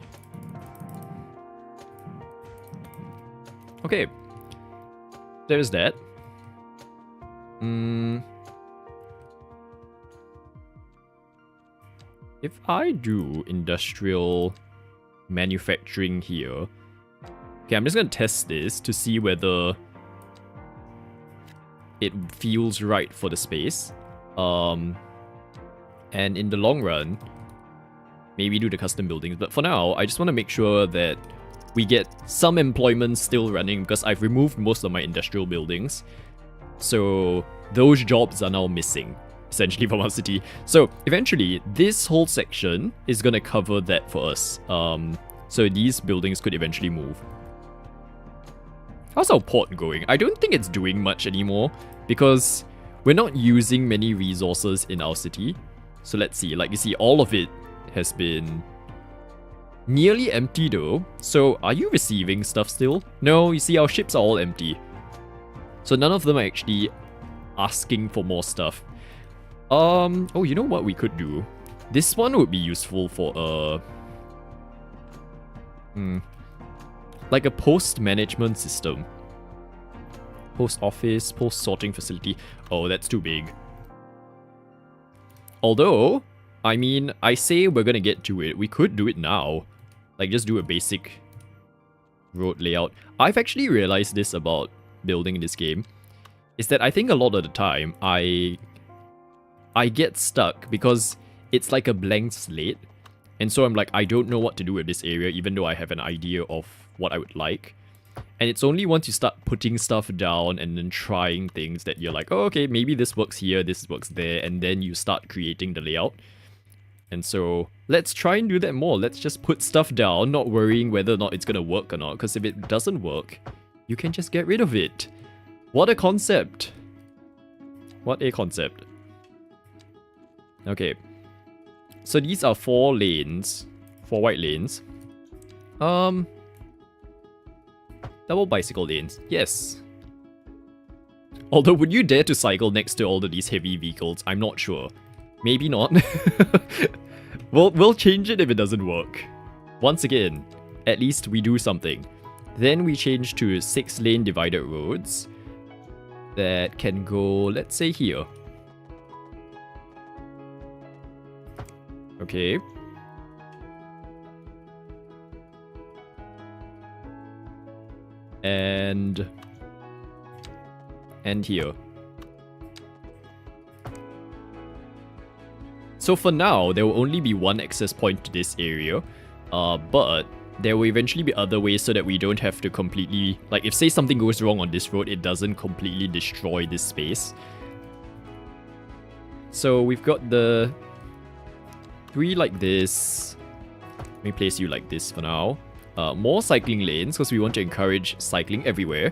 Okay. There's that. If I do industrial manufacturing here... Okay, I'm just gonna test this to see whether it feels right for the space. And in the long run, maybe do the custom buildings. But for now, I just want to make sure that we get some employment still running because I've removed most of my industrial buildings. So those jobs are now missing, essentially, from our city. So eventually, this whole section is going to cover that for us. So these buildings could eventually move. How's our port going? I don't think it's doing much anymore because we're not using many resources in our city. So let's see, like you see, all of it has been nearly empty though. So are you receiving stuff still? No, you see our ships are all empty. So none of them are actually asking for more stuff. Oh, you know what we could do? This one would be useful for like a post management system. Post office, post sorting facility. Oh, that's too big. Although, I mean, I say we're gonna get to it. We could do it now. Like, just do a basic road layout. I've actually realized this about building in this game. Is that I think a lot of the time, I get stuck because it's like a blank slate. And so I'm like, I don't know what to do with this area, even though I have an idea of what I would like. And it's only once you start putting stuff down and then trying things that you're like, oh, okay, maybe this works here, this works there, and then you start creating the layout. And so, let's try and do that more. Let's just put stuff down, not worrying whether or not it's gonna work or not, because if it doesn't work, you can just get rid of it. What a concept. What a concept. Okay. So these are 4 lanes. 4 white lanes. Double bicycle lanes. Yes. Although, would you dare to cycle next to all of these heavy vehicles? I'm not sure. Maybe not. We'll change it if it doesn't work. Once again, at least we do something. Then we change to 6-lane divided roads that can go, let's say, here. Okay. And here. So for now, there will only be one access point to this area, but there will eventually be other ways so that we don't have to completely, like if say something goes wrong on this road, it doesn't completely destroy this space. So we've got the 3 like this. Let me place you like this for now. More cycling lanes, because we want to encourage cycling everywhere.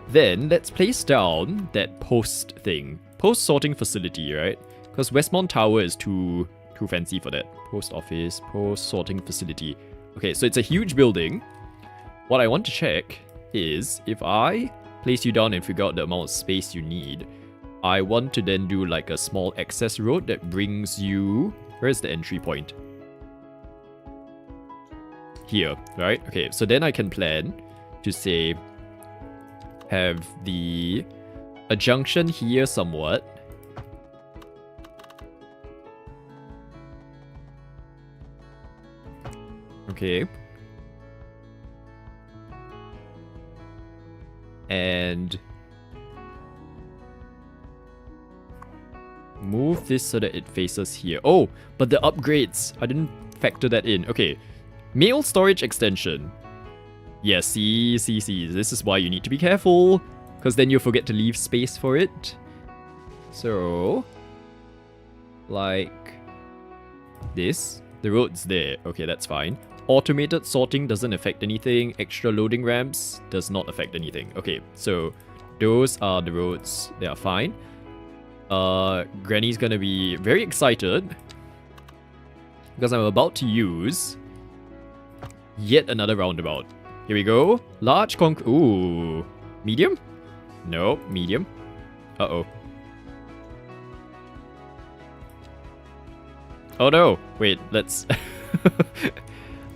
Then, let's place down that post thing. Post sorting facility, right? Because Westmont Tower is too fancy for that. Post office, post sorting facility. Okay, so it's a huge building. What I want to check is if I place you down and figure out the amount of space you need. I want to then do like a small access road that brings you... Where's the entry point? Here, right? Okay, so then I can plan to say have a junction here somewhat. Okay. And move this so that it faces here. Oh, but the upgrades, I didn't factor that in. Okay, mail storage extension. Yeah, see, this is why you need to be careful, because then you'll forget to leave space for it. So, like this, the road's there. Okay, that's fine. Automated sorting doesn't affect anything. Extra loading ramps does not affect anything. Okay, so those are the roads. They are fine. Granny's gonna be very excited because I'm about to use yet another roundabout. Here we go. Large ooh. Medium? No, medium. Uh-oh. Oh no. Wait, let's...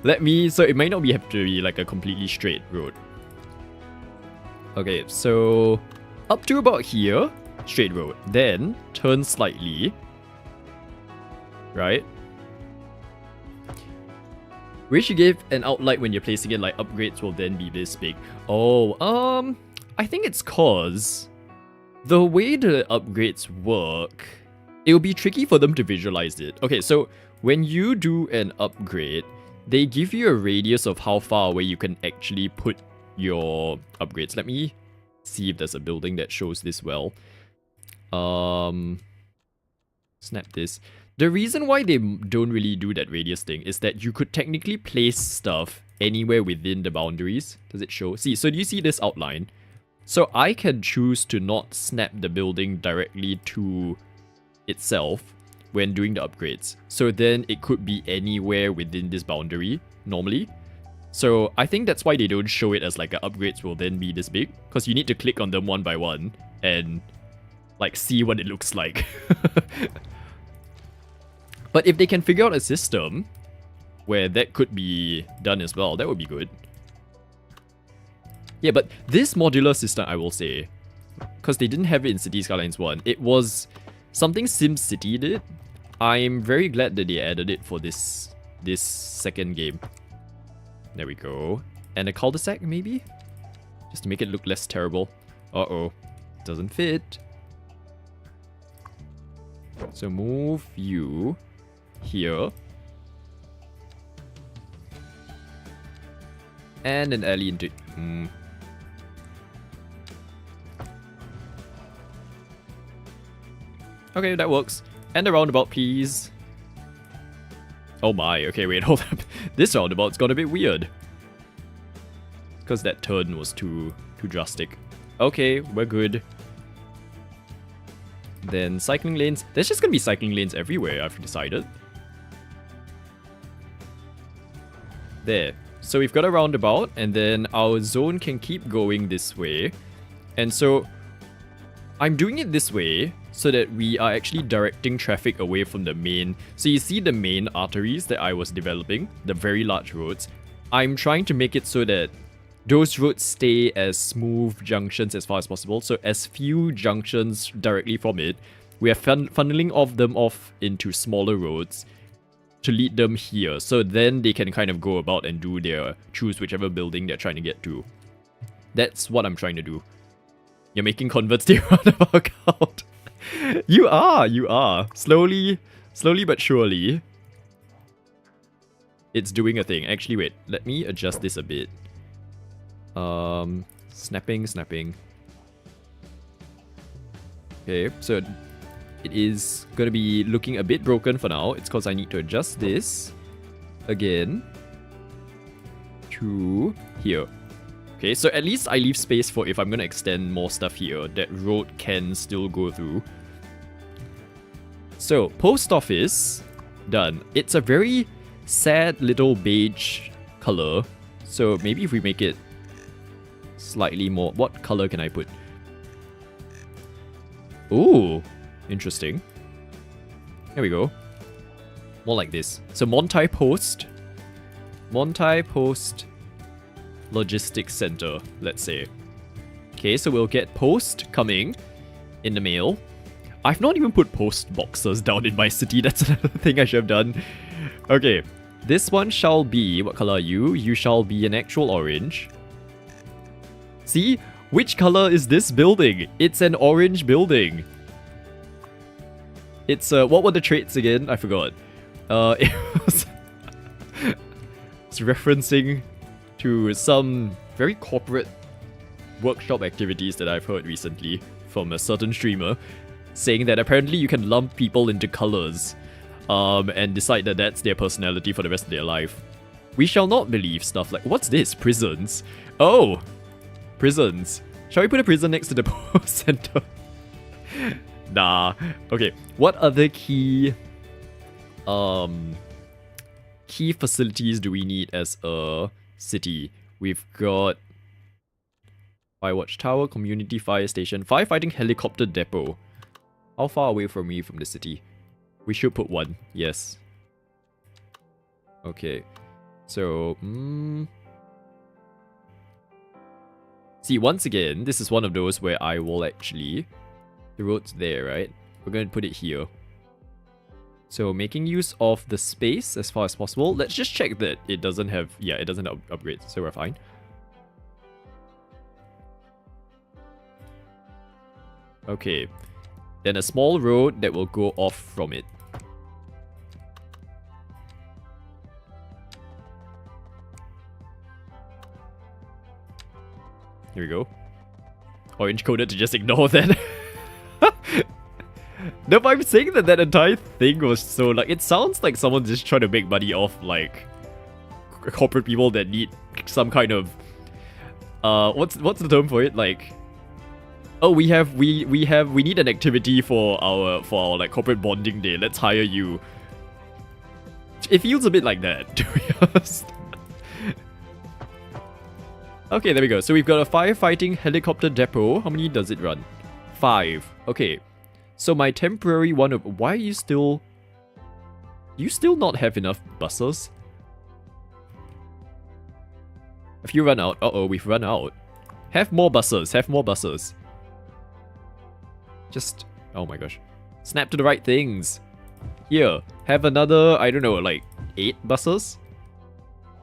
So it might not have to be like a completely straight road. Okay, so up to about here, straight road. Then turn slightly. Right? Wish you gave an outline when you're placing it, like upgrades will then be this big. Oh, I think it's cause the way the upgrades work, it will be tricky for them to visualize it. Okay, so when you do an upgrade, they give you a radius of how far away you can actually put your upgrades. Let me see if there's a building that shows this well. Snap this. The reason why they don't really do that radius thing is that you could technically place stuff anywhere within the boundaries. Does it show? See, so do you see this outline? So I can choose to not snap the building directly to itself when doing the upgrades. So then it could be anywhere within this boundary, normally. So I think that's why they don't show it as like a upgrades will then be this big. Because you need to click on them one by one and like see what it looks like. But if they can figure out a system where that could be done as well, that would be good. Yeah, but this modular system, I will say, because they didn't have it in City Skylines 1, it was something SimCity did. I'm very glad that they added it for this second game. There we go. And a cul-de-sac, maybe? Just to make it look less terrible. Uh-oh. Doesn't fit. So move you here. And an alley into... Okay, that works. And a roundabout, please. Oh my, okay, wait, hold up. This roundabout's got a bit weird. Because that turn was too drastic. Okay, we're good. Then cycling lanes. There's just gonna be cycling lanes everywhere, I've decided. There. So we've got a roundabout, and then our zone can keep going this way. And so I'm doing it this way so that we are actually directing traffic away from the main. So you see the main arteries that I was developing, the very large roads. I'm trying to make it so that those roads stay as smooth junctions as far as possible. So as few junctions directly from it, we are funneling them off into smaller roads to lead them here. So then they can kind of go about and choose whichever building they're trying to get to. That's what I'm trying to do. You're making converts to your roundabout count. You are. Slowly but surely. It's doing a thing. Actually, wait. Let me adjust this a bit. Snapping. Okay, so it is gonna be looking a bit broken for now. It's because I need to adjust this again to here. Okay, so at least I leave space for if I'm gonna extend more stuff here, that road can still go through. So, post office, done. It's a very sad little beige color. So maybe if we make it slightly more. What color can I put? Ooh, interesting. Here we go. More like this. So Montai Post. Montai Post Logistics Center, let's say. Okay, so we'll get post coming in the mail. I've not even put post boxes down in my city. That's another thing I should have done. Okay, this one shall be... What color are you? You shall be an actual orange. See? Which color is this building? It's an orange building. It's, what were the traits again? I forgot. It was... It's referencing to some very corporate workshop activities that I've heard recently from a certain streamer, saying that apparently you can lump people into colors and decide that that's their personality for the rest of their life. We shall not believe stuff like... What's this? Prisons. Oh! Prisons. Shall we put a prison next to the post center? Nah. Okay. What other key facilities do we need as a city? We've got Fire Watch Tower, Community Fire Station, Firefighting Helicopter Depot. How far away from me from the city? We should put one. Yes. Okay. So, see, once again, this is one of those where I will actually... The road's there, right? We're going to put it here. So, making use of the space as far as possible. Let's just check that it doesn't have... Yeah, it doesn't have upgrades, so we're fine. Okay. Then a small road that will go off from it. Here we go. Orange coded to just ignore that. No, but I'm saying that that entire thing was so, like, it sounds like someone just trying to make money off, like, corporate people that need some kind of, what's the term for it? Like, oh, we need an activity for our like corporate bonding day. Let's hire you. It feels a bit like that, to be honest. Okay, there we go. So we've got a firefighting helicopter depot. How many does it run? 5. Okay. So my temporary one of... Why are you still... You still not have enough buses? Have you run out? Uh-oh, we've run out. Have more buses. Have more buses. Just... Oh my gosh. Snap to the right things. Here. Have another, I don't know, like 8 buses?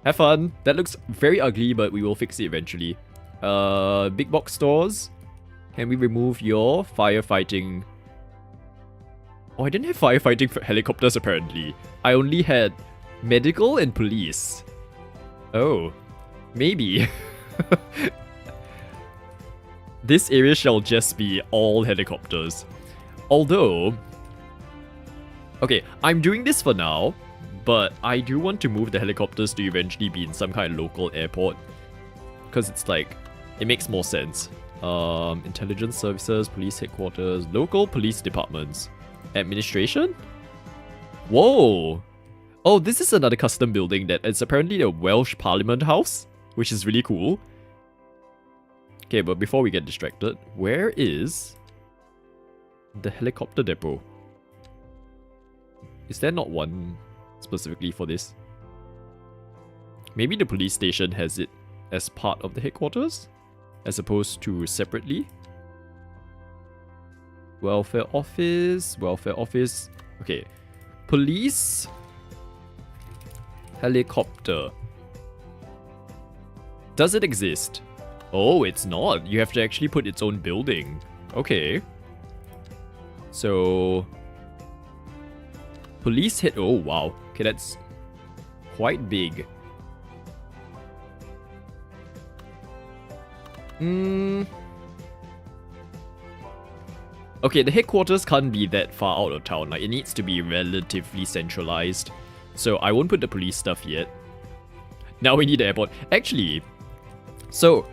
Have fun. That looks very ugly, but we will fix it eventually. Big box stores. Can we remove your firefighting... Oh, I didn't have firefighting for helicopters apparently. I only had medical and police. Oh. Maybe. This area shall just be all helicopters. Although... Okay, I'm doing this for now, but I do want to move the helicopters to eventually be in some kind of local airport. Because it's like, it makes more sense. Intelligence services, police headquarters, local police departments. Administration? Whoa! Oh, this is another custom building that is apparently the Welsh Parliament House, which is really cool. Okay, but before we get distracted, where is the helicopter depot? Is there not one specifically for this? Maybe the police station has it as part of the headquarters, as opposed to separately. Welfare office, welfare office. Okay, police helicopter. Does it exist? Oh, it's not. You have to actually put its own building. Okay. So... Police head... Oh, wow. Okay, that's quite big. Okay, the headquarters can't be that far out of town. Like, it needs to be relatively centralized. So, I won't put the police stuff yet. Now we need the airport. Actually, so...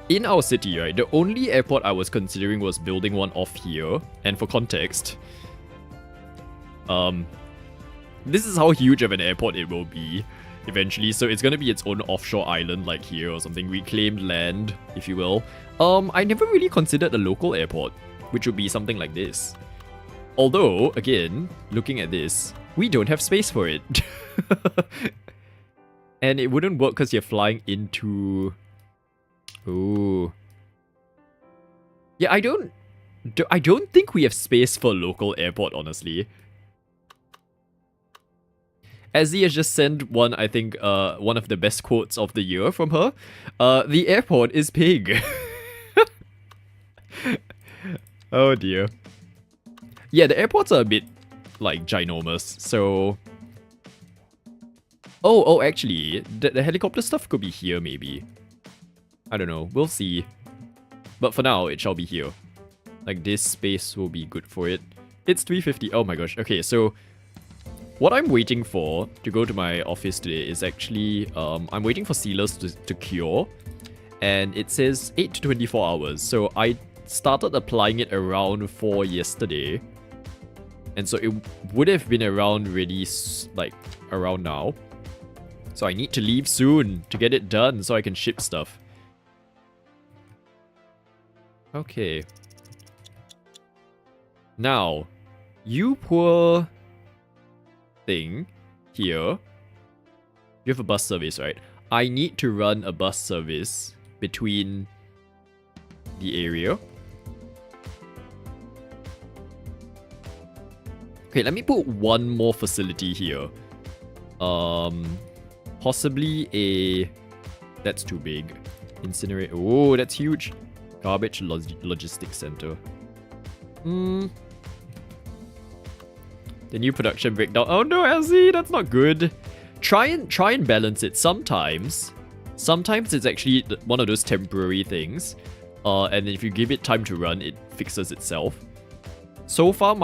In our city, right, the only airport I was considering was building one off here. And for context, this is how huge of an airport it will be. eventually. So it's gonna be its own offshore island like here or something, reclaimed land, if you will. I never really considered a local airport, which would be something like this. Although, again, looking at this, we don't have space for it. And it wouldn't work because you're flying into... Ooh. Yeah, I don't think we have space for a local airport, honestly. Ezzy has just sent one, I think, one of the best quotes of the year from her. The airport is pig. Oh dear. Yeah, the airports are a bit, like, ginormous, so... Oh, actually, the helicopter stuff could be here, maybe. I don't know, we'll see. But for now, it shall be here. Like, this space will be good for it. It's 350. Oh my gosh. Okay, so what I'm waiting for to go to my office today is actually, I'm waiting for sealers to cure. And it says 8 to 24 hours. So I started applying it around 4 yesterday. And so it would have been around ready, like, around now. So I need to leave soon to get it done so I can ship stuff. Okay. Now, you poor thing here. You have a bus service, right? I need to run a bus service between the area. Okay, let me put one more facility here. Possibly a... That's too big. Incinerate. Oh, that's huge. Garbage logistics center. The new production breakdown. Oh no, LZ, that's not good. Try and balance it. Sometimes it's actually one of those temporary things. And if you give it time to run, it fixes itself. So far,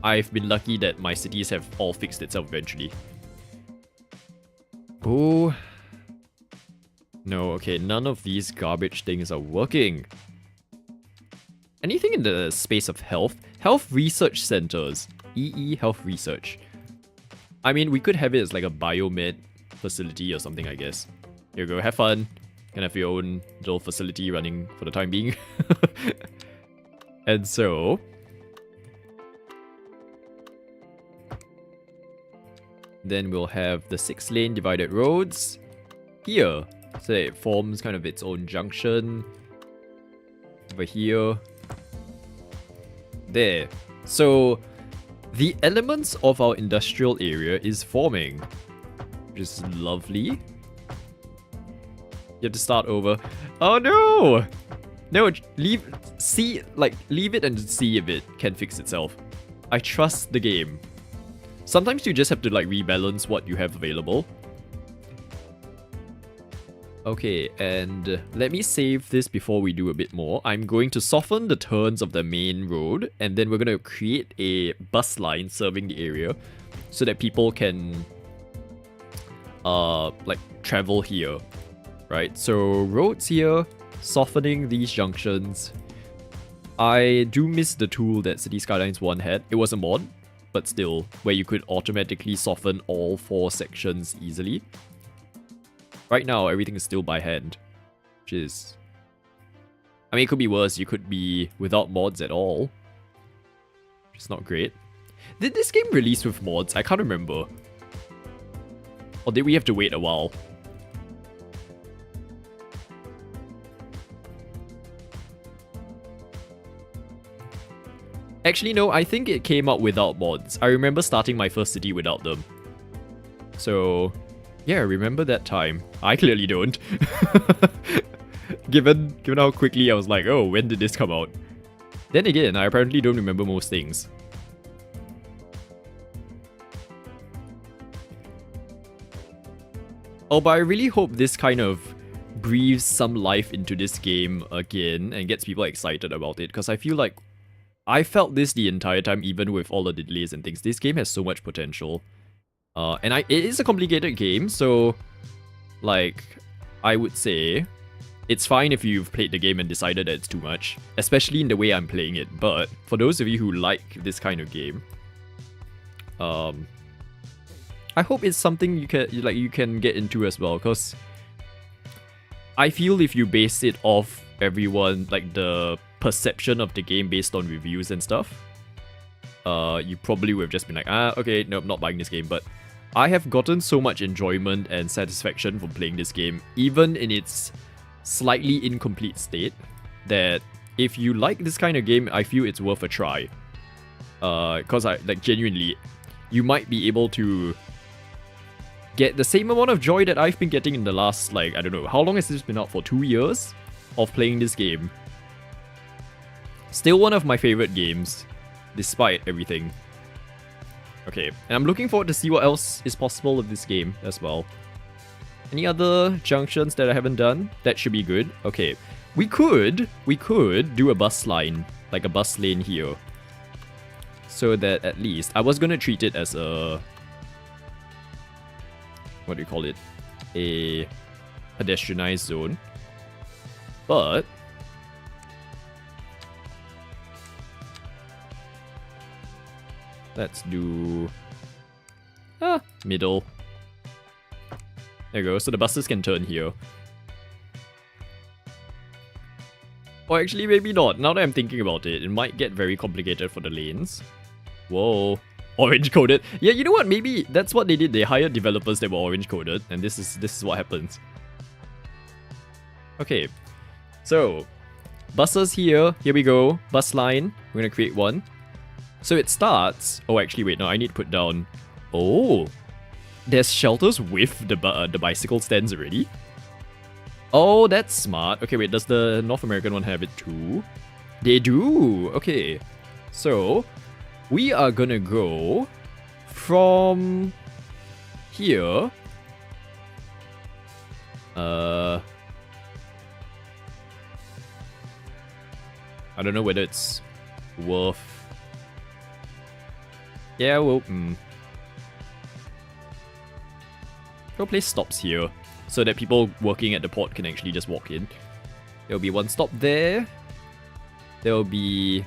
I've been lucky that my cities have all fixed itself eventually. Oh. No, okay, none of these garbage things are working. Anything in the space of health? Health research centers. EE Health Research. I mean, we could have it as like a biomed facility or something, I guess. Here you go, have fun. You can have your own little facility running for the time being. And so... then we'll have the 6-lane divided roads here. So it forms kind of its own junction. Over here. There. So the elements of our industrial area is forming. Which is lovely. You have to start over. Oh no! No, leave it and see if it can fix itself. I trust the game. Sometimes you just have to like rebalance what you have available. Okay, and let me save this before we do a bit more. I'm going to soften the turns of the main road, and then we're going to create a bus line serving the area so that people can like travel here, right? So roads here, softening these junctions. I do miss the tool that City Skylines 1 had. It was a mod, but still, where you could automatically soften all 4 sections easily. Right now, everything is still by hand, which is... I mean, it could be worse. You could be without mods at all, which is not great. Did this game release with mods? I can't remember. Or did we have to wait a while? Actually, no, I think it came out without mods. I remember starting my first city without them. So... yeah, remember that time. I clearly don't. Given how quickly I was like, oh, when did this come out? Then again, I apparently don't remember most things. Oh, but I really hope this kind of breathes some life into this game again and gets people excited about it, because I feel like I felt this the entire time, even with all the delays and things. This game has so much potential. And it is a complicated game, so, like, I would say it's fine if you've played the game and decided that it's too much, especially in the way I'm playing it. But for those of you who like this kind of game, I I hope it's something you can get into as well, because I feel if you base it off everyone, like the perception of the game based on reviews and stuff, you probably would have just been like, okay, nope, not buying this game. But I have gotten so much enjoyment and satisfaction from playing this game, even in its slightly incomplete state, that if you like this kind of game, I feel it's worth a try. Because genuinely, you might be able to get the same amount of joy that I've been getting in the last, I don't know, how long has this been out for? 2 years of playing this game. Still one of my favorite games, despite everything. Okay, and I'm looking forward to see what else is possible with this game as well. Any other junctions that I haven't done? That should be good. Okay, we could do a bus line, like a bus lane here. So that at least, I was gonna treat it as a, what do you call it? A pedestrianized zone. But let's do middle. There you go, so the buses can turn here. Or actually, maybe not. Now that I'm thinking about it, it might get very complicated for the lanes. Whoa. Orange coded. Yeah, you know what? Maybe that's what they did. They hired developers that were orange coded, and this is what happens. Okay. So, buses here. Here we go. Bus line. We're gonna create one. So it starts. Oh, actually, wait. No, I need to put down. Oh, there's shelters with the bicycle stands already. Oh, that's smart. Okay, wait. Does the North American one have it too? They do. Okay. So we are gonna go from here. I don't know whether it's worth. Yeah, well, Go place stops here, so that people working at the port can actually just walk in. There'll be one stop there. There'll be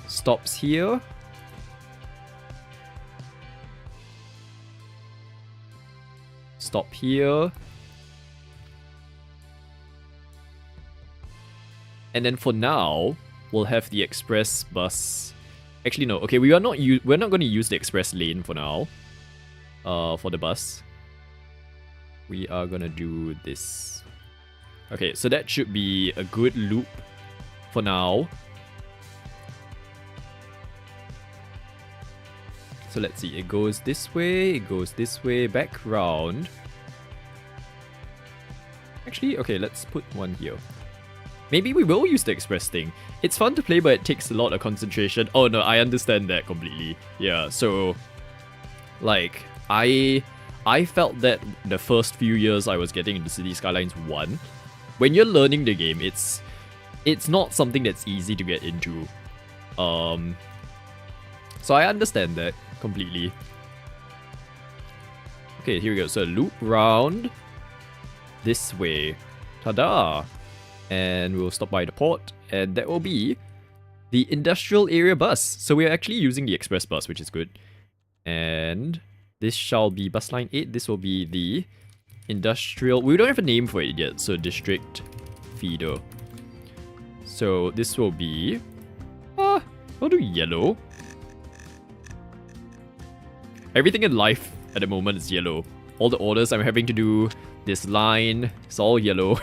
stops here. Stop here. And then for now, we'll have the express bus. Actually, no. Okay, we're not going to use the express lane for now. For the bus, we are gonna do this. Okay, so that should be a good loop for now. So let's see. It goes this way. It goes this way. Back round. Actually, okay. Let's put one here. Maybe we will use the express thing. It's fun to play, but it takes a lot of concentration. Oh no, I understand that completely. Yeah, so like I felt that the first few years I was getting into City Skylines 1, when you're learning the game, it's not something that's easy to get into. So I understand that completely. Okay, here we go. So loop round this way. Ta-da! And we'll stop by the port, and that will be the industrial area bus. So we're actually using the express bus, which is good. And this shall be bus line 8. This will be the industrial. We don't have a name for it yet, so district feeder. So this will be we'll do yellow. Everything in life at the moment is yellow. All the orders I'm having to do, this line, it's all yellow.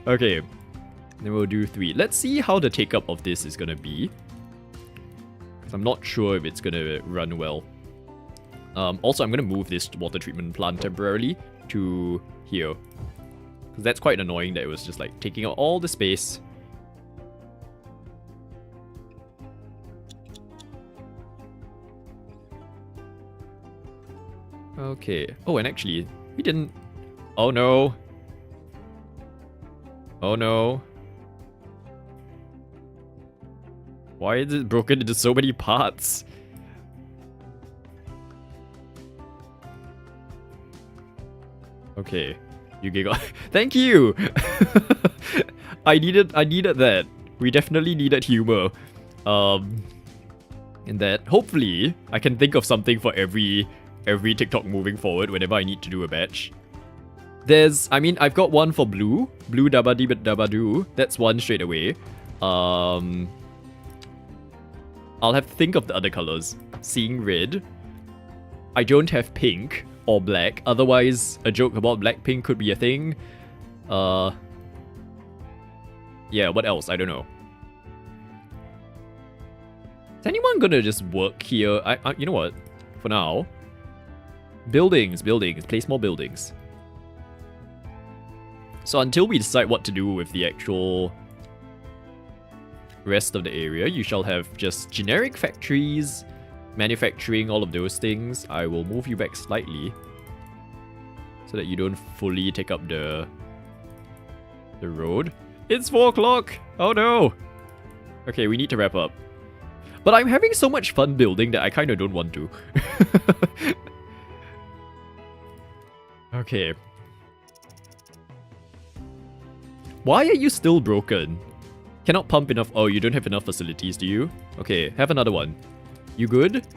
Okay, then we'll do 3. Let's see how the take-up of this is gonna be. I'm not sure if it's gonna run well. Also, I'm gonna move this water treatment plant temporarily to here, because that's quite annoying that it was just like taking out all the space. Okay. Oh, and actually, we didn't. Oh no. Oh no. Why is it broken into so many parts? Okay. You giggle. Thank you! I needed that. We definitely needed humor. In that, hopefully, I can think of something for every every TikTok moving forward whenever I need to do a batch. I've got one for blue. Blue dabadi dabadu. That's one straight away. I'll have to think of the other colors. Seeing red. I don't have pink or black. Otherwise, a joke about Blackpink could be a thing. Yeah, what else? I don't know. Is anyone gonna just work here? You know what? For now. Buildings. Place more buildings. So until we decide what to do with the actual rest of the area, you shall have just generic factories, manufacturing, all of those things. I will move you back slightly so that you don't fully take up the road. It's 4 o'clock! Oh no! Okay, we need to wrap up. But I'm having so much fun building that I kind of don't want to. Okay. Why are you still broken? Cannot pump enough. Oh, you don't have enough facilities, do you? Okay, have another one. You good?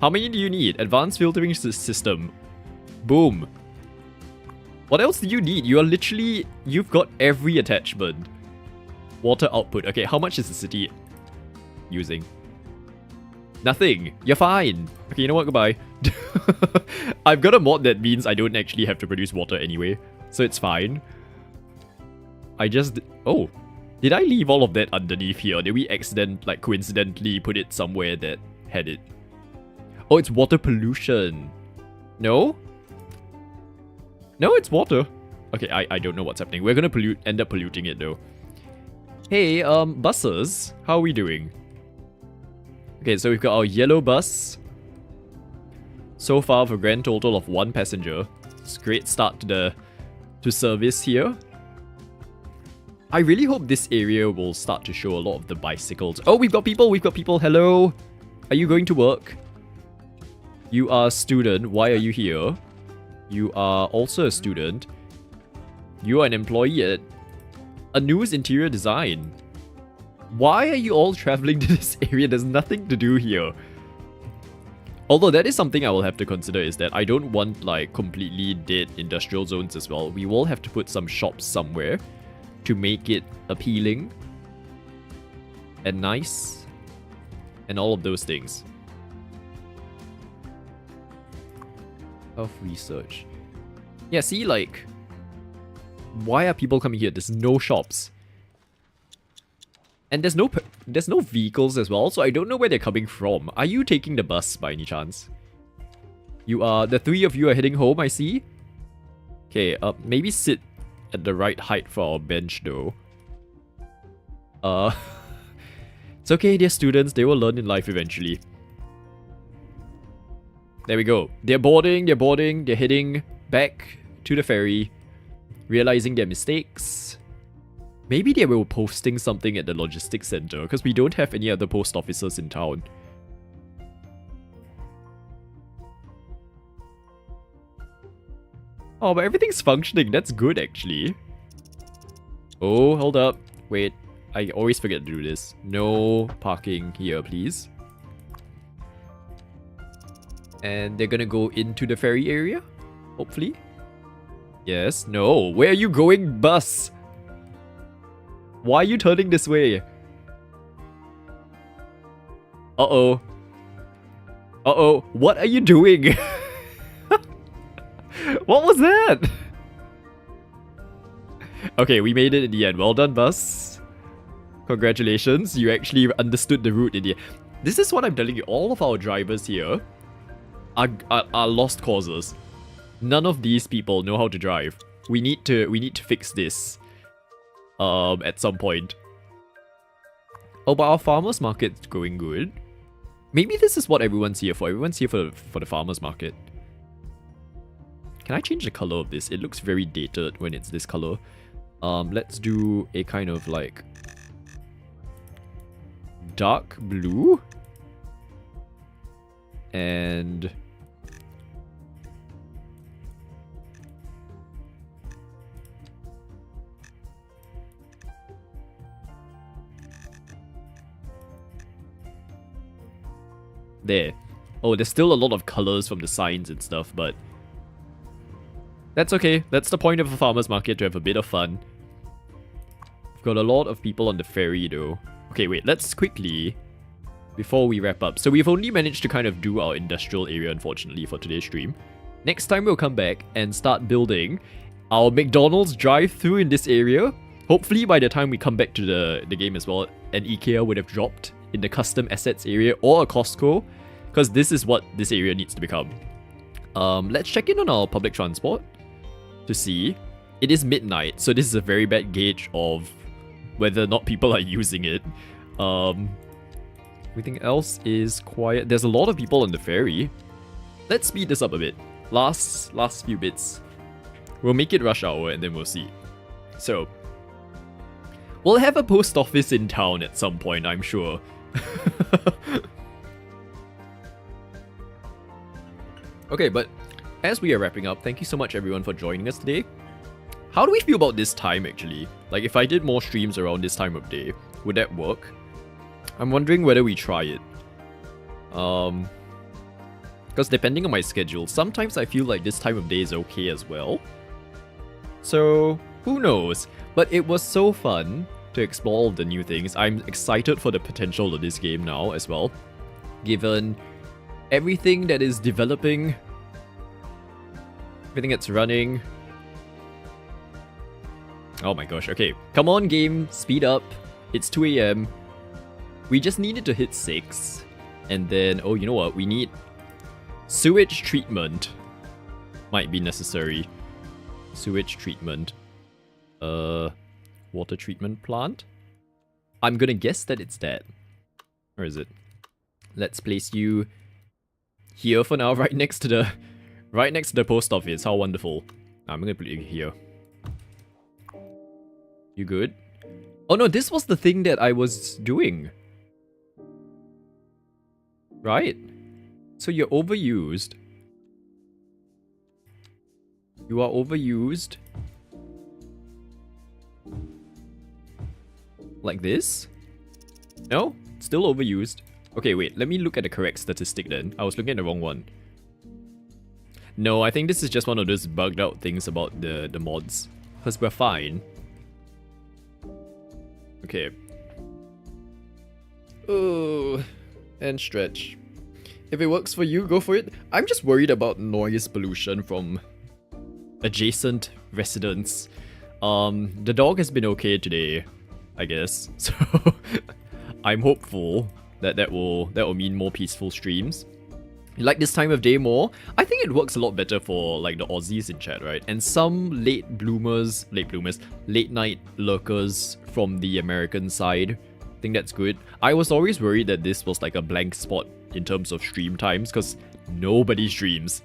How many do you need? Advanced filtering system. Boom. What else do you need? You are literally... You've got every attachment. Water output. Okay, how much is the city using? Nothing. You're fine. Okay, you know what? Goodbye. I've got a mod that means I don't actually have to produce water anyway. So it's fine. I just... Oh. Did I leave all of that underneath here? Did we coincidentally put it somewhere that had it? Oh, it's water pollution. No? No, it's water. Okay, I don't know what's happening. We're gonna end up polluting it though. Hey, buses. How are we doing? Okay, so we've got our yellow bus. So far, for a grand total of 1 passenger. It's a great start to service here. I really hope this area will start to show a lot of the bicycles. Oh, we've got people. Hello. Are you going to work? You are a student. Why are you here? You are also a student. You are an employee at a news interior design. Why are you all traveling to this area? There's nothing to do here. Although that is something I will have to consider, is that I don't want like completely dead industrial zones as well. We will have to put some shops somewhere to make it appealing and nice and all of those things. Of research. Yeah, see, like, why are people coming here? There's no shops. And there's no vehicles as well, so I don't know where they're coming from. Are you taking the bus by any chance? You are... The 3 of you are heading home, I see. Okay, maybe sit at the right height for our bench, though. It's okay, they're students. They will learn in life eventually. There we go. They're boarding. They're heading back to the ferry, realizing their mistakes. Maybe they were posting something at the logistics center, because we don't have any other post officers in town. Oh, but everything's functioning. That's good, actually. Oh, hold up. Wait, I always forget to do this. No parking here, please. And they're gonna go into the ferry area, hopefully. Yes, no. Where are you going, bus? Why are you turning this way? Uh-oh. Uh-oh. What are you doing? What was that? Okay, we made it in the end. Well done, bus. Congratulations. You actually understood the route in the end. This is what I'm telling you. All of our drivers here are lost causes. None of these people know how to drive. We need to fix this. At some point. Oh, but our farmers market's going good. Maybe this is what everyone's here for. Everyone's here for the farmers market. Can I change the color of this? It looks very dated when it's this color. Let's do a kind of like dark blue. And there. Oh, there's still a lot of colors from the signs and stuff, but that's okay. That's the point of a farmer's market, to have a bit of fun. We've got a lot of people on the ferry though. Okay, wait, let's quickly, before we wrap up. So we've only managed to kind of do our industrial area, unfortunately, for today's stream. Next time we'll come back and start building our McDonald's drive-thru in this area. Hopefully by the time we come back to the game as well, an IKEA would have dropped in the custom assets area, or a Costco, because this is what this area needs to become. Let's check in on our public transport to see. It is midnight, so this is a very bad gauge of whether or not people are using it. Everything else is quiet. There's a lot of people on the ferry. Let's speed this up a bit. Last few bits. We'll make it rush hour and then we'll see. So, we'll have a post office in town at some point, I'm sure. Okay, but as we are wrapping up, thank you so much everyone for joining us today. How do we feel about this time actually? Like, if I did more streams around this time of day, would that work? I'm wondering whether we try it. Because depending on my schedule, sometimes I feel like this time of day is okay as well. So, who knows? But it was so fun to explore all the new things. I'm excited for the potential of this game now as well, given everything that is developing, everything that's running. Oh my gosh, okay. Come on game, speed up. It's 2 AM. We just needed to hit 6. And then, oh, you know what? We need sewage treatment. Might be necessary. Sewage treatment. Water treatment plant? I'm gonna guess that it's that. Where is it? Let's place you here for now, right next to the post office. How wonderful. I'm gonna put you here. You good? Oh no, this was the thing that I was doing. Right? So you're overused. You are overused. Like this? No? Still overused. Okay, wait. Let me look at the correct statistic then. I was looking at the wrong one. No, I think this is just one of those bugged out things about the mods. Because we're fine. Okay. Oh, and stretch. If it works for you, go for it. I'm just worried about noise pollution from adjacent residents. The dog has been okay today, I guess. So I'm hopeful that that will mean more peaceful streams. You like this time of day more? I think it works a lot better for like the Aussies in chat, right? And some late night lurkers from the American side. I think that's good. I was always worried that this was like a blank spot in terms of stream times, because nobody streams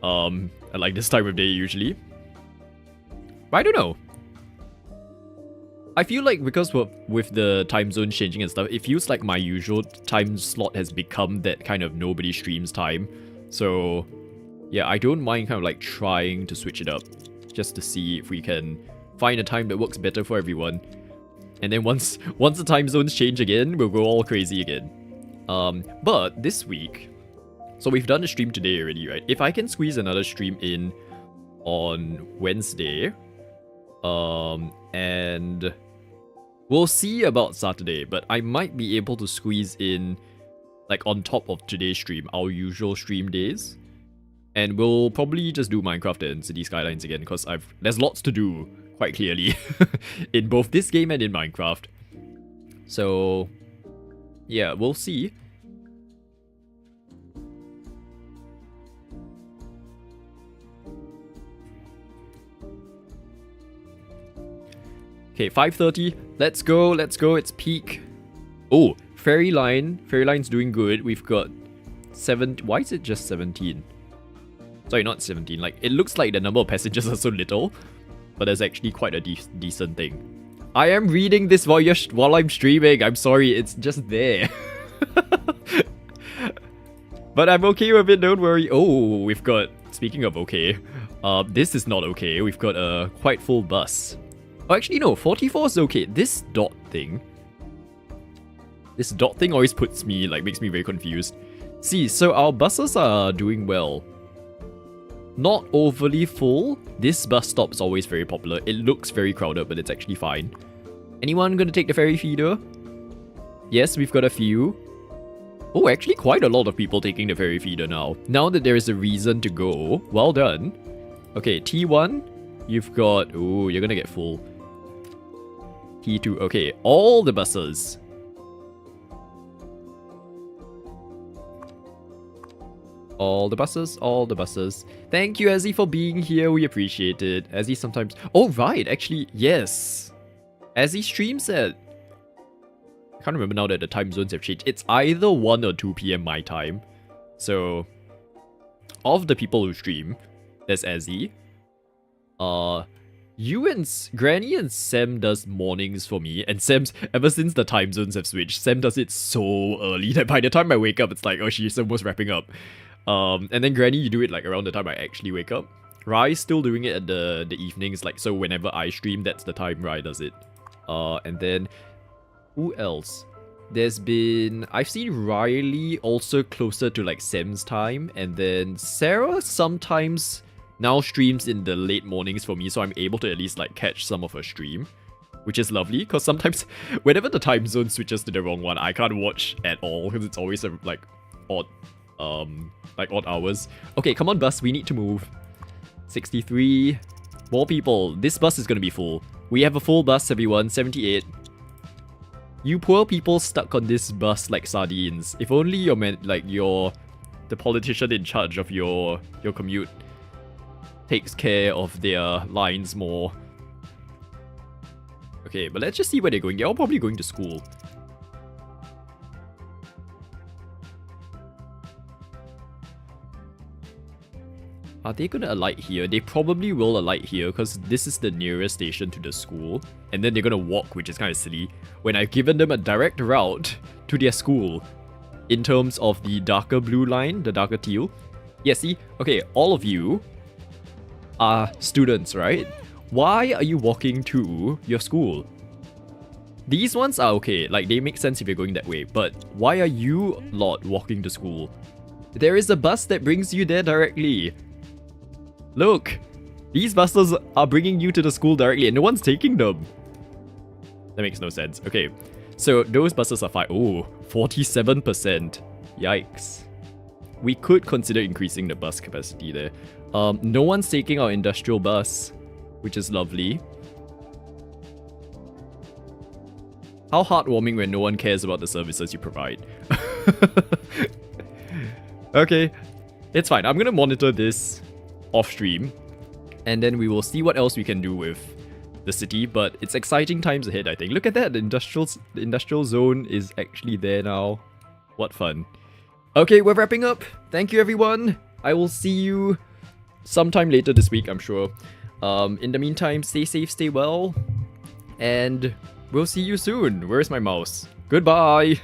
at like this time of day usually. But I don't know. I feel like because with the time zone changing and stuff, it feels like my usual time slot has become that kind of nobody streams time. So yeah, I don't mind kind of like trying to switch it up just to see if we can find a time that works better for everyone. And then once the time zones change again, we'll go all crazy again. But this week, so we've done a stream today already, right? If I can squeeze another stream in on Wednesday, and we'll see about Saturday, but I might be able to squeeze in, like on top of today's stream, our usual stream days. And we'll probably just do Minecraft and City Skylines again, because there's lots to do, quite clearly, in both this game and in Minecraft. So yeah, we'll see. Okay, 5:30. Let's go, it's peak. Oh, ferry line's doing good. We've got 7. Why is it just 17? Sorry, not 17. Like, it looks like the number of passengers are so little, but there's actually quite a decent thing. I am reading this while I'm streaming. I'm sorry, it's just there. But I'm okay with it, don't worry. Oh, we've got, speaking of okay, this is not okay. We've got a quite full bus. Oh, actually, no, 44 is okay. This dot thing always puts me, like, makes me very confused. See, so our buses are doing well. Not overly full. This bus stop is always very popular. It looks very crowded, but it's actually fine. Anyone gonna take the ferry feeder? Yes, we've got a few. Oh, actually quite a lot of people taking the ferry feeder now. Now that there is a reason to go. Well done. Okay, T1. You've got... Oh, you're gonna get full. T2. Okay, all the buses. All the buses, all the buses. Thank you, Azzy, for being here. We appreciate it. Azzy sometimes... Oh, right. Actually, yes. Azzy streams at... I can't remember now that the time zones have changed. It's either 1 or 2 p.m. my time. So, of the people who stream, there's Azzy. Granny and Sam does mornings for me. And Sam's, ever since the time zones have switched, Sam does it so early that by the time I wake up, it's like, oh, she's almost wrapping up. And then Granny, you do it like around the time I actually wake up. Rai's still doing it at the evenings, like, so whenever I stream, that's the time Rai does it. And then, who else? There's been... I've seen Riley also closer to like Sam's time, and then Sarah sometimes now streams in the late mornings for me, so I'm able to at least like catch some of her stream, which is lovely, because sometimes whenever the time zone switches to the wrong one, I can't watch at all, because it's always like odd hours. Okay, come on bus, we need to move. 63. More people. This bus is gonna be full. We have a full bus, everyone. 78. You poor people stuck on this bus like sardines. If only you're the politician in charge of your commute takes care of their lines more. Okay, but let's just see where they're going. They're all probably going to school. Are they gonna alight here? They probably will alight here because this is the nearest station to the school. And then they're gonna walk, which is kind of silly, when I've given them a direct route to their school. In terms of the darker blue line, the darker teal. Yeah, see? Okay, all of you are students, right? Why are you walking to your school? These ones are okay, like they make sense if you're going that way, but why are you lot walking to school? There is a bus that brings you there directly. Look, these buses are bringing you to the school directly and no one's taking them. That makes no sense. Okay, so those buses are fine. Oh, 47%. Yikes. We could consider increasing the bus capacity there. No one's taking our industrial bus, which is lovely. How heartwarming when no one cares about the services you provide. Okay, it's fine. I'm gonna monitor this off stream, and then we will see what else we can do with the city, but it's exciting times ahead, I think. Look at that, the industrial zone is actually there now. What fun. Okay, we're wrapping up. Thank you, everyone. I will see you sometime later this week, I'm sure. In the meantime, stay safe, stay well, and we'll see you soon. Where's my mouse? Goodbye!